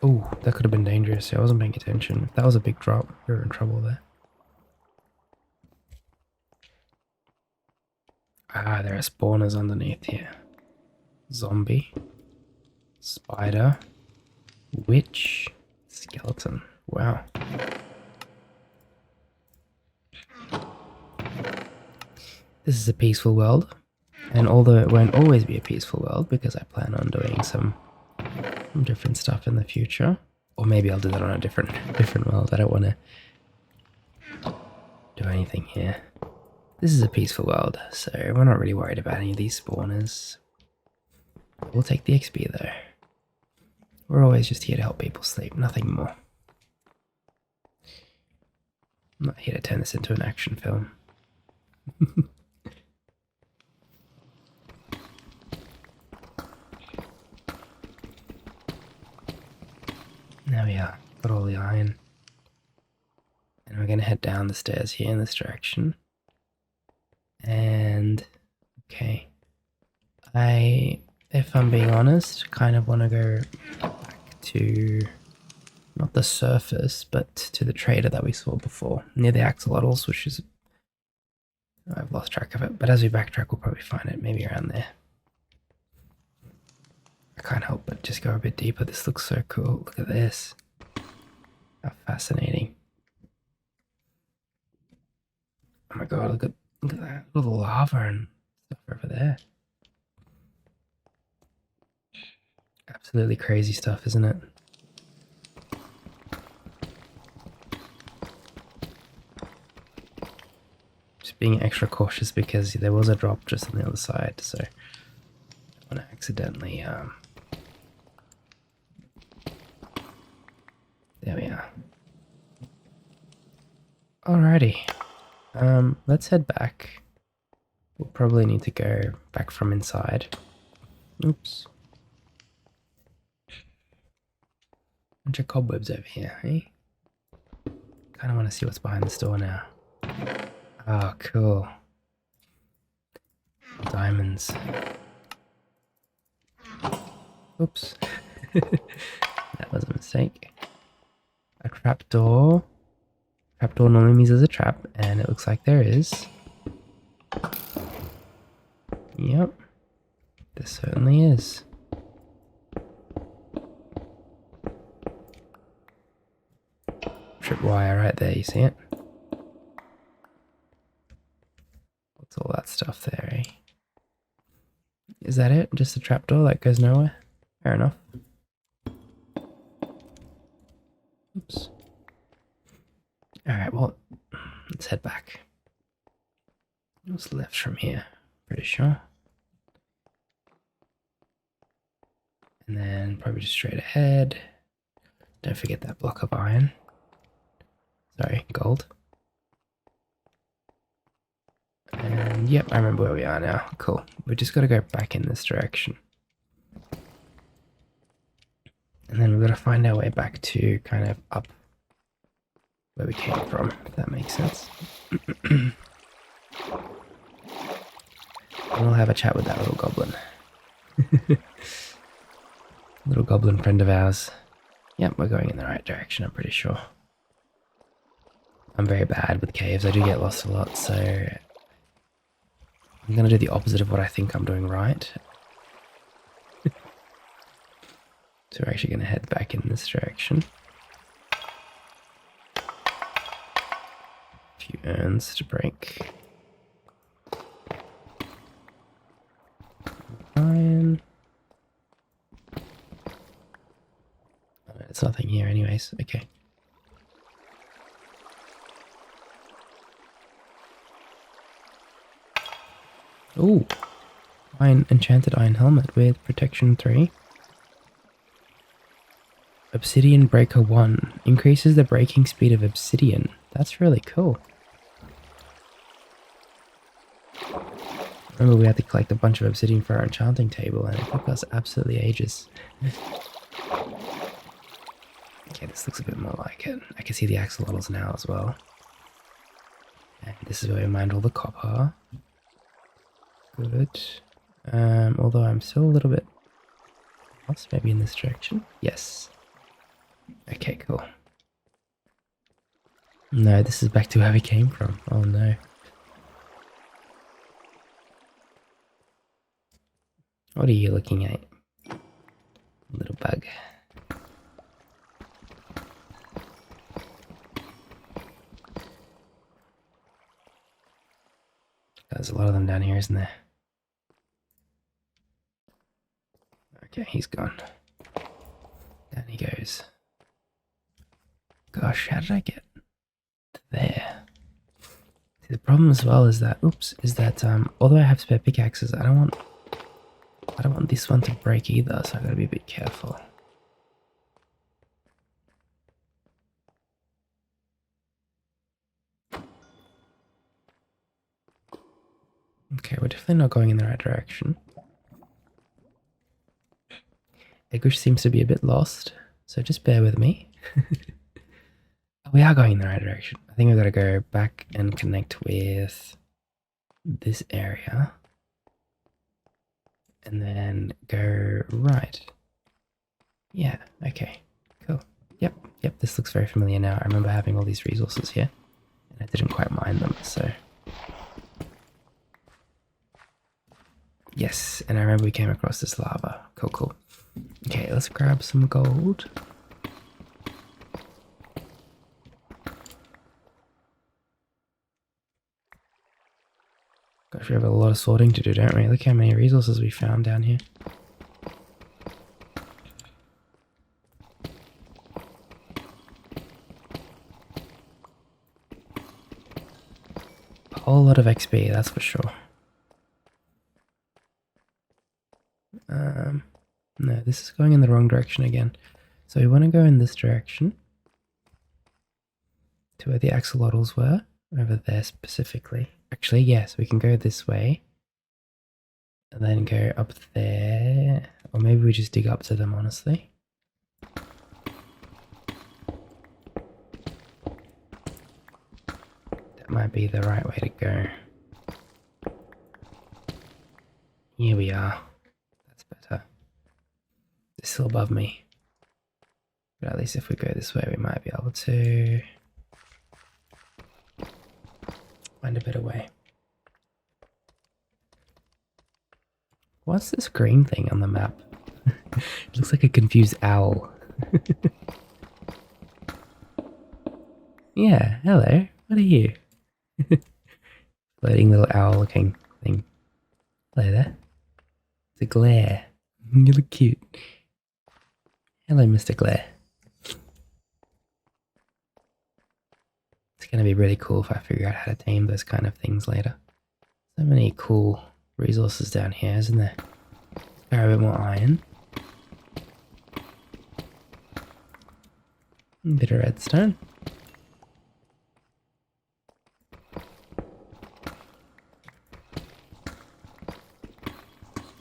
Oh, that could have been dangerous. I wasn't paying attention. If that was a big drop, we were in trouble there. Ah, there are spawners underneath here. Zombie. Spider. Witch. Skeleton. Wow. This is a peaceful world. And although it won't always be a peaceful world, because I plan on doing some different stuff in the future. Or maybe I'll do that on a different world. I don't want to do anything here. This is a peaceful world, so we're not really worried about any of these spawners. We'll take the XP though. We're always just here to help people sleep, nothing more. I'm not here to turn this into an action film. There we are, got all the iron. And we're going to head down the stairs here in this direction. And, okay. If I'm being honest, kind of want to go back to, not the surface, but to the trader that we saw before, near the axolotls, which is, I've lost track of it, but as we backtrack we'll probably find it, maybe around there. I can't help but just go a bit deeper. This looks so cool. Look at this. How fascinating. Oh my god, look at that. Look at the lava and stuff over there. Absolutely crazy stuff, isn't it? Just being extra cautious because there was a drop just on the other side, so I don't want to accidentally there we are. Alrighty. Let's head back. We'll probably need to go back from inside. Oops. Bunch of cobwebs over here, eh? Kinda wanna see what's behind this door now. Oh, cool. Diamonds. Oops. That was a mistake. A trapdoor. Trapdoor normally means there's a trap, and it looks like there is. Yep. There certainly is. Tripwire right there, you see it? What's all that stuff there, eh? Is that it? Just a trapdoor that goes nowhere? Fair enough. Oops. Alright, well, let's head back. What's left from here? Pretty sure. And then probably just straight ahead. Don't forget that block of iron. Sorry, gold. And yep, I remember where we are now. Cool. We just got to go back in this direction. And then we've got to find our way back to kind of up where we came from, if that makes sense. And we'll have a chat with that little goblin. Little goblin friend of ours. Yep, we're going in the right direction, I'm pretty sure. I'm very bad with caves, I do get lost a lot, so I'm gonna do the opposite of what I think I'm doing right. So we're actually gonna head back in this direction. A few urns to break. Iron. Oh, there's nothing here anyways, okay. Ooh, enchanted iron helmet with protection 3. Obsidian breaker 1 increases the breaking speed of obsidian. That's really cool. Remember, we had to collect a bunch of obsidian for our enchanting table, and it took us absolutely ages. Okay, this looks a bit more like it. I can see the axolotls now as well. And this is where we mined all the copper. Good. Although I'm still a little bit lost, maybe in this direction. Yes. Okay, cool. No, this is back to where we came from. Oh no. What are you looking at? Little bug. There's a lot of them down here, isn't there? Okay, he's gone. Down he goes. Gosh, how did I get to there? See, the problem as well is that, although I have spare pickaxes, I don't want this one to break either, so I gotta be a bit careful. Okay, we're definitely not going in the right direction. Egush seems to be a bit lost, so just bear with me. We are going in the right direction. I think we've got to go back and connect with this area. And then go right. Yeah, okay, cool. Yep, this looks very familiar now. I remember having all these resources here, and I didn't quite mine them, so... Yes, and I remember we came across this lava. Cool. Okay, let's grab some gold. Gosh, we have a lot of sorting to do, don't we? Look how many resources we found down here. A whole lot of XP, that's for sure. No, this is going in the wrong direction again. So we want to go in this direction to where the axolotls were, over there specifically. Actually, yes, we can go this way and then go up there, or maybe we just dig up to them, honestly. That might be the right way to go. Here we are. That's better. They're still above me. But at least if we go this way, we might be able to find a better way. What's this green thing on the map? It looks like a confused owl. Yeah, hello. What are you? Floating little owl looking thing. Hello there. It's a glare. You look cute. Hello, Mr. Glare. It's going to be really cool if I figure out how to tame those kind of things later. So many cool resources down here, isn't there? Let's grab a bit more iron. A bit of redstone.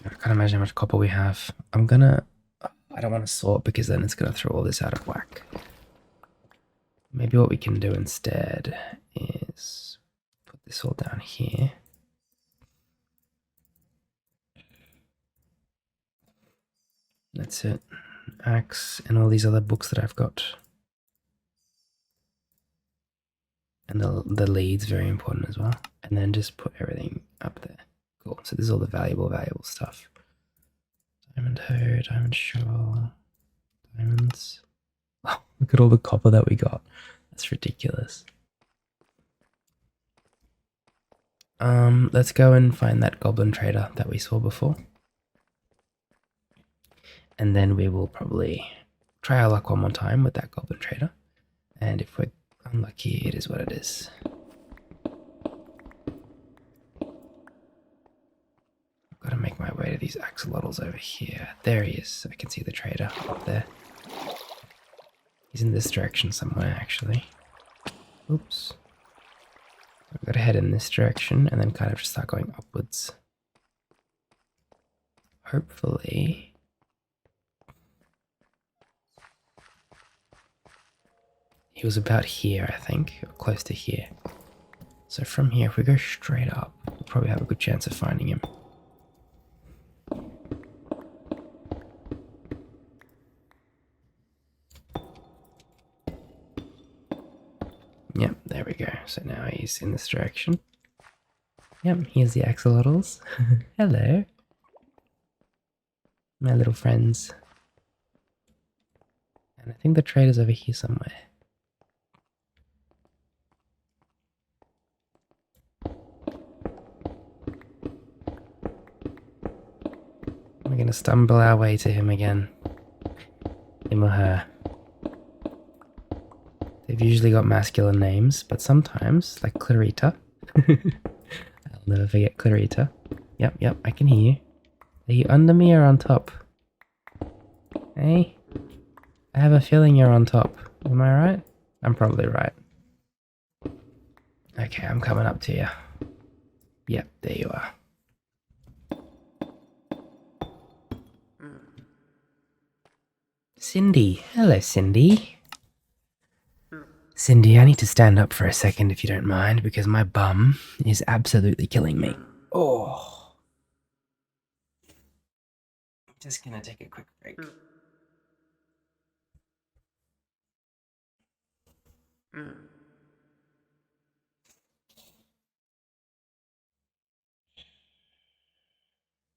I can't imagine how much copper we have. I don't want to sort because then it's going to throw all this out of whack. Maybe what we can do instead is put this all down here. That's it. Axe and all these other books that I've got. And the leads, very important as well. And then just put everything up there. Cool. So this is all the valuable stuff. Diamond hoe, diamond shovel, diamonds. Oh, look at all the copper that we got. That's ridiculous. Let's go and find that goblin trader that we saw before. And then we will probably try our luck one more time with that goblin trader. And if we're unlucky, it is what it is. I've got to make my way to these axolotls over here. There he is. I can see the trader up there. He's in this direction somewhere, actually. Oops. I've got to head in this direction and then kind of just start going upwards. Hopefully. He was about here, I think, or close to here. So from here, if we go straight up, we'll probably have a good chance of finding him. Yep, there we go. So now he's in this direction. Yep, here's the axolotls. Hello. My little friends. And I think the trader's over here somewhere. We're gonna stumble our way to him again. Him or her. They've usually got masculine names, but sometimes, like Clarita. I'll never forget Clarita. Yep, I can hear you. Are you under me or on top? Hey? I have a feeling you're on top. Am I right? I'm probably right. Okay, I'm coming up to you. Yep, there you are. Cindy. Hello, Cindy. Cindy, I need to stand up for a second if you don't mind, because my bum is absolutely killing me. Oh. Just gonna take a quick break.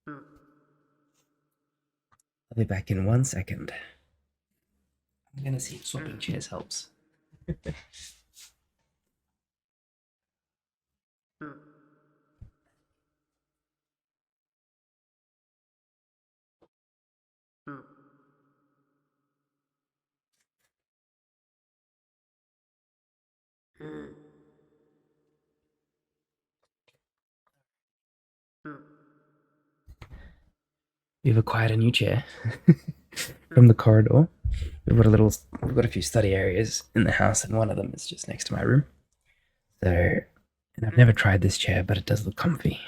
I'll be back in 1 second. I'm gonna see if swapping chairs helps. We've acquired a new chair from the corridor. We've got a few study areas in the house, and one of them is just next to my room. So, and I've never tried this chair, but it does look comfy.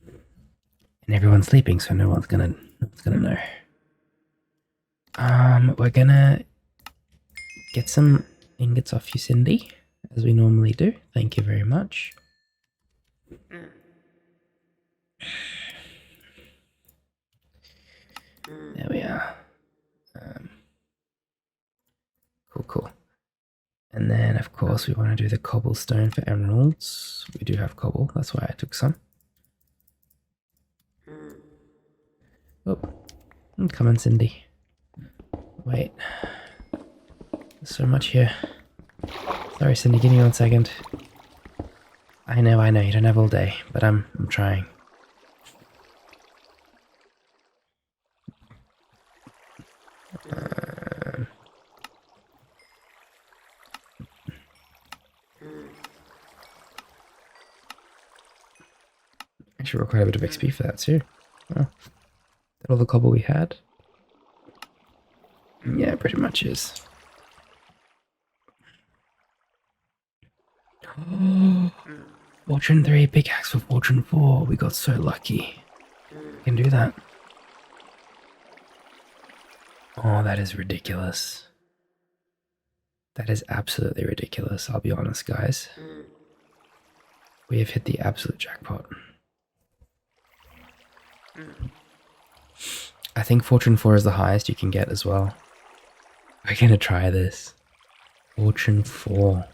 And everyone's sleeping, so no one's gonna know. We're gonna get some ingots off you, Cindy, as we normally do. Thank you very much. There we are. Cool. And then, of course, we want to do the cobblestone for emeralds. We do have cobble, that's why I took some. Oh, come on, Cindy. Wait. There's so much here. Sorry, Cindy, give me 1 second. I know, you don't have all day, but I'm trying. Actually, we're quite a bit of XP for that too. Oh. Is that all the cobble we had? Yeah, pretty much is. Fortune 3 pickaxe for Fortune 4. We got so lucky. We can do that. Oh, that is ridiculous. That is absolutely ridiculous, I'll be honest, guys. We have hit the absolute jackpot. I think Fortune 4 is the highest you can get as well. We're gonna try this. Fortune 4.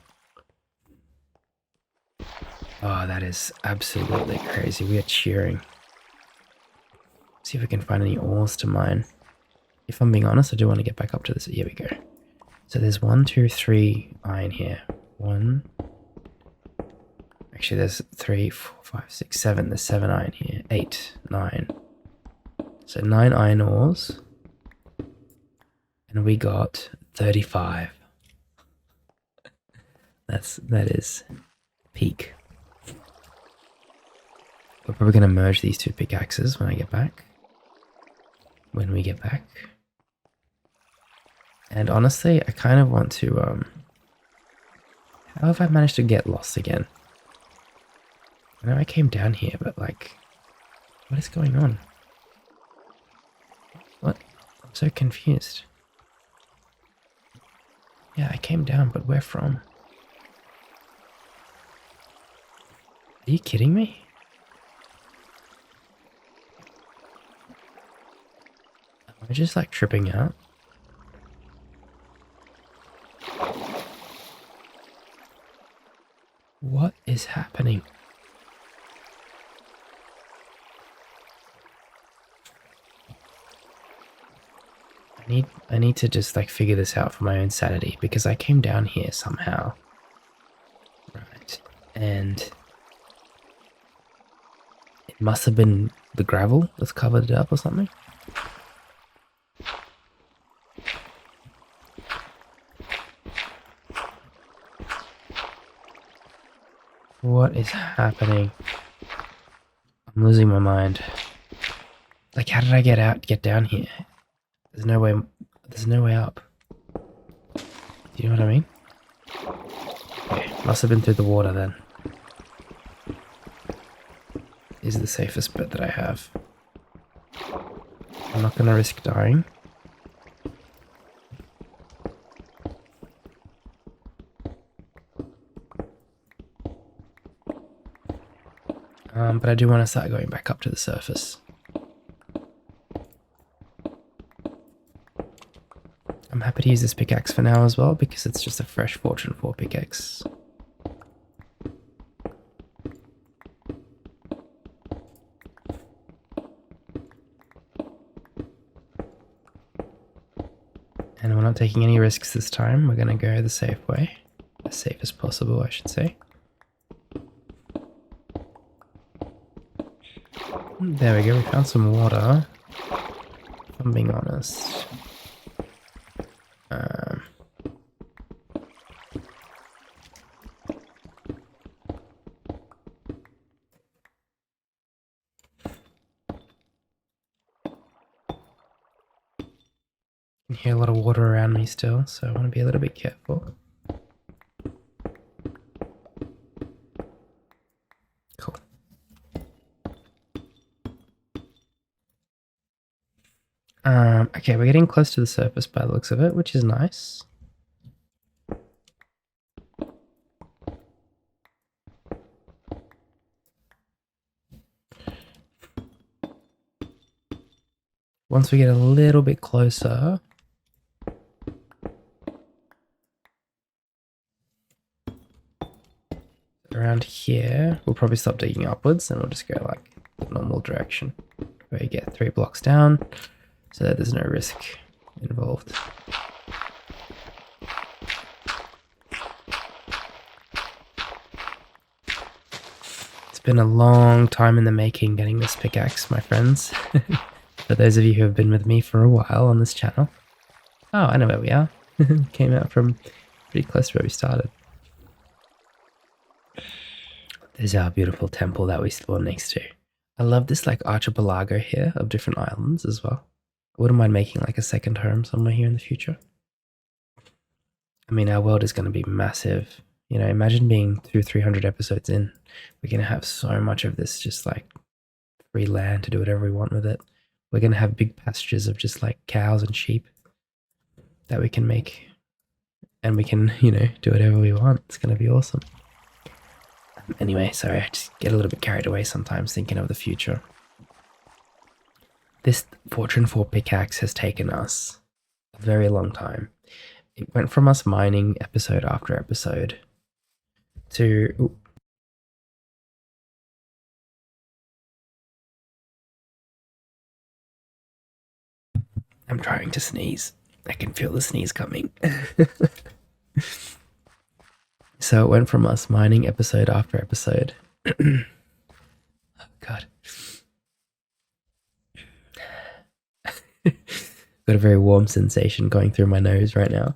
Oh, that is absolutely crazy. We are cheering. See if we can find any ores to mine. If I'm being honest, I do want to get back up to this. Here we go. So there's 1, 2, 3 iron here. 1. Actually, there's 3, 4, 5, 6, 7. There's 7 iron here. 8, 9. So 9 iron ores. And we got 35. That is peak. We're probably going to merge these 2 pickaxes when we get back. And honestly, I kind of want to, how have I managed to get lost again? I know I came down here, but like, what is going on? What? I'm so confused. Yeah, I came down, but where from? Are you kidding me? Am I just like tripping out? What is happening? I need to just like figure this out for my own sanity, because I came down here somehow. Right. And it must have been the gravel that's covered it up or something. What is happening? I'm losing my mind. Like, how did I get down here? There's no way up. Do you know what I mean? Okay, must have been through the water then. Is the safest bet that I have. I'm not gonna risk dying. But I do want to start going back up to the surface. I'm happy to use this pickaxe for now as well, because it's just a fresh Fortune 4 pickaxe. And we're not taking any risks this time. We're going to go the safe way. As safe as possible, I should say. There we go, we found some water. If I'm being honest. I can hear a lot of water around me still, so I want to be a little bit careful. Cool. Okay, we're getting close to the surface by the looks of it, which is nice. Once we get a little bit closer, around here, we'll probably stop digging upwards and we'll just go like the normal direction, where you get 3 blocks down, so that there's no risk involved. It's been a long time in the making getting this pickaxe, my friends. For those of you who have been with me for a while on this channel. Oh, I know where we are. Came out from pretty close to where we started. There's our beautiful temple that we spawned next to. I love this like archipelago here of different islands as well. I wouldn't mind making like a second home somewhere here in the future. I mean, our world is going to be massive. You know, imagine being 200-300 episodes in. We're going to have so much of this just like free land to do whatever we want with it. We're going to have big pastures of just like cows and sheep that we can make. And we can, you know, do whatever we want. It's going to be awesome. Anyway, sorry, I just get a little bit carried away sometimes thinking of the future. This Fortune 4 pickaxe has taken us a very long time. It went from us mining episode after episode to... Ooh. I'm trying to sneeze. I can feel the sneeze coming. So it went from us mining episode after episode. Oh, God. Got a very warm sensation going through my nose right now.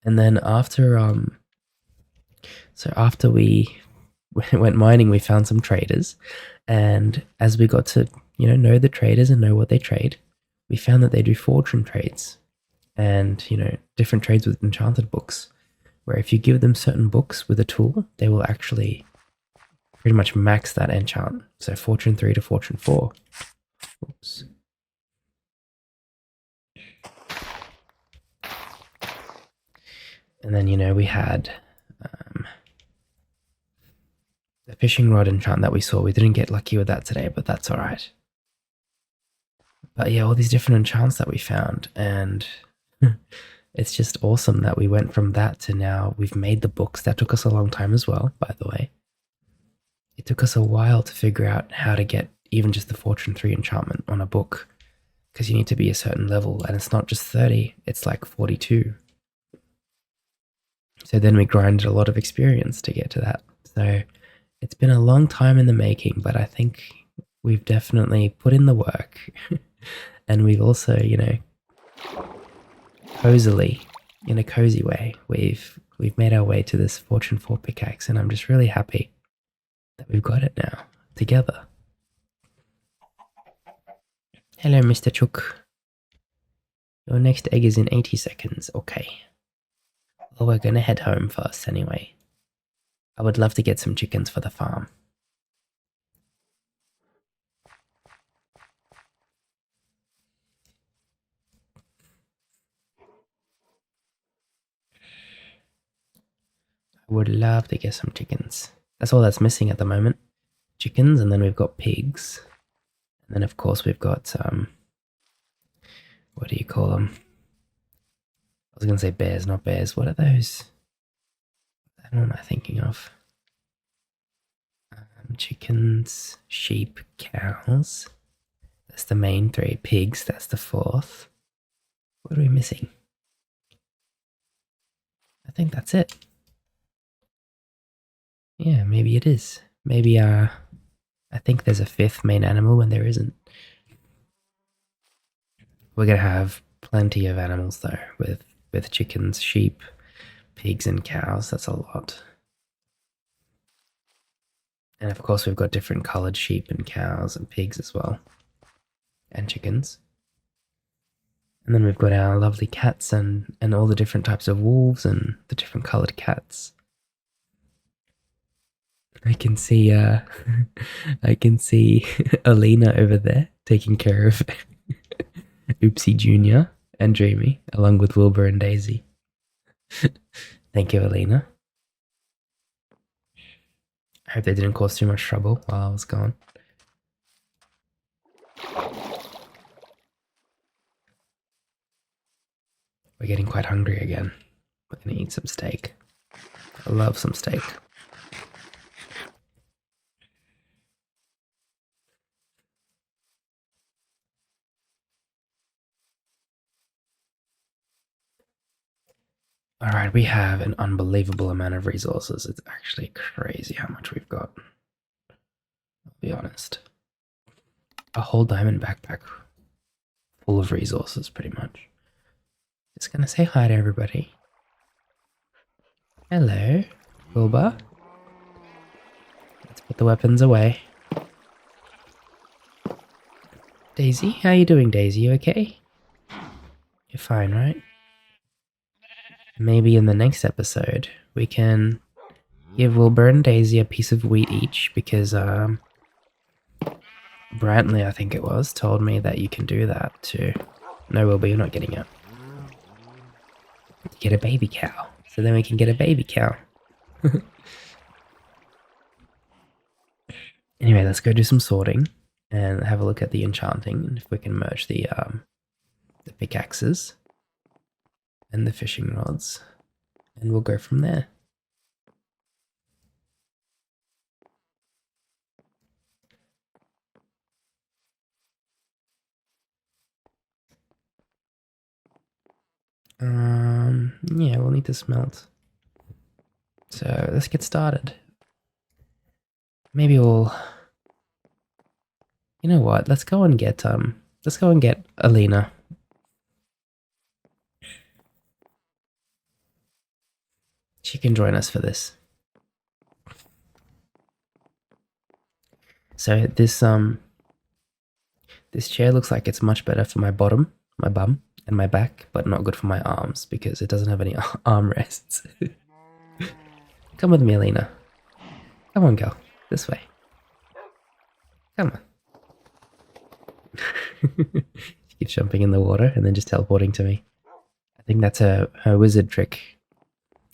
And then after we went mining, we found some traders, and as we got to know the traders and know what they trade, we found that they do fortune trades, and different trades with enchanted books, where if you give them certain books with a tool, they will actually pretty much max that enchant. So fortune 3 to fortune 4. Oops. And then, you know, we had the fishing rod enchant that we saw. We didn't get lucky with that today, but that's alright. But yeah, all these different enchants that we found, and it's just awesome that we went from that to now we've made the books. That took us a long time as well, by the way. It took us a while to figure out how to get even just the Fortune 3 enchantment on a book, because you need to be a certain level, and it's not just 30, it's like 42. So then we grinded a lot of experience to get to that. So it's been a long time in the making, but I think we've definitely put in the work. And we've also, you know, cozily, in a cozy way, we've made our way to this Fortune 4 pickaxe, and I'm just really happy that we've got it now together. Hello, Mr. Chook. Your next egg is in 80 seconds. Okay. Well, we're gonna head home first anyway. I would love to get some chickens for the farm. I would love to get some chickens. That's all that's missing at the moment. Chickens, and then we've got pigs. And then, of course, we've got, what do you call them? I was going to say bears, not bears. What are those? I don't know what am I thinking of. Chickens, sheep, cows. That's the main 3. Pigs, that's the 4th. What are we missing? I think that's it. Yeah, maybe it is. Maybe, I think there's a 5th main animal when there isn't. We're going to have plenty of animals though, with chickens, sheep, pigs, and cows. That's a lot. And of course, we've got different coloured sheep and cows and pigs as well, and chickens. And then we've got our lovely cats and all the different types of wolves and the different coloured cats. I can see I can see Olina over there taking care of Oopsie Jr. and Dreamy, along with Wilbur and Daisy. Thank you, Olina. I hope they didn't cause too much trouble while I was gone. We're getting quite hungry again. We're gonna eat some steak. I love some steak. Alright, we have an unbelievable amount of resources. It's actually crazy how much we've got. I'll be honest. A whole diamond backpack full of resources, pretty much. Just gonna say hi to everybody. Hello, Wilbur. Let's put the weapons away. Daisy, how you doing, Daisy? You okay? You're fine, right? Maybe in the next episode, we can give Wilbur and Daisy a piece of wheat each, because Brantley, I think it was, told me that you can do that too. No, Wilbur, you're not getting it. Get a baby cow. So then we can get a baby cow. Anyway, let's go do some sorting and have a look at the enchanting, and if we can merge the pickaxes and the fishing rods, and we'll go from there. Yeah, we'll need to smelt. So let's get started. Maybe we'll, you know what? Let's go and get Olina. She can join us for this. So this chair looks like it's much better for my bottom, my bum, and my back, but not good for my arms because it doesn't have any arm rests. Come with me, Olina. Come on, girl. This way. Come on. She keeps jumping in the water and then just teleporting to me. I think that's her wizard trick.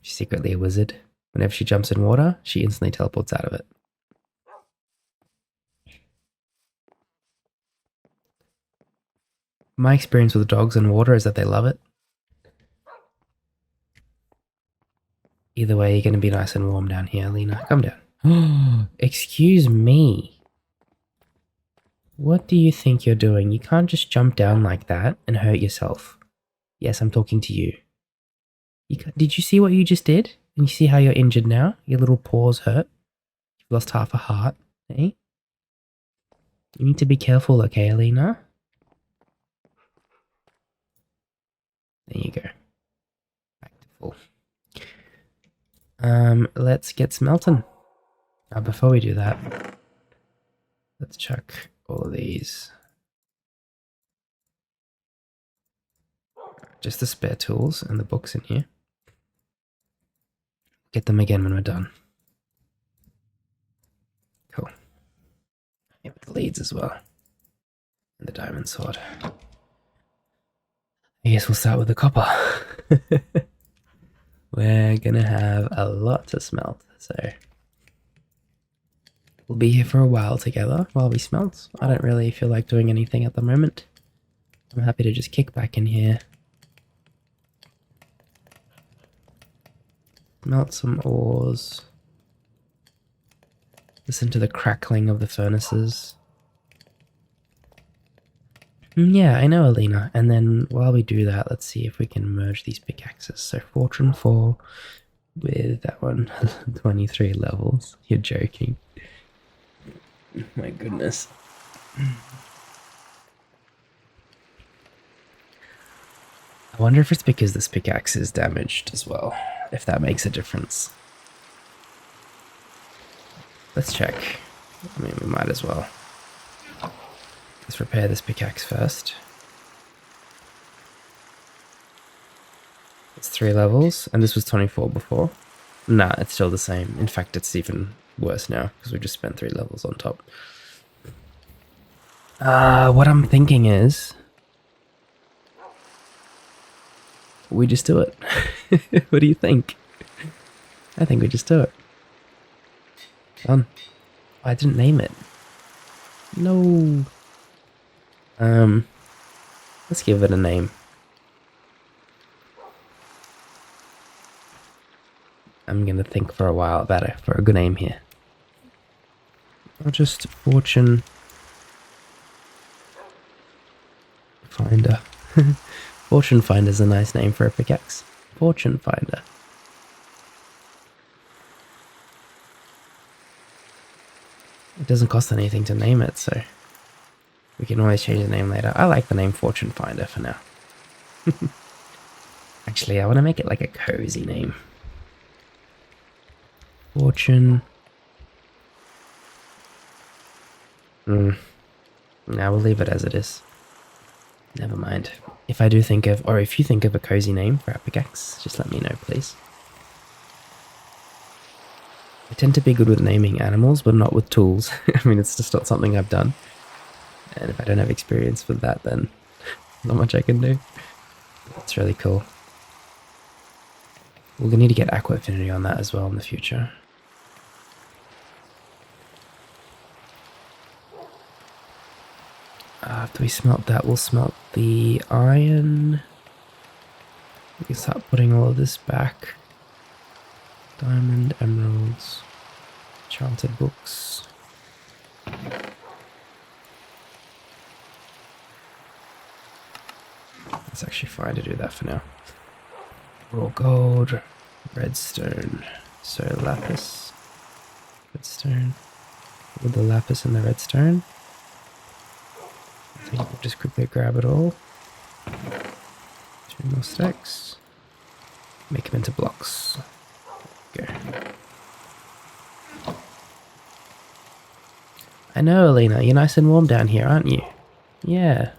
She's secretly a wizard. Whenever she jumps in water, she instantly teleports out of it. My experience with dogs in water is that they love it. Either way, you're going to be nice and warm down here, Lena. Come down. Excuse me. What do you think you're doing? You can't just jump down like that and hurt yourself. Yes, I'm talking to you. Did you see what you just did? And you see how you're injured now? Your little paws hurt. You've lost half a heart. Eh? You need to be careful, okay, Alina? There you go. Back to full. Let's get smelting. Before we do that, let's chuck all of these. Just the spare tools and the books in here. Get them again when we're done. Cool. Yeah, with the leads as well. And the diamond sword. I guess we'll start with the copper. We're gonna have a lot to smelt, so we'll be here for a while together while we smelt. I don't really feel like doing anything at the moment. I'm happy to just kick back in here. Melt some ores. Listen to the crackling of the furnaces. Yeah, I know, Olina. And then while we do that, let's see if we can merge these pickaxes. So Fortune 4 with that one, 23 levels. You're joking. My goodness. I wonder if it's because this pickaxe is damaged as well, if that makes a difference. Let's check. I mean, we might as well. Let's repair this pickaxe first. It's 3 levels, and this was 24 before. Nah, it's still the same. In fact, it's even worse now, because we just spent 3 levels on top. What I'm thinking is, we just do it. What do you think? I think we just do it. Done. I didn't name it. No. Let's give it a name. I'm gonna think for a while about it for a good name here. I'll just Fortune Finder. Fortune Finder is a nice name for a pickaxe. Fortune Finder. It doesn't cost anything to name it, so we can always change the name later. I like the name Fortune Finder for now. Actually, I want to make it like a cozy name. Fortune. Now we'll leave it as it is. Never mind. If I do think of, or if you think of a cozy name for our pickaxe, just let me know, please. I tend to be good with naming animals, but not with tools. I mean, it's just not something I've done. And if I don't have experience with that, then not much I can do. That's really cool. We're gonna need to get Aqua Affinity on that as well in the future. After we smelt that, we'll smelt the iron. We can start putting all of this back. Diamond, emeralds, enchanted books. It's actually fine to do that for now. Raw gold, redstone, so lapis, redstone, with the lapis and the redstone. I think we'll just quickly grab it all. 2 more stacks. Make them into blocks. Go. I know, Olina, you're nice and warm down here, aren't you? Yeah.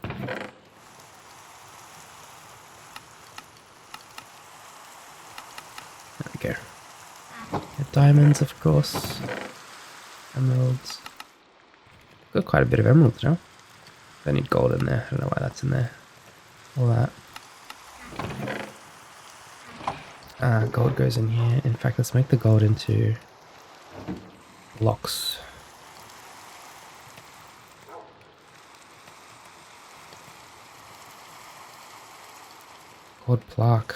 There we go. Get diamonds, of course. Emeralds. Got quite a bit of emeralds now. Don't need gold in there. I don't know why that's in there. All that. Gold goes in here. In fact, let's make the gold into blocks. Gold plaque.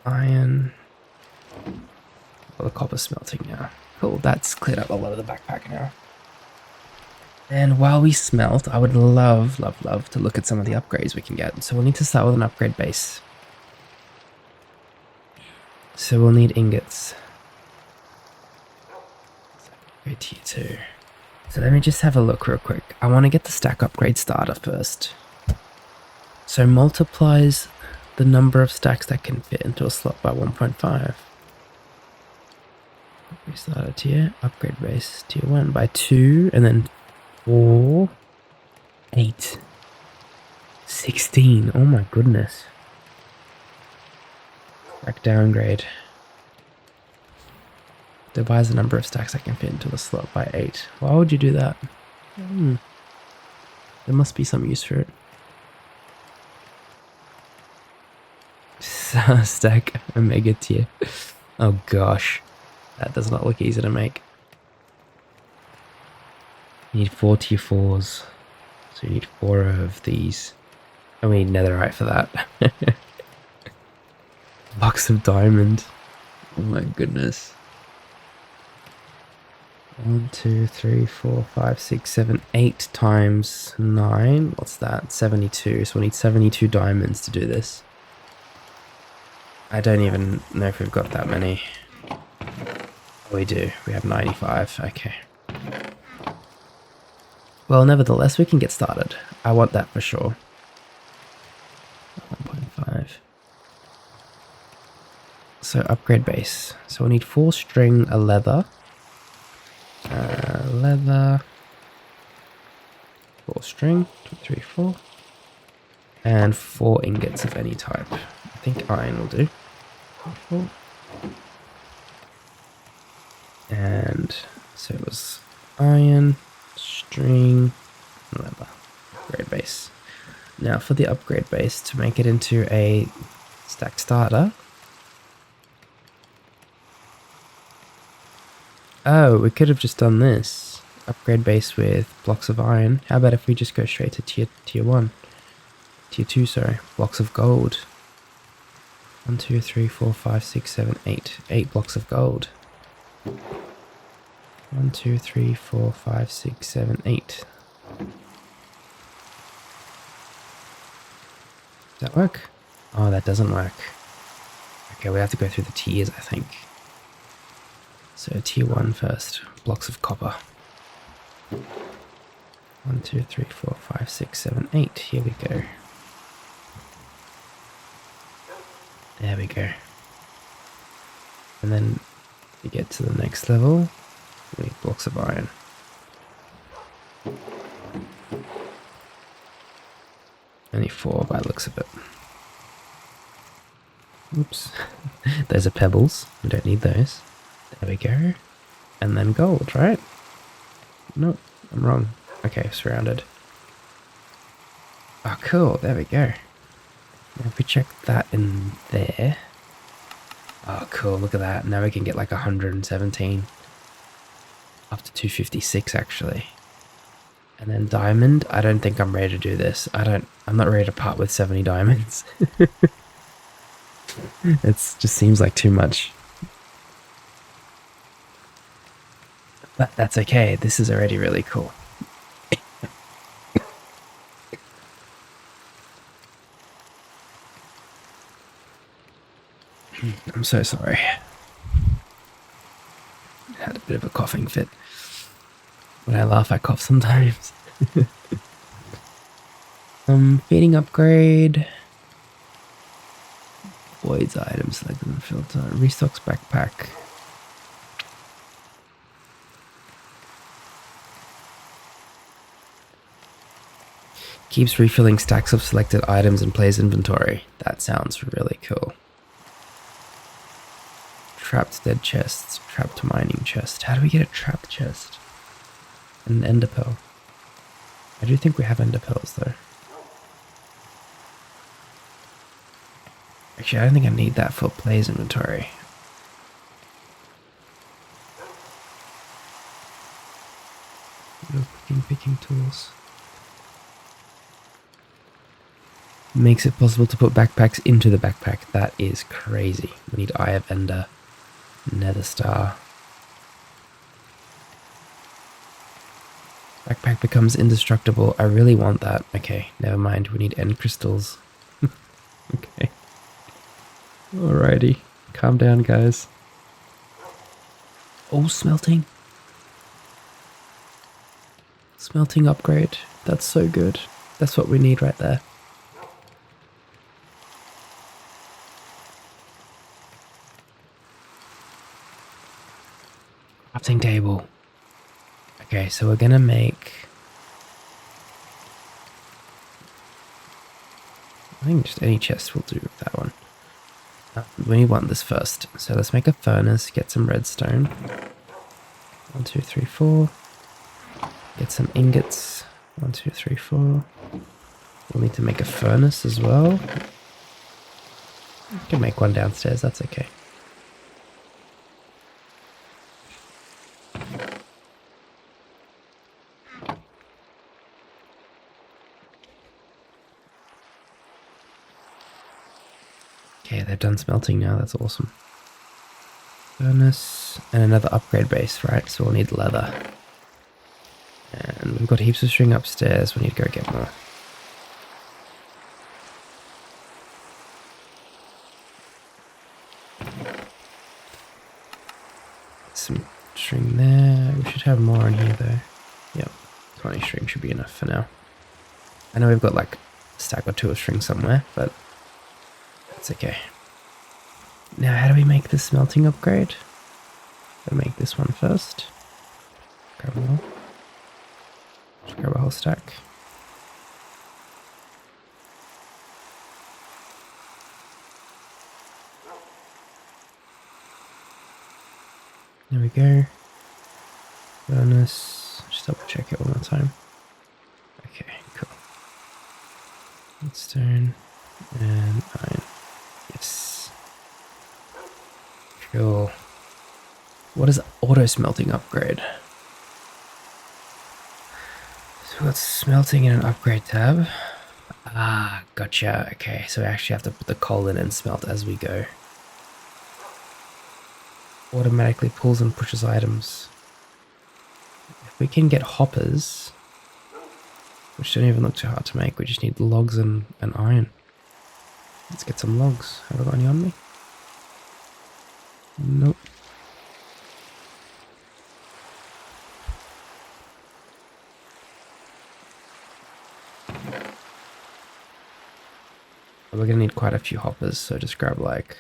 Iron. Well, the copper smelting now. Cool, that's cleared up a lot of the backpack now. And while we smelt, I would love to look at some of the upgrades we can get. So we'll need to start with an upgrade base. So we'll need ingots. Upgrade tier 2. So let me just have a look real quick. I want to get the stack upgrade starter first. So multiplies the number of stacks that can fit into a slot by 1.5. We started tier, upgrade base, tier 1 by 2, and then 4, 8, 16. Oh my goodness. Stack downgrade. Divides the number of stacks that can fit into the slot by 8. Why would you do that? There must be some use for it. Stack omega tier. Oh gosh. That does not look easy to make. You need 4 tier 4s. So you need 4 of these. And we need netherite for that. Box of diamond. Oh my goodness. 1, 2, 3, 4, 5, 6, 7, 8 times 9. What's that? 72. So we need 72 diamonds to do this. I don't even know if we've got that many. We do. We have 95. Okay. Well, nevertheless, we can get started. I want that for sure. 1.5. So upgrade base. So we'll need 4 string, a leather. Leather. 4 string. 2, 3, 4. And 4 ingots of any type. I think iron will do. 4. And so it was iron, string, leather. Upgrade base. Now for the upgrade base, to make it into a stack starter. Oh, we could have just done this. Upgrade base with blocks of iron. How about if we just go straight to tier 1? Tier 2, sorry. Blocks of gold. 1, 2, 3, 4, 5, 6, 7, 8. 8 blocks of gold. 1, 2, 3, 4, 5, 6, 7, 8. Does that work? Oh, that doesn't work. Okay, we have to go through the tiers, I think. So tier 1 first. Blocks of copper. 1, 2, 3, 4, 5, 6, 7, 8. Here we go. There we go. And then we get to the next level. We need blocks of iron. Only 4 by the looks of it. Oops. Those are pebbles. We don't need those. There we go. And then gold, right? Nope, I'm wrong. Okay, surrounded. Oh, cool. There we go. Now if we check that in there. Oh, cool. Look at that. Now we can get like 117. Up to 256, actually. And then diamond. I don't think I'm ready to do this. I'm not ready to part with 70 diamonds. It just seems like too much. But that's okay. This is already really cool. I'm so sorry. Had a bit of a coughing fit. When I laugh, I cough sometimes. Feeding upgrade. Voids items, select them, filter. Restocks backpack. Keeps refilling stacks of selected items and plays inventory. That sounds really cool. Trapped dead chests. Trapped mining chest. How do we get a trapped chest? An ender pearl. I do think we have ender pearls though. Actually, I don't think I need that for player's inventory. Picking tools. Makes it possible to put backpacks into the backpack. That is crazy. We need Eye of Ender, Nether Star. Backpack becomes indestructible. I really want that. Okay, never mind. We need end crystals. Okay. Alrighty. Calm down, guys. Oh, smelting. Smelting upgrade. That's so good. That's what we need right there. Crafting table. Okay, so we're gonna make... I think just any chest will do with that one. We want this first. So let's make a furnace, get some redstone. 1, 2, 3, 4. Get some ingots. 1, 2, 3, 4. We'll need to make a furnace as well. We can make one downstairs, that's okay. Okay, they've done smelting now, that's awesome. Furnace and another upgrade base, right? So we'll need leather. And we've got heaps of string upstairs, we need to go get more. Some string there. We should have more in here though. Yep, 20 string should be enough for now. I know we've got like a stack or two of string somewhere, but that's okay. Now how do we make the smelting upgrade? Gotta make this one first. Grab more. Just grab a whole stack. There we go. Furnace. Just double check it one more time. Okay, cool. Redstone and iron. Yes. Cool. What is auto smelting upgrade? So what's smelting in an upgrade tab? Ah, gotcha. Okay, so we actually have to put the coal in and smelt as we go. Automatically pulls and pushes items. If we can get hoppers, which don't even look too hard to make, we just need logs and iron. Let's get some logs. Have I got any on me? Nope. We're gonna need quite a few hoppers, so just grab like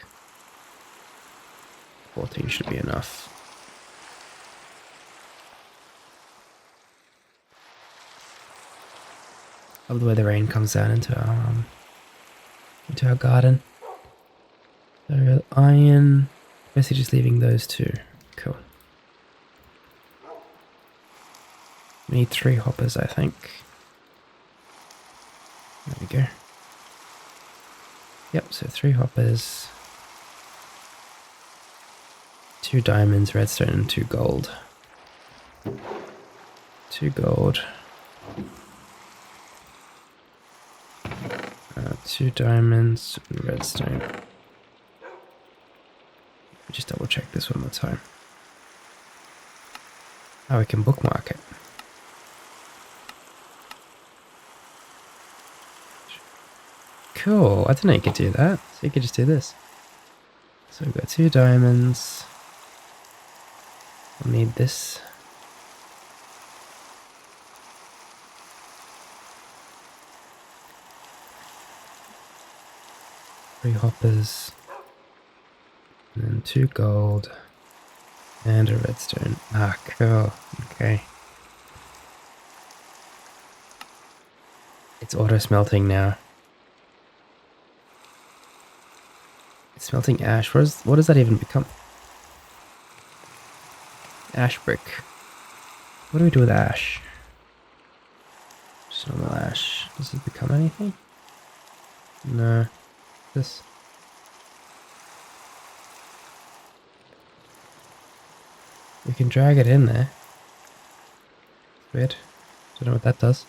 14 should be enough. Love the way the rain comes down into our garden. So iron, basically just leaving those two. Cool. We need 3 hoppers, I think. There we go. Yep, so 3 hoppers. 2 diamonds, redstone, and 2 gold. 2 gold. 2 diamonds, and redstone. Just double check this one more time. Oh, we can bookmark it. Cool, I didn't know you could do that. So you could just do this. So we've got 2 diamonds. We'll need this. Three hoppers. And then 2 gold. And a redstone. Ah, cool. Okay. It's auto smelting now. It's smelting ash. What does that even become? Ash brick. What do we do with ash? Just normal ash. Does it become anything? No. This. We can drag it in there. Weird. Don't know what that does.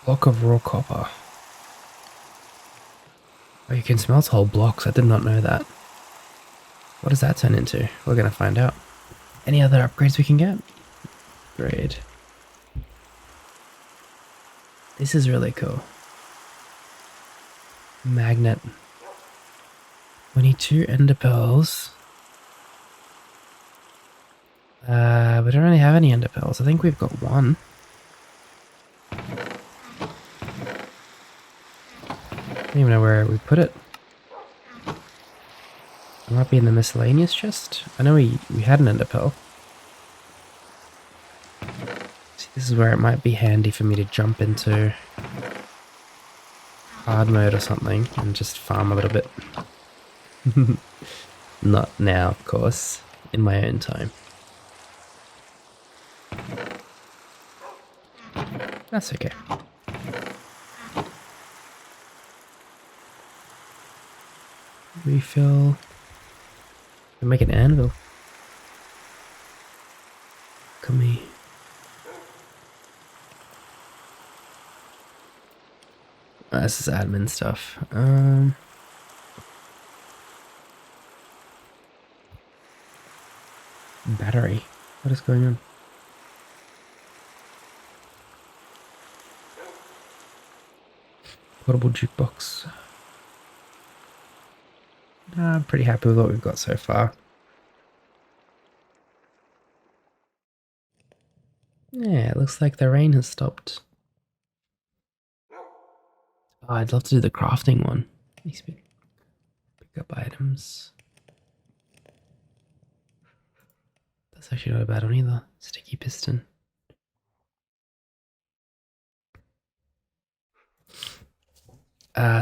Block of raw copper. Oh, you can smelt whole blocks. I did not know that. What does that turn into? We're going to find out. Any other upgrades we can get? Great. This is really cool. Magnet. We need 2 ender pearls. We don't really have any ender pearls. I think we've got 1. I don't even know where we put it. It might be in the miscellaneous chest. I know we had an ender pearl. See, this is where it might be handy for me to jump into hard mode or something and just farm a little bit. Not now, of course. In my own time. That's okay. Refill. We'll make an anvil. Come here. Oh, this is admin stuff. Battery. What is going on? Portable jukebox. I'm pretty happy with what we've got so far. Yeah, it looks like the rain has stopped. Oh, I'd love to do the crafting one. Pick up items. That's actually not a bad one either. Sticky piston.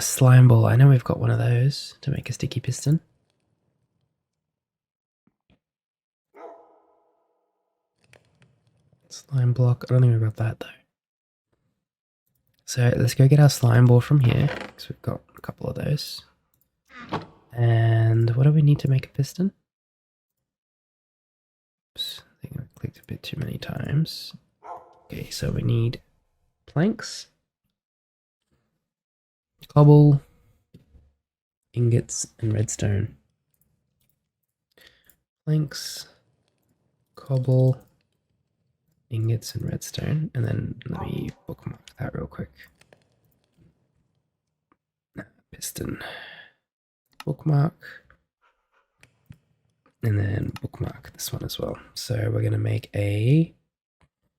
Slime ball. I know we've got one of those to make a sticky piston. Slime block. I don't think we've got that though. So let's go get our slime ball from here because we've got a couple of those. And what do we need to make a piston? Oops, I think I clicked a bit too many times. Okay, so we need planks, cobble, ingots, and redstone. Planks, cobble, ingots, and redstone. And then let me bookmark that real quick. Piston. Bookmark. And then bookmark this one as well. So we're going to make a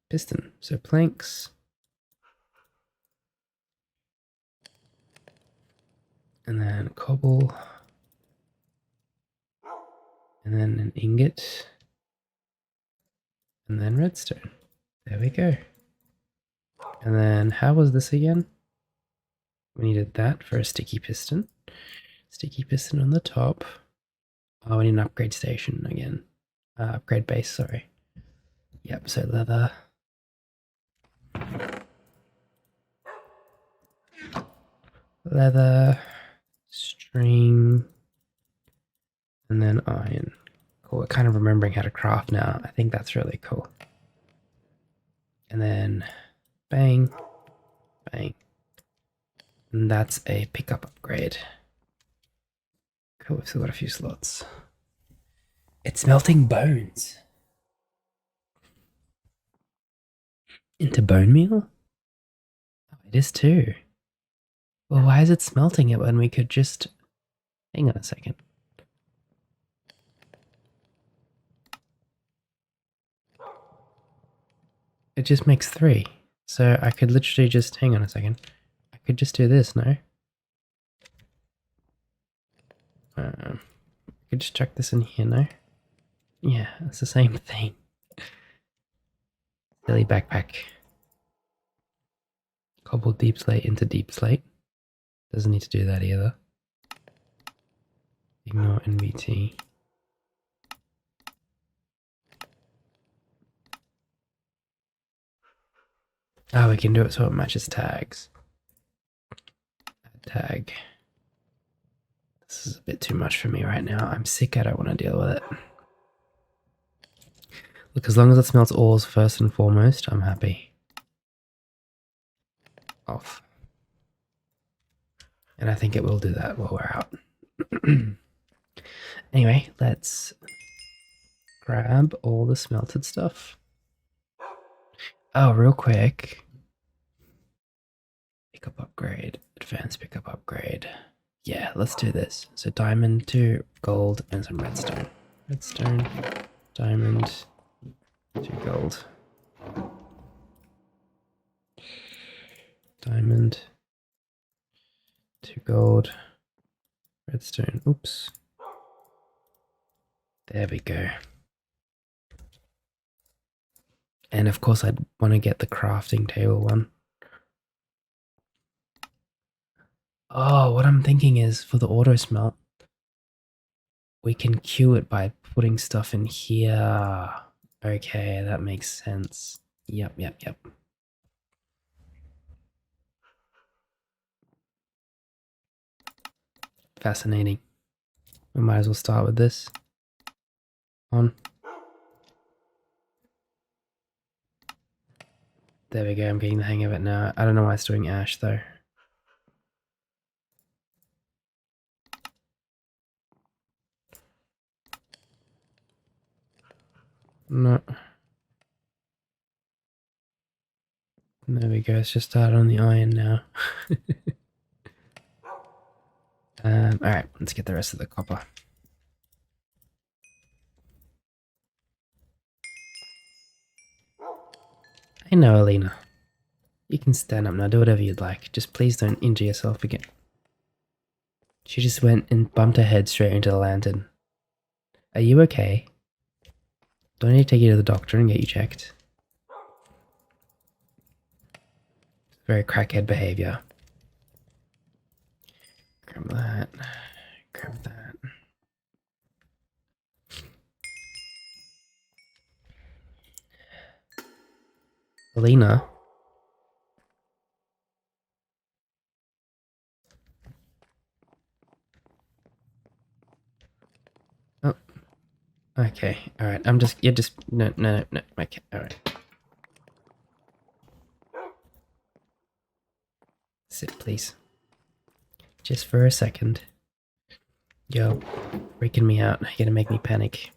piston. So planks. And then cobble. And then an ingot. And then redstone. There we go. And then how was this again? We needed that for a sticky piston. Sticky piston on the top. Oh, we need an upgrade station again. Upgrade base, sorry. Yep, so leather. Leather. String. And then iron. Cool, we're kind of remembering how to craft now. I think that's really cool. And then bang. Bang. And that's a pickup upgrade. Cool, we've still got a few slots. It's melting bones. Into bone meal? Oh, it is too. Well, why is it smelting it when we could just... Hang on a second. It just makes 3. So I could literally just... Hang on a second. I could just do this, no? I could just chuck this in here, no? Yeah, it's the same thing. Silly backpack. Cobble deep slate into deep slate. Doesn't need to do that either. Ignore NVT. Oh, we can do it so it matches tags. Add tag. This is a bit too much for me right now. I'm sick, I don't want to deal with it. Look, as long as it smelts ores first and foremost, I'm happy. Off. And I think it will do that while we're out. Anyway, let's grab all the smelted stuff. Oh, real quick. Pickup upgrade. Advanced pickup upgrade. Yeah, let's do this. So diamond to gold and some redstone. Redstone, diamond to gold. Diamond to gold. Redstone. Oops. There we go. And of course I'd want to get the crafting table one. Oh, what I'm thinking is for the auto smelt, we can queue it by putting stuff in here. Okay, that makes sense. Yep. Fascinating. We might as well start with this. On. There we go, I'm getting the hang of it now. I don't know why it's doing ash though. No. There we go, it's just started on the iron now. Alright, let's get the rest of the copper. I know, Olina. You can stand up now, do whatever you'd like. Just please don't injure yourself again. She just went and bumped her head straight into the lantern. Are you okay? Do I need to take you to the doctor and get you checked? Very crackhead behavior. Grab that. Grab that. Olina. Oh. Okay. Alright. You're just, no. Okay. Alright. Sit, please. Just for a second. Yo, freaking me out. You're gonna make me panic.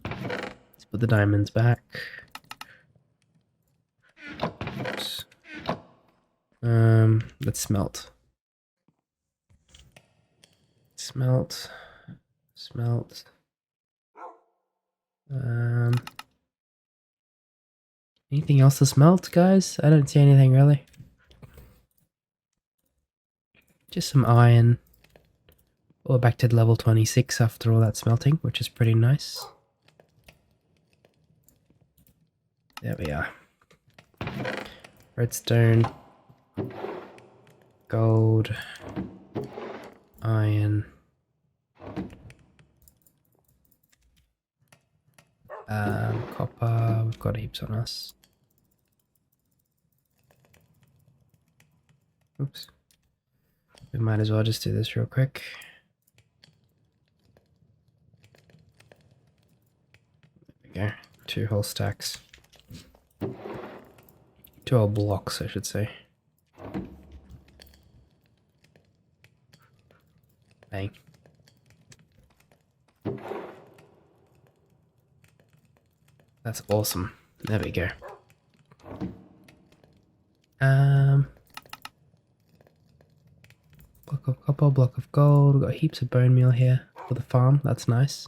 Let's put the diamonds back. Oops. Let's smelt. Smelt. Anything else to smelt, guys? I don't see anything really. Just some iron. We're back to level 26 after all that smelting, which is pretty nice. There we are. Redstone. Gold. Iron. Copper. We've got heaps on us. Oops. We might as well just do this real quick. There we go. 2 whole stacks. 2 whole blocks, I should say. Bang. That's awesome. There we go. Block of copper, block of gold. We've got heaps of bone meal here for the farm. That's nice.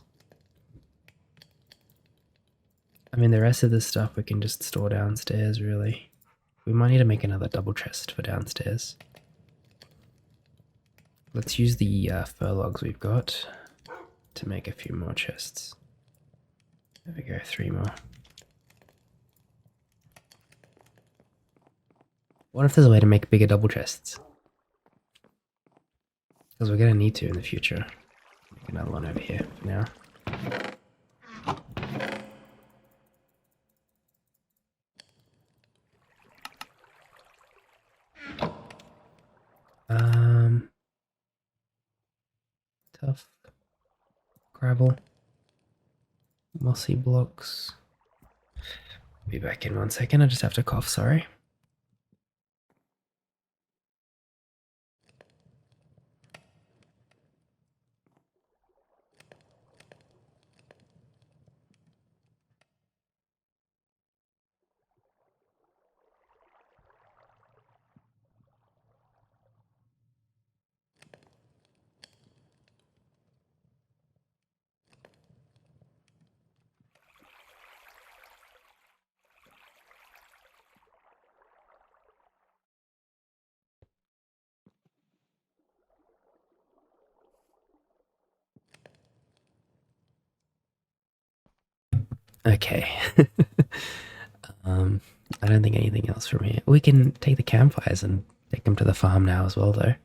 I mean, the rest of this stuff we can just store downstairs, really. We might need to make another double chest for downstairs. Let's use the fur logs we've got to make a few more chests. There we go, 3 more. What if there's a way to make bigger double chests? Because we're going to need to in the future. Make another one over here for now. Tough. Gravel. Mossy blocks. Be back in 1 second. I just have to cough, sorry. Okay. I don't think anything else from here. We can take the campfires and take them to the farm now as well, though.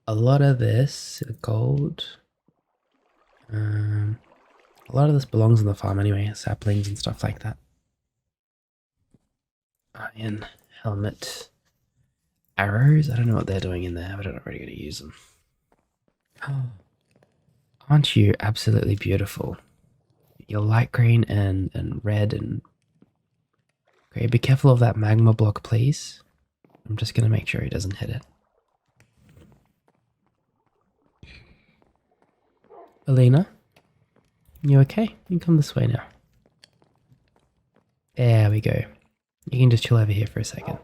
A lot of this gold. A lot of this belongs on the farm anyway, saplings and stuff like that. Iron helmet. Arrows? I don't know what they're doing in there, but I'm not really going to use them. Oh. Aren't you absolutely beautiful? You're light green and red and... Okay, be careful of that magma block, please. I'm just going to make sure he doesn't hit it. Olina? You okay? You can come this way now. There we go. You can just chill over here for a second.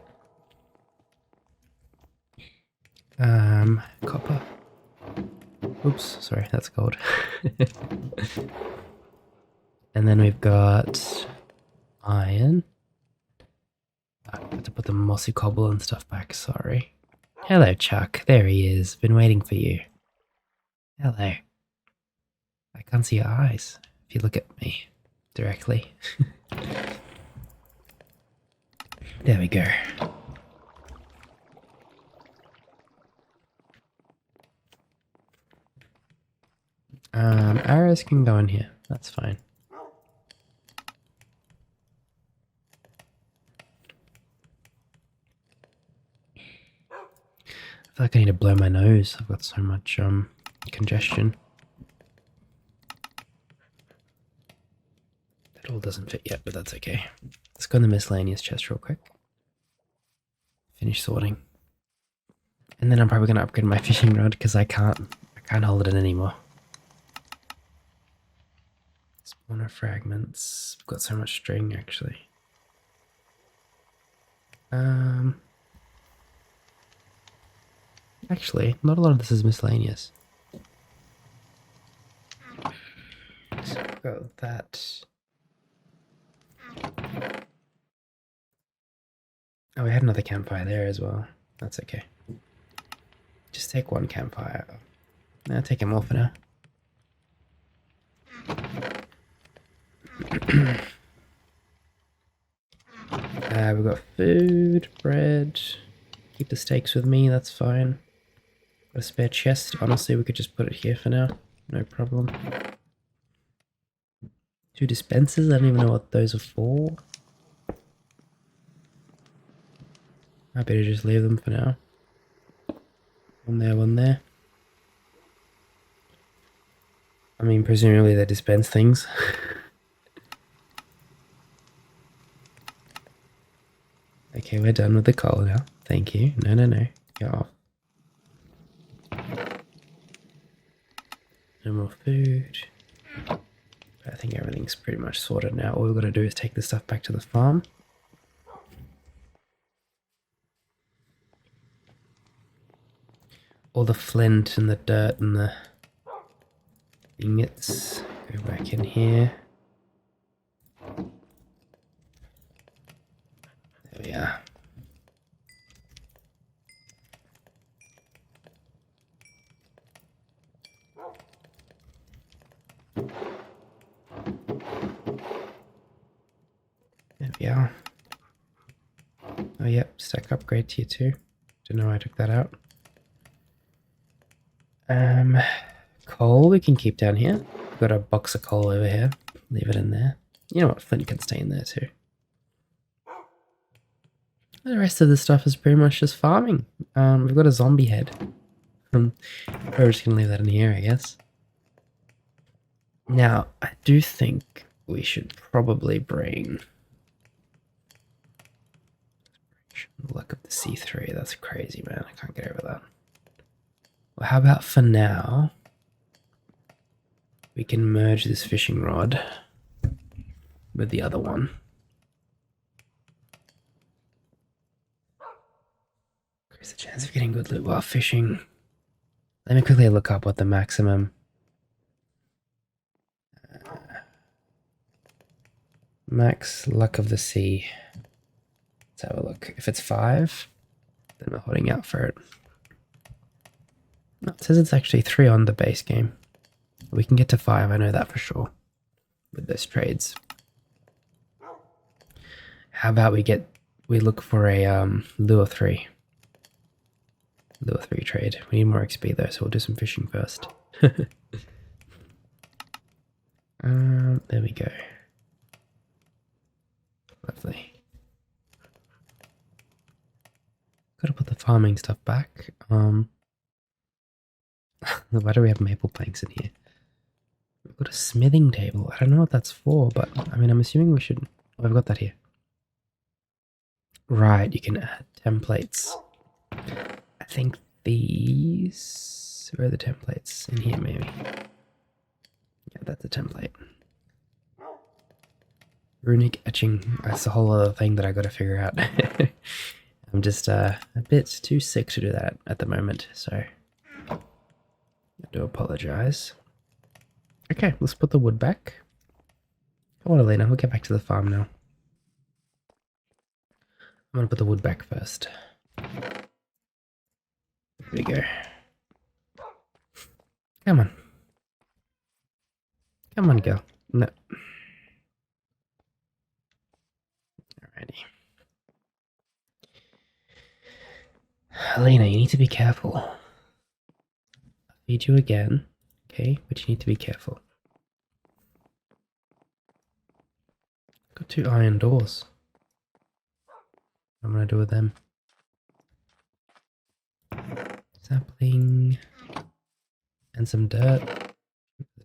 Copper. Oops, sorry, that's gold. And then we've got iron. I have to put the mossy cobble and stuff back, sorry. Hello, Chuck. There he is. Been waiting for you. Hello. I can't see your eyes if you look at me directly. There we go. Arrows can go in here. That's fine. I feel like I need to blow my nose. I've got so much congestion. That all doesn't fit yet, but that's okay. Let's go in the miscellaneous chest real quick. Finish sorting. And then I'm probably going to upgrade my fishing rod because I can't hold it in anymore. Spawner fragments. I've got so much string actually. Actually, not a lot of this is miscellaneous. So I've got that. Oh, we had another campfire there as well. That's okay. Just take one campfire. I'll take them all for now. We've got food, bread. Keep the steaks with me, that's fine. Got a spare chest. Honestly, we could just put it here for now. No problem. 2 dispensers, I don't even know what those are for. I better just leave them for now. One there, one there. I mean, presumably they dispense things. Okay, we're done with the coal now. Thank you. No, no, no. Get off. No more food. I think everything's pretty much sorted now. All we've got to do is take this stuff back to the farm. All the flint and the dirt and the ingots go back in here. There we are. There we are. Oh, yep, stack upgrade tier 2. Didn't know I took that out. Coal we can keep down here. We've got a box of coal over here. Leave it in there. You know what, flint can stay in there too. The rest of the stuff is pretty much just farming. We've got a zombie head. We're just gonna leave that in here, I guess. Now, I do think we should probably bring luck of the C3. That's crazy, man. I can't get over that. Well, how about for now, we can merge this fishing rod with the other one. Increase the chance of getting good loot while fishing. Let me quickly look up what the maximum max luck of the sea. Let's have a look. If it's 5, then we're holding out for it. No, it says it's actually 3 on the base game. We can get to 5, I know that for sure, with those trades. How about we look for a lure 3. Lure 3 trade. We need more XP though, so we'll do some fishing first. There we go. Lovely. Gotta put the farming stuff back. Why do we have maple planks in here? We've got a smithing table. I don't know what that's for, but I mean, I'm assuming we should. Oh, I've got that here. Right, you can add templates. I think these. Where are the templates? In here, maybe. Yeah, that's a template. Runic etching. That's a whole other thing that I gotta figure out. I'm just a bit too sick to do that at the moment, so I do apologize. Okay, let's put the wood back. Come on, Olina, we'll get back to the farm now. I'm gonna put the wood back first. There we go. Come on. Come on, girl. No. Alrighty. Olina, you need to be careful. I'll feed you again, okay? But you need to be careful. Got 2 iron doors. What am I gonna do with them? Sapling. And some dirt.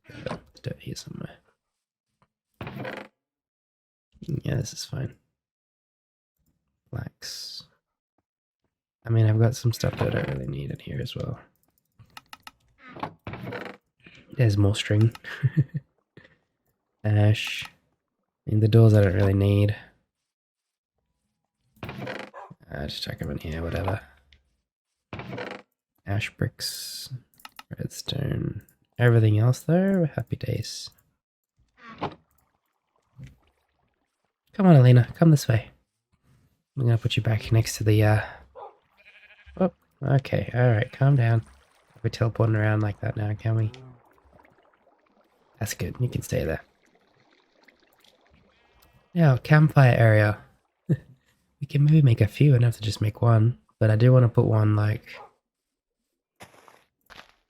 The dirt here somewhere. Yeah, this is fine. Flax. I mean, I've got some stuff that I really need in here as well. There's more string. Ash. I mean, the doors I don't really need. Just chuck them in here, whatever. Ash bricks. Redstone. Everything else though, happy days. Come on, Olina, come this way. I'm gonna put you back next to the Oh, okay, alright, calm down. We're teleporting around like that now, can we? That's good, you can stay there. Now, campfire area. We can maybe make a few, I don't have to just make one. But I do want to put one like...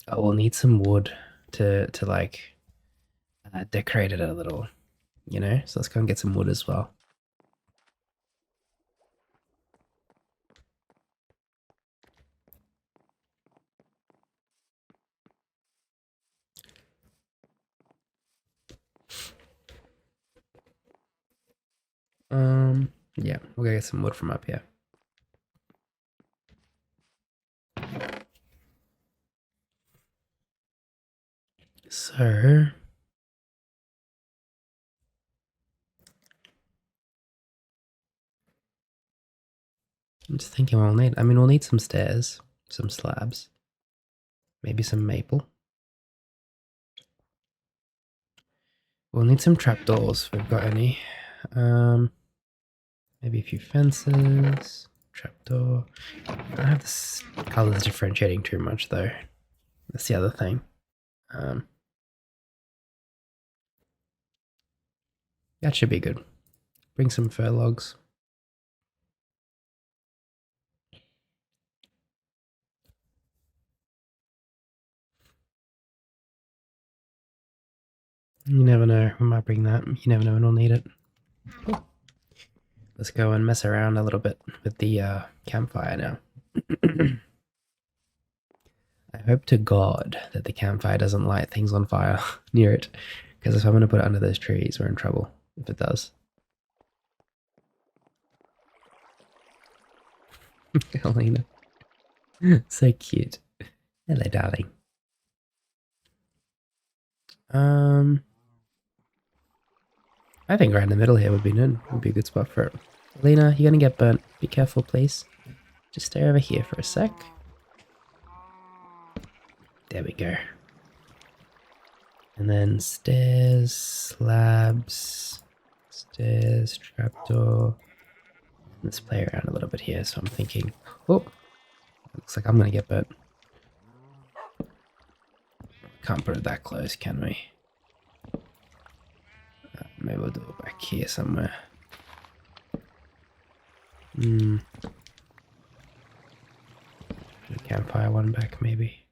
Oh, we'll need some wood to like decorate it a little, you know? So let's go and get some wood as well. Yeah, we'll go get some wood from up here. So... I'm just thinking we'll need some stairs, some slabs, maybe some maple. We'll need some trapdoors if we've got any. Maybe a few fences, trapdoor. I don't have this colors differentiating too much though. That's the other thing. That should be good. Bring some fir logs. You never know. We might bring that. You never know when we'll need it. Cool. Let's go and mess around a little bit with the campfire now. I hope to God that the campfire doesn't light things on fire near it, because if I'm going to put it under those trees, we're in trouble if it does. Olina. So cute. Hello, darling. I think right in the middle here would be good. Would be a good spot for it. Olina, you're gonna get burnt. Be careful, please. Just stay over here for a sec. There we go. And then stairs, slabs, stairs, trapdoor. Let's play around a little bit here. So I'm thinking, oh, looks like I'm gonna get burnt. Can't put it that close, can we? Maybe we'll do it back here somewhere. The campfire one back, maybe.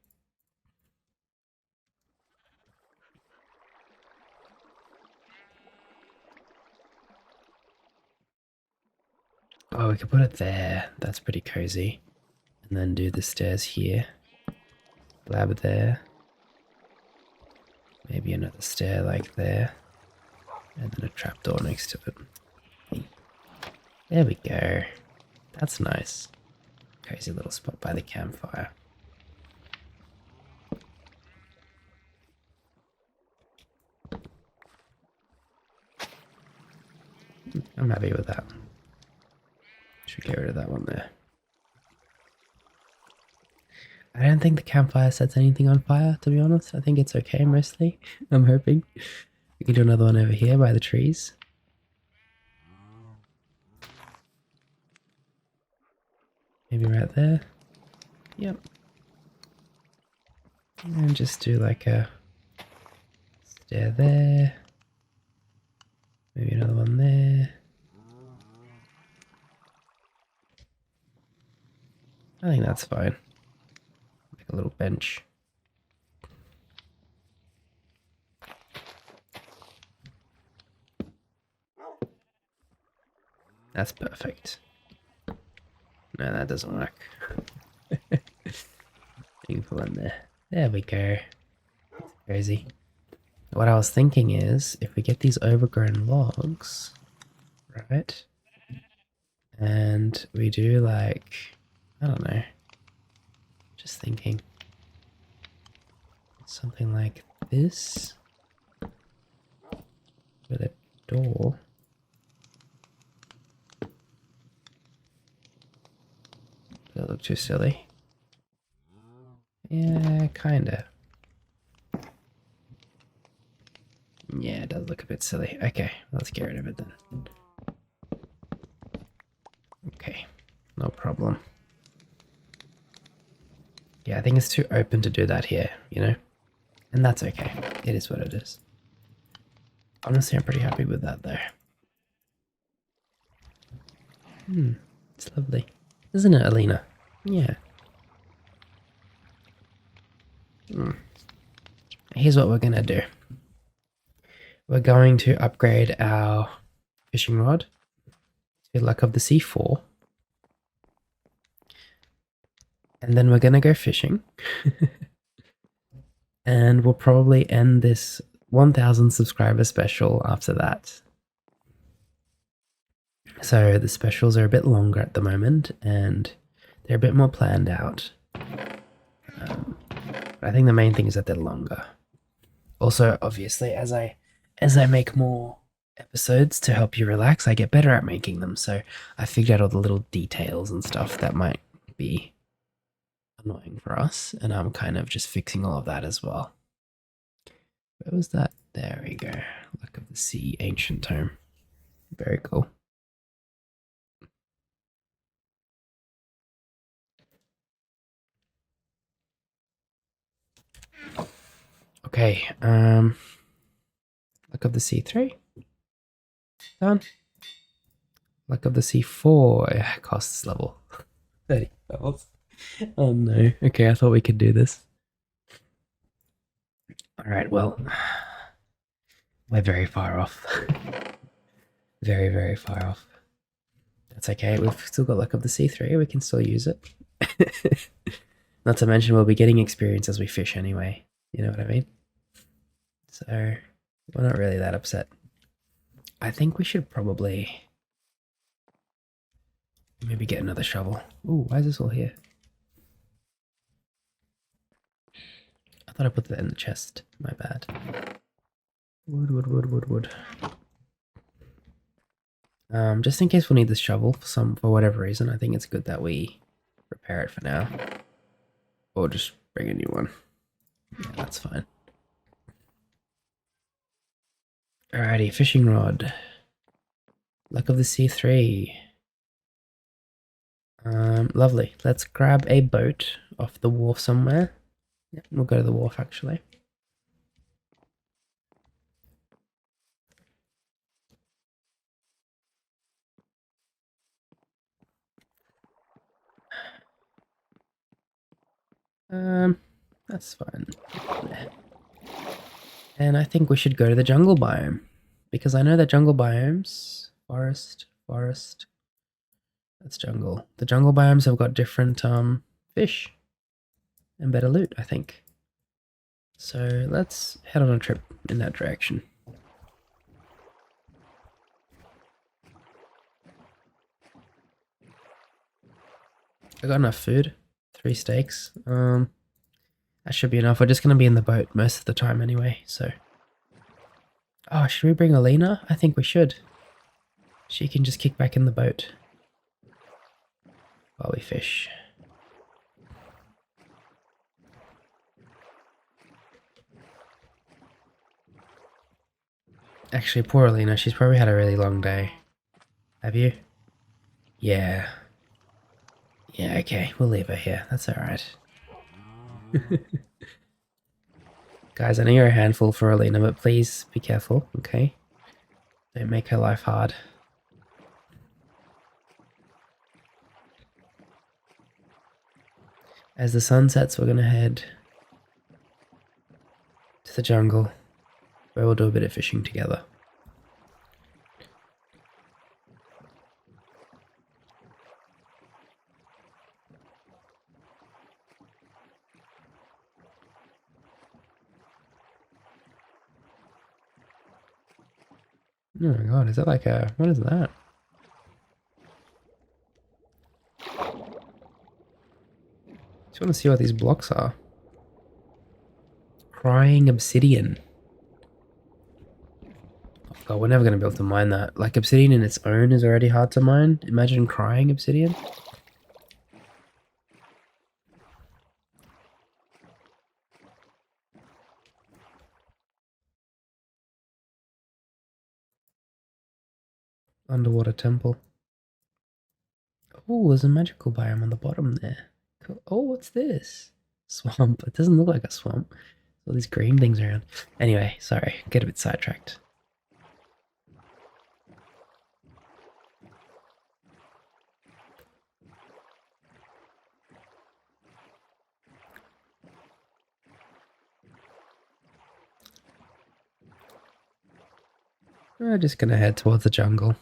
Oh, we could put it there. That's pretty cozy. And then do the stairs here. Slab there. Maybe another stair like there. And then a trapdoor next to it. There we go. That's nice. Cozy little spot by the campfire. I'm happy with that. Should get rid of that one there. I don't think the campfire sets anything on fire, to be honest. I think it's okay mostly. I'm hoping. We can do another one over here by the trees. Maybe right there. Yep. And just do like a stair there. Maybe another one there. I think that's fine. Like a little bench. That's perfect. No, that doesn't work. You can pull in there. There we go. That's crazy. What I was thinking is, if we get these overgrown logs, right? And we do like, I don't know. Just thinking. Something like this. With a door. Does that look too silly? Yeah, kinda. Yeah, it does look a bit silly. Okay, let's get rid of it then. Okay, no problem. Yeah, I think it's too open to do that here, you know? And that's okay. It is what it is. Honestly, I'm pretty happy with that there. It's lovely. Isn't it, Olina? Yeah. Here's what we're gonna do. We're going to upgrade our fishing rod to Luck of the Sea 4. And then we're gonna go fishing. And we'll probably end this 1000 subscriber special after that. So the specials are a bit longer at the moment and they're a bit more planned out. But I think the main thing is that they're longer. Also, obviously, as I make more episodes to help you relax, I get better at making them. So I figured out all the little details and stuff that might be annoying for us, and I'm kind of just fixing all of that as well. Where was that? There we go. Luck of the Sea, ancient tome. Very cool. Okay, Luck of the Sea 3. Done. Luck of the Sea 4. Yeah, costs level 30 bells. Oh no. Okay, I thought we could do this. Alright, well. We're very far off. Very, very far off. That's okay. We've still got luck of the C3. We can still use it. Not to mention we'll be getting experience as we fish anyway. You know what I mean? So we're not really that upset. I think we should probably maybe get another shovel. Ooh, why is this all here? I thought I put that in the chest. My bad. Wood. Just in case we'll need this shovel for whatever reason, I think it's good that we repair it for now. Or just bring a new one. Yeah, that's fine. Alrighty, fishing rod. Luck of the C3. Lovely. Let's grab a boat off the wharf somewhere. Yeah, we'll go to the wharf actually. That's fine. And I think we should go to the jungle biome. Because I know that jungle biomes, forest, that's jungle. The jungle biomes have got different fish and better loot, I think. So let's head on a trip in that direction. I got enough food. 3 steaks. That should be enough. We're just going to be in the boat most of the time anyway, so. Oh, should we bring Olina? I think we should. She can just kick back in the boat while we fish. Actually, poor Olina, she's probably had a really long day. Have you? Yeah. Yeah, okay, we'll leave her here. That's alright. Guys, I know you're a handful for Olina, but please be careful, okay? Don't make her life hard. As the sun sets, we're gonna head to the jungle, where we'll do a bit of fishing together. Oh my god, is that like a... what is that? Just want to see what these blocks are. Crying obsidian. Oh god, we're never going to be able to mine that. Like, obsidian in its own is already hard to mine. Imagine crying obsidian. Underwater temple. Oh, there's a magical biome on the bottom there. Cool. Oh, what's this? Swamp. It doesn't look like a swamp. All these green things around. Anyway, sorry, get a bit sidetracked. We're just gonna head towards the jungle.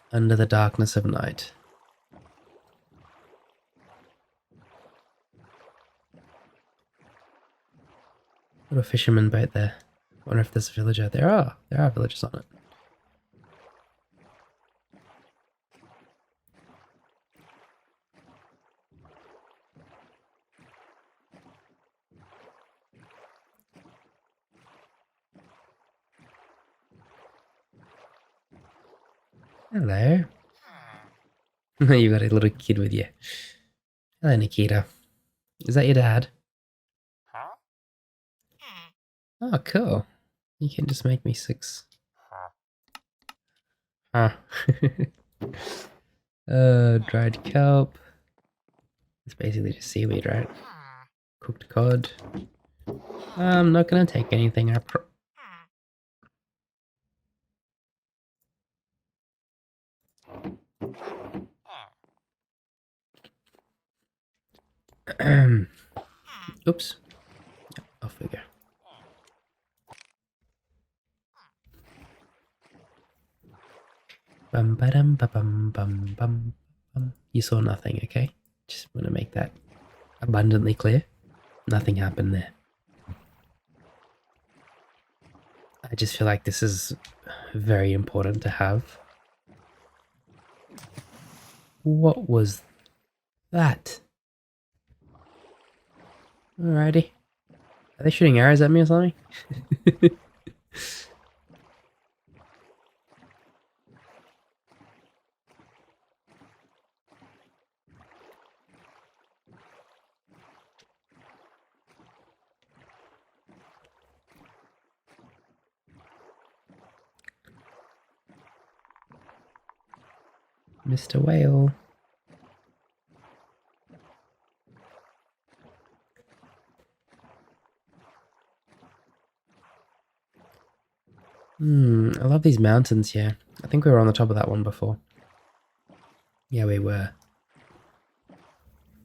Under the darkness of night. Got a fisherman boat there. Wonder if there's a village out there. Oh, there are villages on it. Hello. You got a little kid with you. Hello, Nikita. Is that your dad? Oh, cool. You can just make me 6. Huh. Dried kelp. It's basically just seaweed, right? Cooked cod. I'm not gonna take anything. Oops. Off we go. Bum ba dum ba bum bum bum bum. You saw nothing, okay? Just want to make that abundantly clear. Nothing happened there. I just feel like this is very important to have. What was that? Alrighty. Are they shooting arrows at me or something? Mr. Whale. I love these mountains here. I think we were on the top of that one before. Yeah, we were.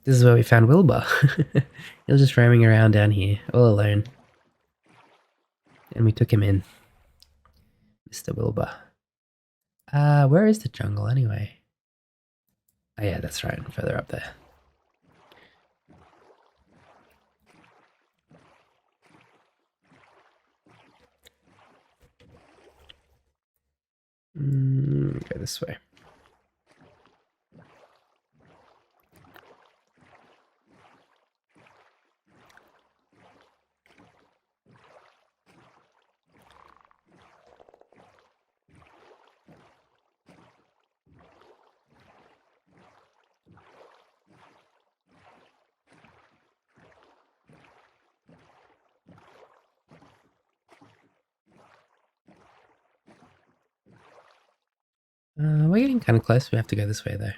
This is where we found Wilbur. He was just roaming around down here, all alone. And we took him in. Mr. Wilbur. Where is the jungle anyway? Oh yeah, that's right, further up there. Go this way. We're getting kind of close. We have to go this way though.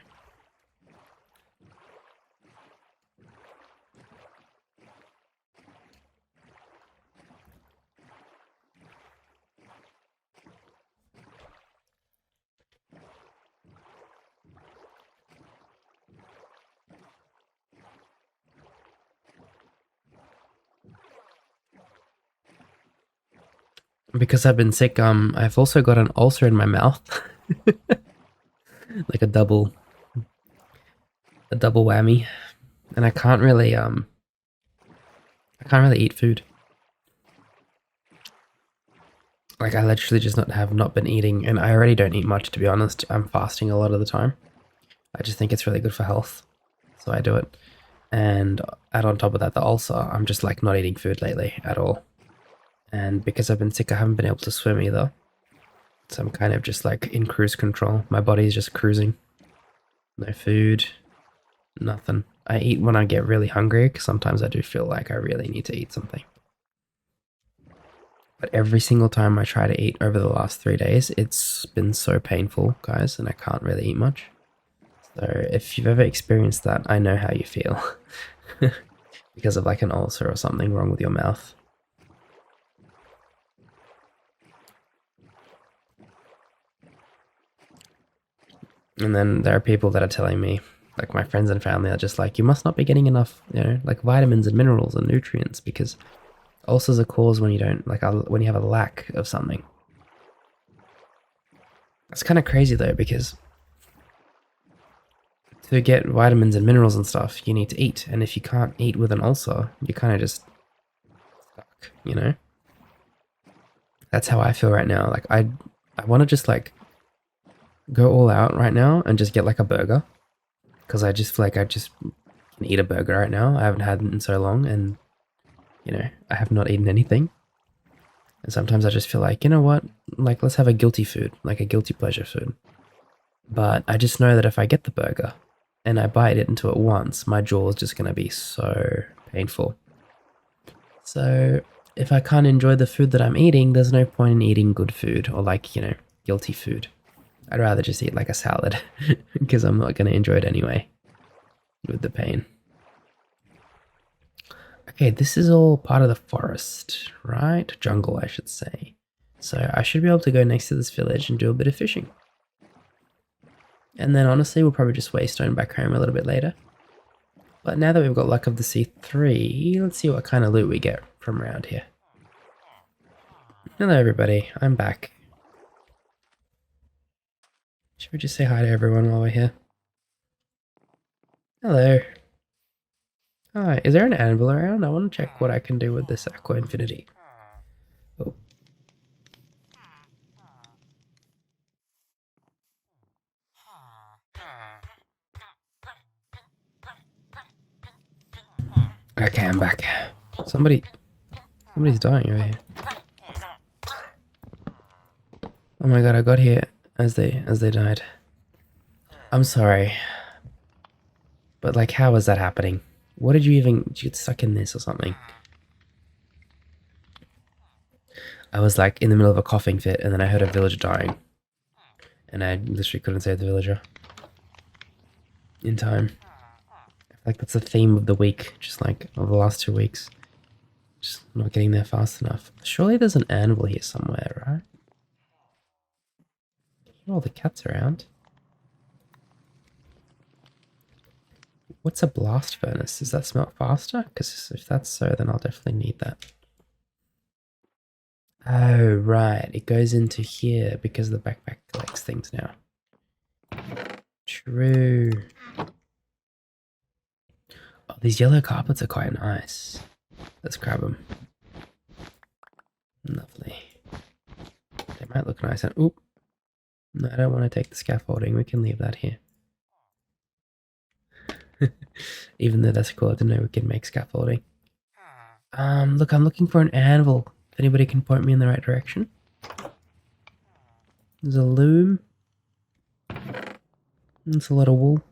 Because I've been sick, I've also got an ulcer in my mouth. Like a double whammy. And I can't really eat food. Like I literally just have not been eating, and I already don't eat much to be honest. I'm fasting a lot of the time. I just think it's really good for health. So I do it. And add on top of that the ulcer, I'm just like not eating food lately at all. And because I've been sick, I haven't been able to swim either. So I'm kind of just like in cruise control. My body's just cruising. No food, nothing. I eat when I get really hungry because sometimes I do feel like I really need to eat something. But every single time I try to eat over the last 3 days, it's been so painful, guys, and I can't really eat much. So if you've ever experienced that, I know how you feel. Because of like an ulcer or something wrong with your mouth. And then there are people that are telling me, like my friends and family are just like, you must not be getting enough, like vitamins and minerals and nutrients because ulcers are caused when you don't, like when you have a lack of something. It's kind of crazy though, because to get vitamins and minerals and stuff, you need to eat. And if you can't eat with an ulcer, you're kind of just stuck. That's how I feel right now. Like I want to just like go all out right now and just get like a burger. Because I just feel like I just can eat a burger right now. I haven't had it in so long and, I have not eaten anything. And sometimes I just feel like, you know what? Like, let's have a guilty food, like a guilty pleasure food. But I just know that if I get the burger and I bite it into it once, my jaw is just going to be so painful. So if I can't enjoy the food that I'm eating, there's no point in eating good food or like, guilty food. I'd rather just eat like a salad because I'm not going to enjoy it anyway with the pain. Okay, this is all part of the forest, right? Jungle, I should say. So I should be able to go next to this village and do a bit of fishing. And then honestly, we'll probably just waystone back home a little bit later. But now that we've got Luck of the Sea 3, let's see what kind of loot we get from around here. Hello everybody, I'm back. Should we just say hi to everyone while we're here? Hello. Hi, is there an anvil around? I want to check what I can do with this aqua infinity. Oh. Okay, I'm back. Somebody's dying over here. Oh my god, I got here as they died. I'm sorry. But like, how is that happening? What did you get stuck in this or something? I was like in the middle of a coughing fit and then I heard a villager dying. And I literally couldn't save the villager. In time. I feel like that's the theme of the week, just like of the last 2 weeks. Just not getting there fast enough. Surely there's an anvil here somewhere, right? All the cats around. What's a blast furnace? Does that smelt faster? Because if that's so, then I'll definitely need that. Oh, right. It goes into here because the backpack collects things now. True. Oh, these yellow carpets are quite nice. Let's grab them. Lovely. They might look nice. And oop. No, I don't want to take the scaffolding. We can leave that here. Even though that's cool, I didn't know we can make scaffolding. Look, I'm looking for an anvil. If anybody can point me in the right direction. There's a loom. That's a lot of wool.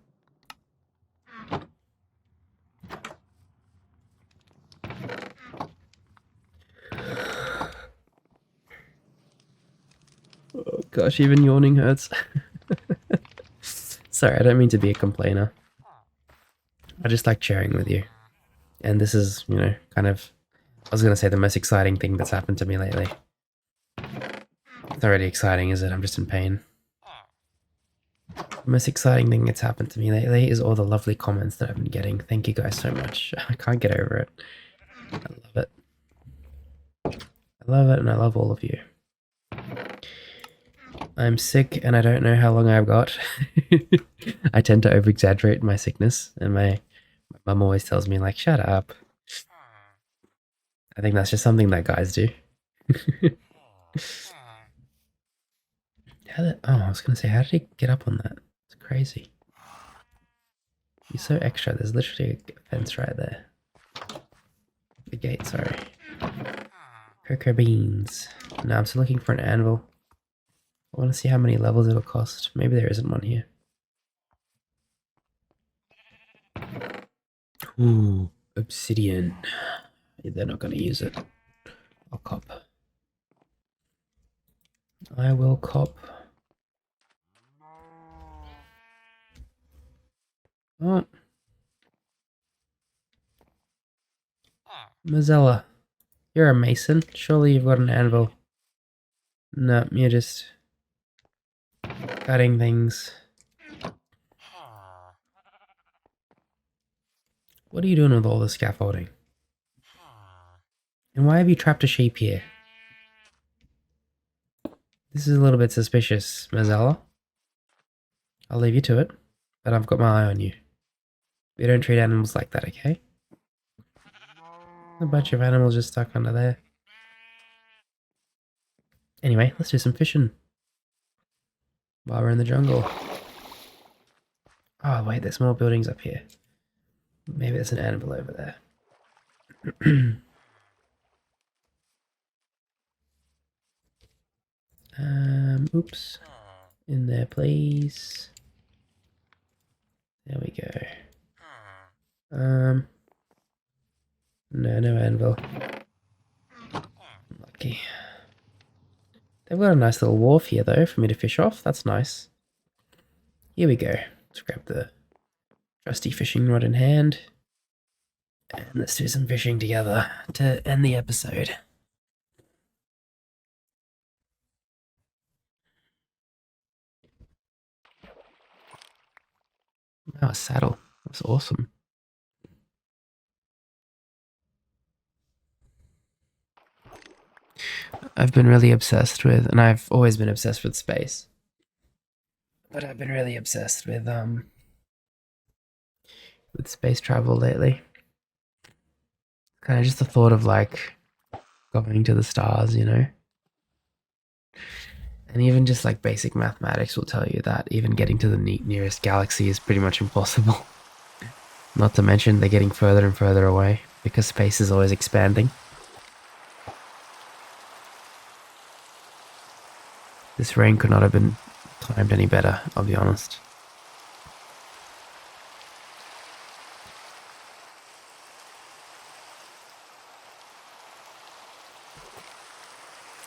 Oh gosh, even yawning hurts. Sorry, I don't mean to be a complainer. I just like sharing with you. And this is, you know, kind of, I was going to say the most exciting thing that's happened to me lately. It's not really exciting, is it? I'm just in pain. The most exciting thing that's happened to me lately is all the lovely comments that I've been getting. Thank you guys so much. I can't get over it. I love it. I love it and I love all of you. I'm sick and I don't know how long I've got. I tend to over-exaggerate my sickness and my mum always tells me like, shut up. I think that's just something that guys do. I was going to say, how did he get up on that? It's crazy. He's so extra. There's literally a fence right there. The gate, sorry. Cocoa beans. Now I'm still looking for an anvil. I want to see how many levels it'll cost. Maybe there isn't one here. Ooh, obsidian. They're not going to use it. I'll cop. I will cop. Oh. Mozilla. You're a mason. Surely you've got an anvil. No, you're just cutting things. What are you doing with all the scaffolding? And why have you trapped a sheep here? This is a little bit suspicious, Mozilla. I'll leave you to it, but I've got my eye on you. We don't treat animals like that, okay? A bunch of animals just stuck under there. Anyway, let's do some fishing. While we're in the jungle. Oh wait, there's more buildings up here. Maybe there's an anvil over there. Oops. In there, please. There we go. No anvil. Lucky. They've got a nice little wharf here, though, for me to fish off. That's nice. Here we go. Let's grab the trusty fishing rod in hand. And let's do some fishing together to end the episode. Wow, a saddle. That's awesome. I've been really obsessed with, and I've always been obsessed with space. But I've been really obsessed with space travel lately. Kind of just the thought of like going to the stars, you know? And even just like basic mathematics will tell you that even getting to the nearest galaxy is pretty much impossible. Not to mention they're getting further and further away because space is always expanding. This rain could not have been timed any better, I'll be honest.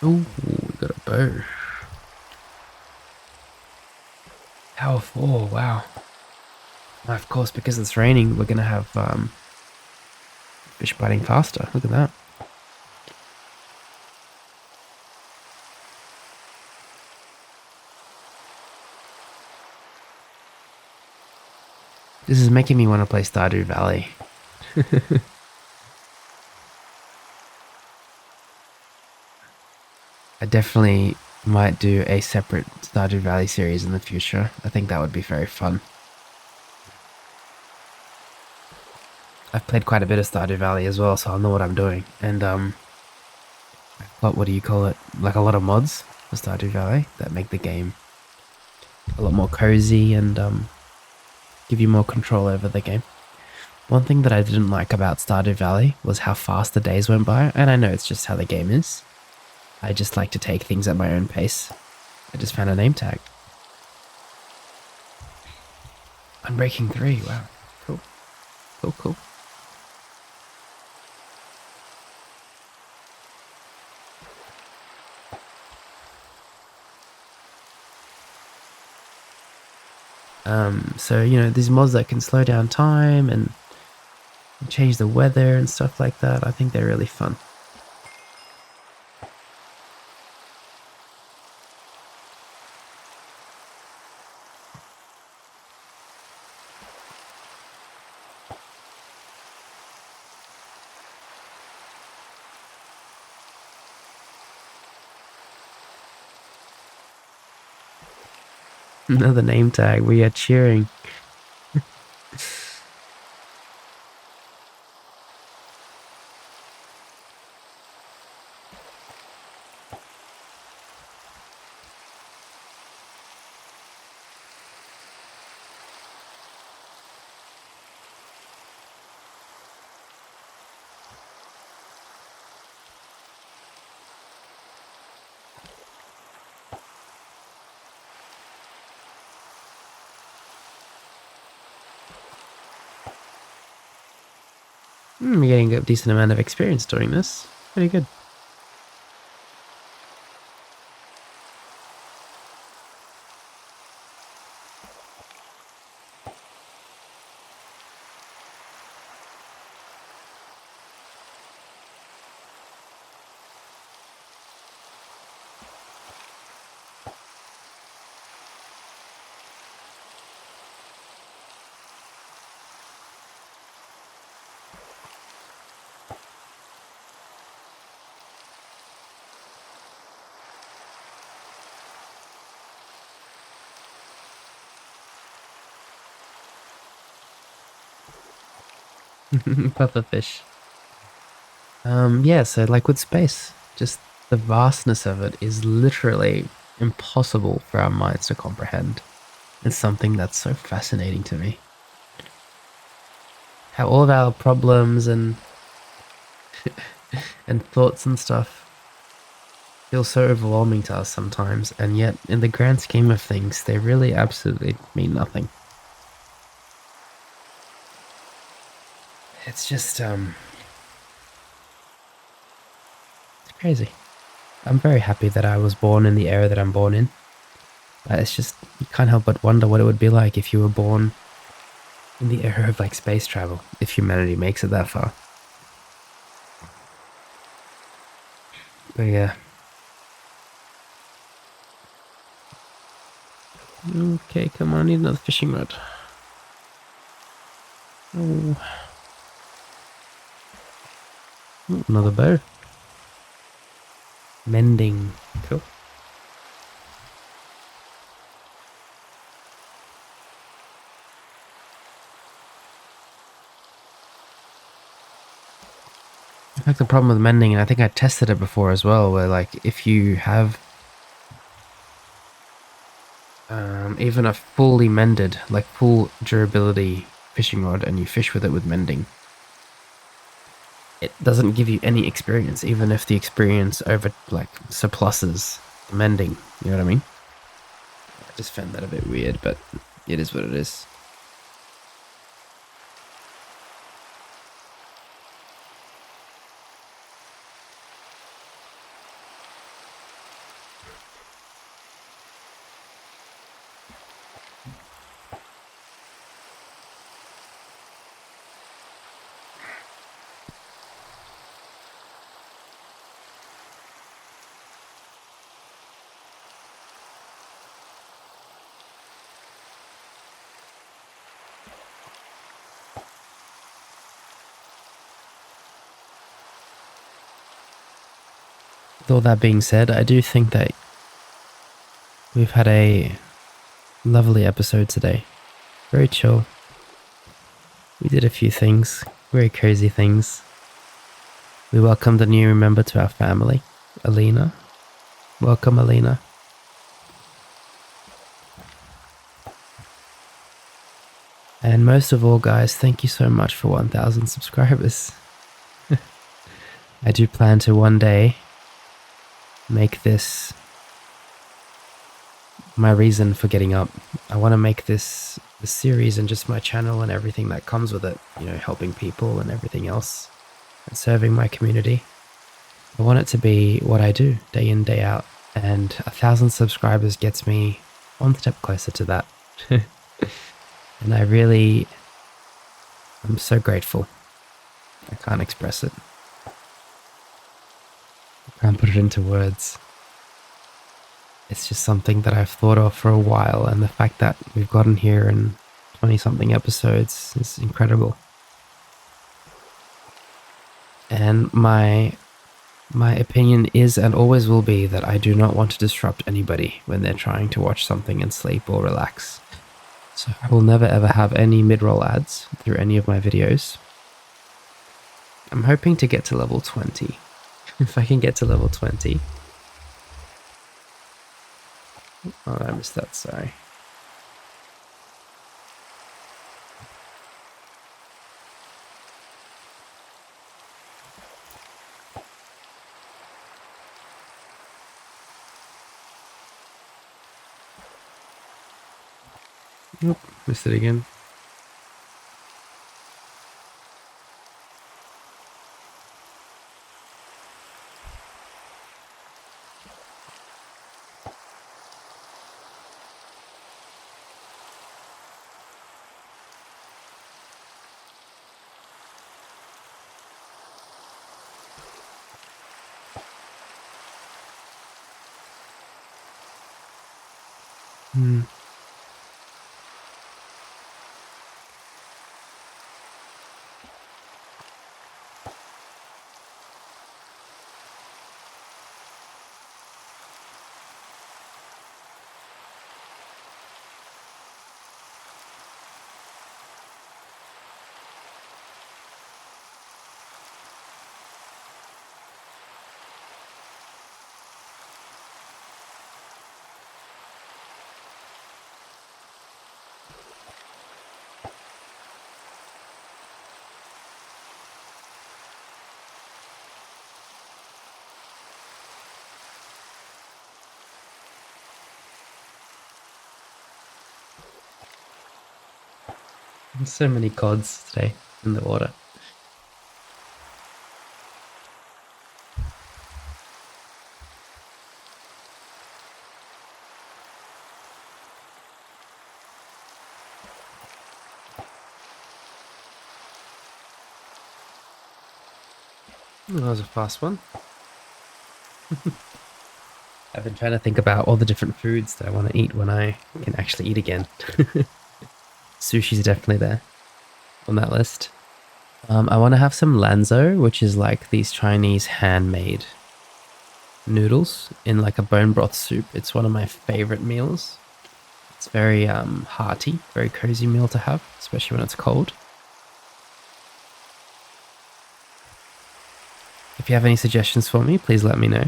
Ooh, we got a bow. Power 4, wow. Now, of course, because it's raining, we're gonna have fish biting faster. Look at that. This is making me want to play Stardew Valley. I definitely might do a separate Stardew Valley series in the future. I think that would be very fun. I've played quite a bit of Stardew Valley as well, so I'll know what I'm doing. And what do you call it? Like a lot of mods for Stardew Valley that make the game a lot more cozy and give you more control over the game. One thing that I didn't like about Stardew Valley was how fast the days went by, and I know it's just how the game is. I just like to take things at my own pace. I just found a name tag. Unbreaking 3, wow. Cool. Cool, cool. So, you know, these mods that can slow down time and change the weather and stuff like that, I think they're really fun. Another name tag, we are cheering. We're getting a decent amount of experience doing this. Pretty good. Pufferfish. Yeah, so like with space, just the vastness of it is literally impossible for our minds to comprehend. It's something that's so fascinating to me. How all of our problems and thoughts and stuff feel so overwhelming to us sometimes, and yet in the grand scheme of things, they really absolutely mean nothing. It's just it's crazy. I'm very happy that I was born in the era that I'm born in. But it's just, you can't help but wonder what it would be like if you were born in the era of like space travel, if humanity makes it that far. But yeah. Okay, come on, I need another fishing rod. Oh. Ooh, another bow. Mending. Cool. Like the problem with mending, and I think I tested it before as well, where like if you have even a fully mended, like full durability fishing rod and you fish with it with mending, it doesn't give you any experience, even if the experience over like surpluses the mending. You know what I mean? I just found that a bit weird, but it is what it is. With all that being said, I do think that we've had a lovely episode today. Very chill. We did a few things, very crazy things. We welcomed a new member to our family, Olina. Welcome, Olina. And most of all, guys, thank you so much for 1,000 subscribers. I do plan to one day make this my reason for getting up. I want to make this series and just my channel and everything that comes with it, you know, helping people and everything else and serving my community. I want it to be what I do day in, day out, and 1,000 subscribers gets me one step closer to that. And I'm so grateful. I can't express it. I can't put it into words. It's just something that I've thought of for a while, and the fact that we've gotten here in 20-something episodes is incredible. And my opinion is and always will be that I do not want to disrupt anybody when they're trying to watch something and sleep or relax. So I will never ever have any mid-roll ads through any of my videos. I'm hoping to get to level 20. If I can get to level 20. Oh, I missed that, sorry. Nope, missed it again. There's so many cods today in the water. Oh, that was a fast one. I've been trying to think about all the different foods that I want to eat when I can actually eat again. Sushi's definitely there on that list. I want to have some lanzo, which is like these Chinese handmade noodles in like a bone broth soup. It's one of my favorite meals. It's very hearty, very cozy meal to have, especially when it's cold. If you have any suggestions for me, please let me know.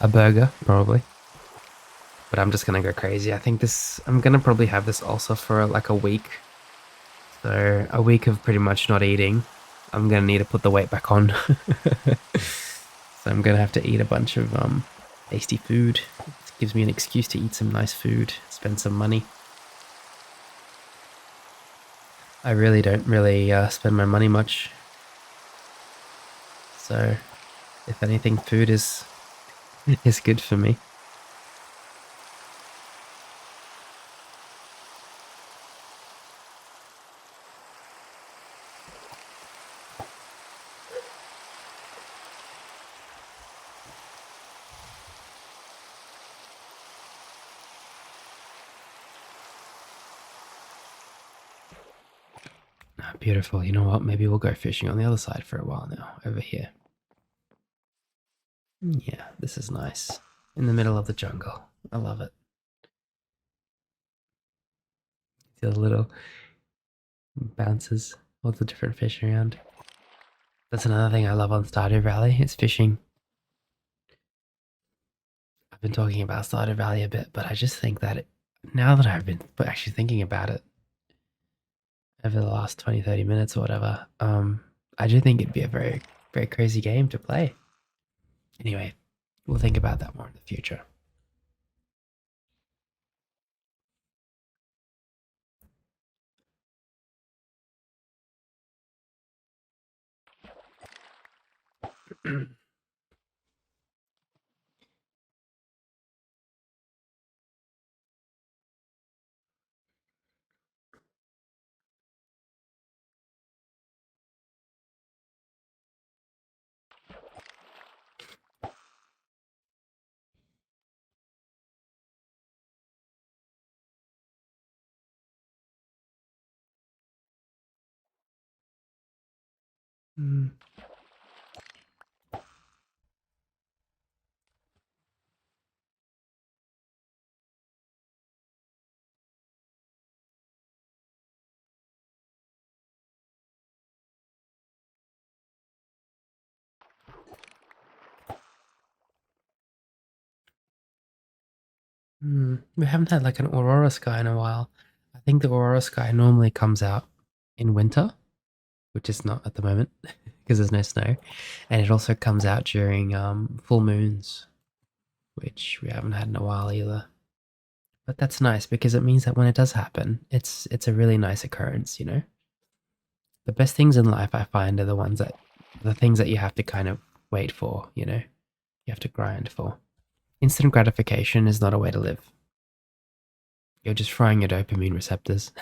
A burger, probably. But I'm just gonna go crazy. I think I'm gonna probably have this also for like a week. So a week of pretty much not eating. I'm gonna need to put the weight back on. So I'm gonna have to eat a bunch of tasty food. It gives me an excuse to eat some nice food, spend some money. I really don't spend my money much. So if anything, food is good for me. Beautiful. You know what? Maybe we'll go fishing on the other side for a while now, over here. Yeah, this is nice. In the middle of the jungle. I love it. See the little bounces, all the different fish around. That's another thing I love on Stardew Valley, is fishing. I've been talking about Stardew Valley a bit, but I just think that now that I've been actually thinking about it over the last 20, 30 minutes or whatever, I do think it'd be a very, very crazy game to play. Anyway, we'll think about that more in the future. Mm. We haven't had like an aurora sky in a while. I think the aurora sky normally comes out in winter, which is not at the moment because there's no snow, and it also comes out during full moons, which we haven't had in a while either. But that's nice because it means that when it does happen, it's a really nice occurrence, you know? The best things in life I find are the things that you have to kind of wait for, you know? You have to grind for. Instant gratification is not a way to live. You're just frying your dopamine receptors.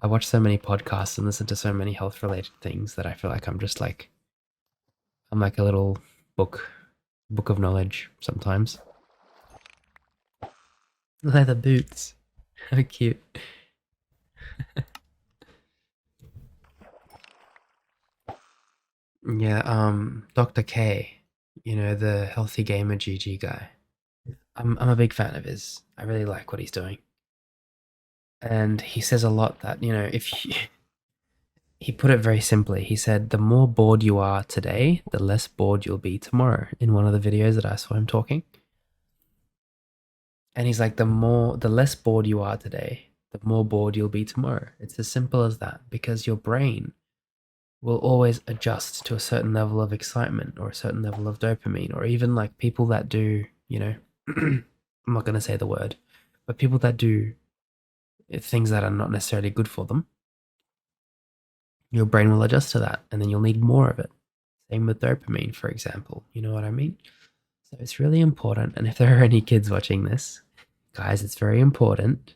I watch so many podcasts and listen to so many health related things that I feel like I'm like a little book of knowledge sometimes. Leather boots. How cute. Yeah, Dr. K, you know, the healthy gamer GG guy. I'm a big fan of his. I really like what he's doing. And he says a lot that, you know, if you, he put it very simply. He said, the more bored you are today, the less bored you'll be tomorrow, in one of the videos that I saw him talking. And he's like, the less bored you are today, the more bored you'll be tomorrow. It's as simple as that, because your brain will always adjust to a certain level of excitement or a certain level of dopamine, or even like people that do, you know, I'm not going to say the word, but people that do things that are not necessarily good for them, your brain will adjust to that and then you'll need more of it. Same with dopamine, for example. You know what I mean? So it's really important. And if there are any kids watching this, guys, it's very important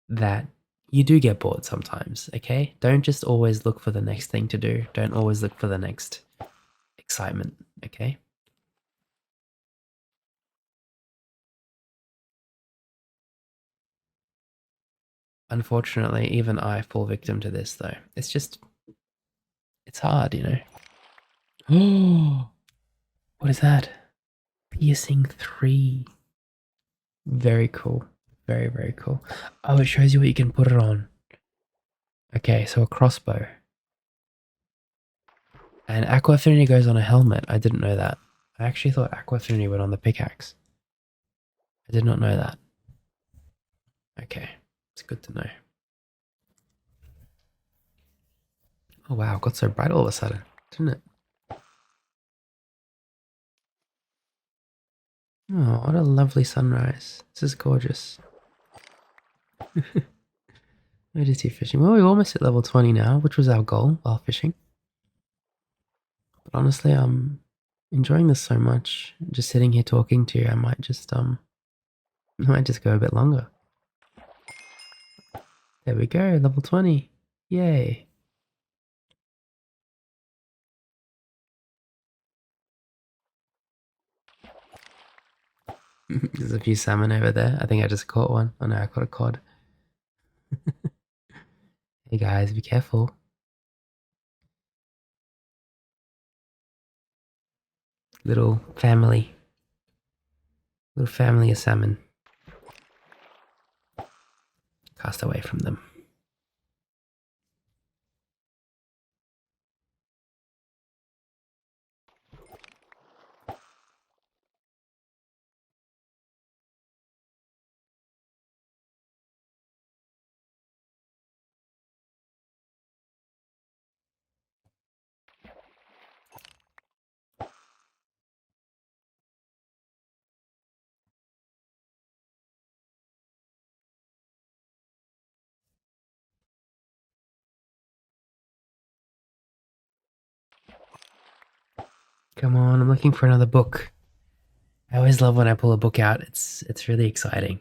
that you do get bored sometimes, okay? Don't just always look for the next thing to do. Don't always look for the next excitement, okay? Unfortunately, even I fall victim to this though. It's hard, you know? Oh, what is that? Piercing 3. Very cool. Very, very cool. Oh, it shows you what you can put it on. Okay, so a crossbow. And aqua affinity goes on a helmet. I didn't know that. I actually thought aqua affinity went on the pickaxe. I did not know that. Okay, it's good to know. Oh wow, it got so bright all of a sudden, didn't it? Oh, what a lovely sunrise. This is gorgeous. Where is he fishing? Well, we're almost at level 20 now, which was our goal while fishing. But honestly, I'm enjoying this so much. Just sitting here talking to you, I might just go a bit longer. There we go, level 20. Yay. There's a few salmon over there. I think I just caught one. Oh no, I caught a cod. Hey guys, be careful. Little family. Little family of salmon. Cast away from them. Come on, I'm looking for another book. I always love when I pull a book out. It's really exciting.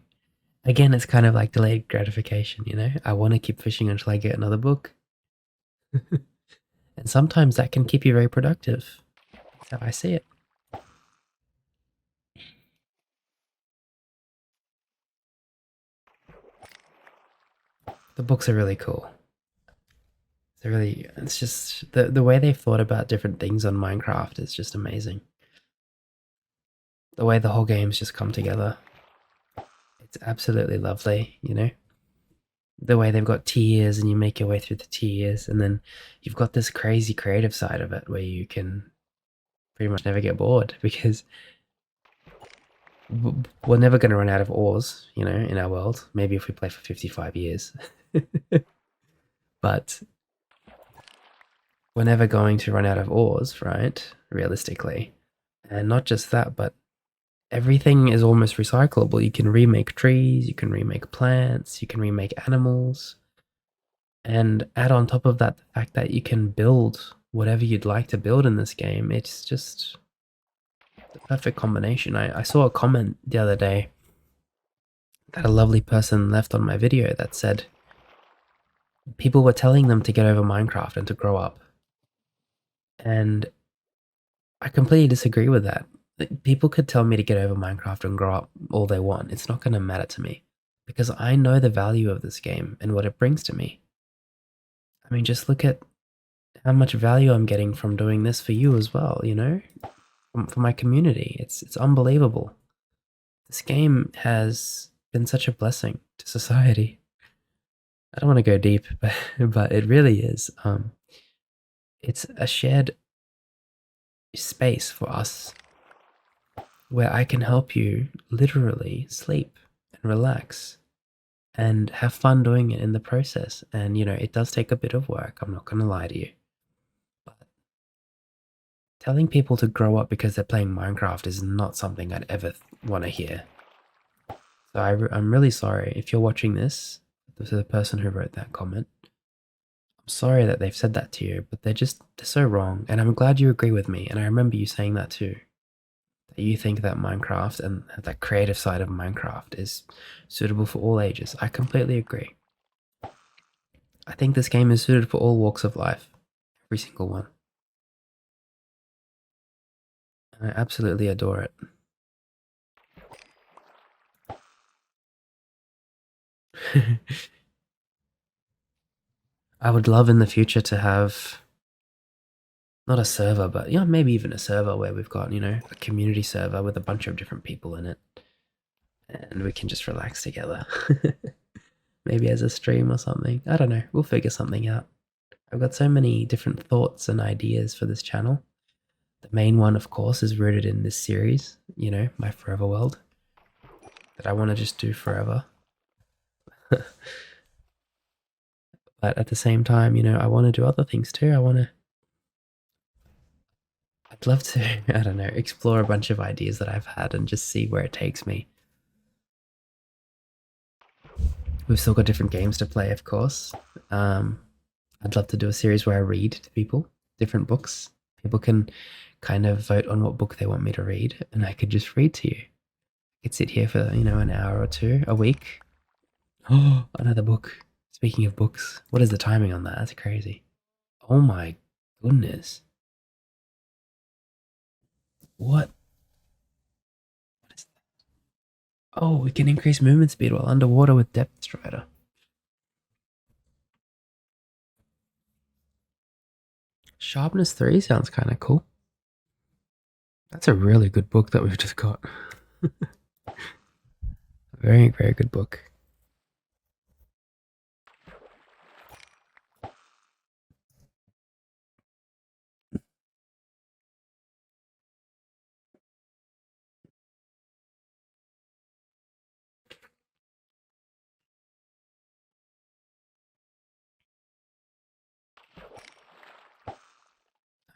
Again, it's kind of like delayed gratification, you know? I want to keep fishing until I get another book. And sometimes that can keep you very productive. That's how I see it. The books are really cool. It's just the way they've thought about different things on Minecraft is just amazing. The way the whole game's just come together. It's absolutely lovely, you know? The way they've got tiers and you make your way through the tiers, and then you've got this crazy creative side of it where you can pretty much never get bored because we're never going to run out of ores, you know, in our world. Maybe if we play for 55 years. But we're never going to run out of ores, right? Realistically. And not just that, but everything is almost recyclable. You can remake trees, you can remake plants, you can remake animals. And add on top of that the fact that you can build whatever you'd like to build in this game. It's just the perfect combination. I saw a comment the other day that a lovely person left on my video that said people were telling them to get over Minecraft and to grow up. And I completely disagree with that. People could tell me to get over Minecraft and grow up all they want. It's not going to matter to me because I know the value of this game and what it brings to me. I mean, just look at how much value I'm getting from doing this for you as well, you know? For my community. It's unbelievable. This game has been such a blessing to society. I don't want to go deep, but it really is. It's a shared space for us where I can help you literally sleep and relax and have fun doing it in the process. And, you know, it does take a bit of work. I'm not going to lie to you. But telling people to grow up because they're playing Minecraft is not something I'd ever want to hear. So I'm really sorry if you're watching this, to the person who wrote that comment. I'm sorry that they've said that to you, but they're so wrong. And I'm glad you agree with me. And I remember you saying that too. That you think that Minecraft and that creative side of Minecraft is suitable for all ages. I completely agree. I think this game is suited for all walks of life. Every single one. I absolutely adore it. I would love in the future to have not a server, but yeah, maybe even a server where we've got, you know, a community server with a bunch of different people in it. And we can just relax together. Maybe as a stream or something. I don't know. We'll figure something out. I've got so many different thoughts and ideas for this channel. The main one, of course, is rooted in this series, you know, my forever world, that I want to just do forever. But at the same time, you know, I want to do other things too. I'd love to, I don't know, explore a bunch of ideas that I've had and just see where it takes me. We've still got different games to play, of course. I'd love to do a series where I read to people different books. People can kind of vote on what book they want me to read, and I could just read to you. I could sit here for, you know, an hour or two a week. Oh, another book. Speaking of books, what is the timing on that? That's crazy. Oh my goodness. What? What is that? Oh, we can increase movement speed while underwater with Depth Strider. Sharpness 3 sounds kind of cool. That's a really good book that we've just got. Very, very good book.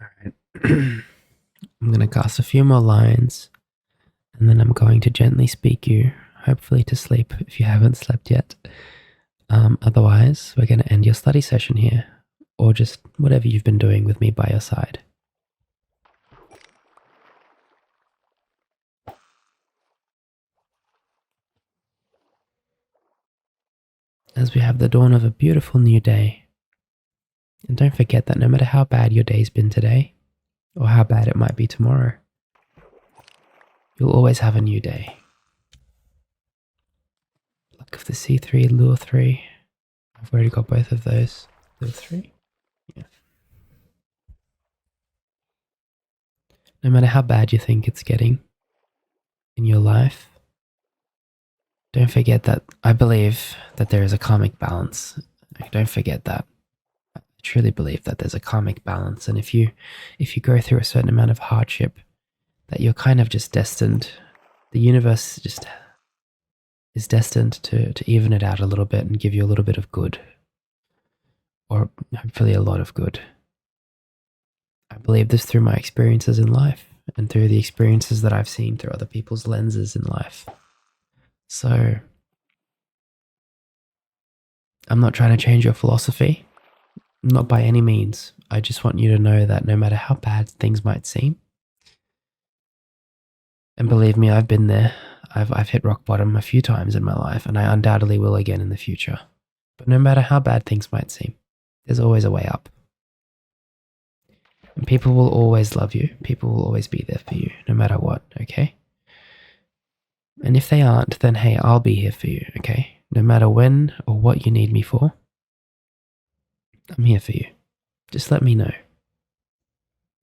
Alright. I'm going to cast a few more lines, and then I'm going to gently speak you, hopefully to sleep if you haven't slept yet. Otherwise, we're going to end your study session here, or just whatever you've been doing with me by your side. As we have the dawn of a beautiful new day. And don't forget that no matter how bad your day's been today, or how bad it might be tomorrow, you'll always have a new day. Luck of the C3, Lure 3. I've already got both of those. Lure 3? Yeah. No matter how bad you think it's getting in your life, don't forget that I believe that there is a karmic balance. Don't forget that. I truly believe that there's a karmic balance, and if you go through a certain amount of hardship, that you're kind of just destined. The universe just is destined to even it out a little bit and give you a little bit of good, or hopefully a lot of good. I believe this through my experiences in life and through the experiences that I've seen through other people's lenses in life. So I'm not trying to change your philosophy, not by any means. I just want you to know that no matter how bad things might seem, and believe me, I've been there. I've hit rock bottom a few times in my life, and I undoubtedly will again in the future. But no matter how bad things might seem, there's always a way up. And people will always love you. People will always be there for you, no matter what, okay? And if they aren't, then hey, I'll be here for you, okay? No matter when or what you need me for, I'm here for you. Just let me know.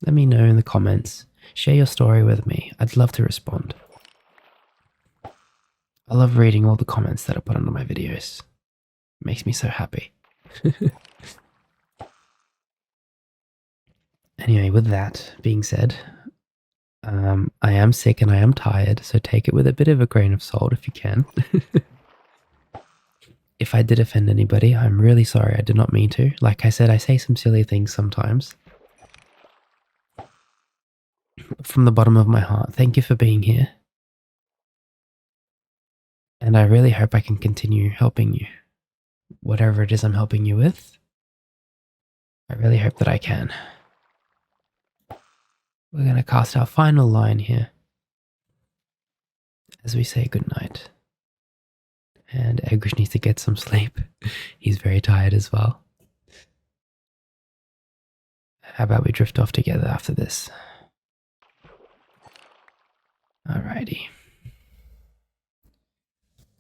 Let me know in the comments. Share your story with me. I'd love to respond. I love reading all the comments that are put under my videos. It makes me so happy. Anyway, with that being said, I am sick and I am tired, so take it with a bit of a grain of salt if you can. If I did offend anybody, I'm really sorry. I did not mean to. Like I said, I say some silly things sometimes. From the bottom of my heart, thank you for being here. And I really hope I can continue helping you. Whatever it is I'm helping you with, I really hope that I can. We're going to cast our final line here as we say goodnight. And Egush needs to get some sleep. He's very tired as well. How about we drift off together after this? Alrighty.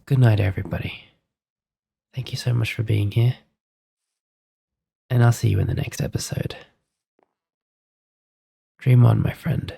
Good night, everybody. Thank you so much for being here. And I'll see you in the next episode. Dream on, my friend.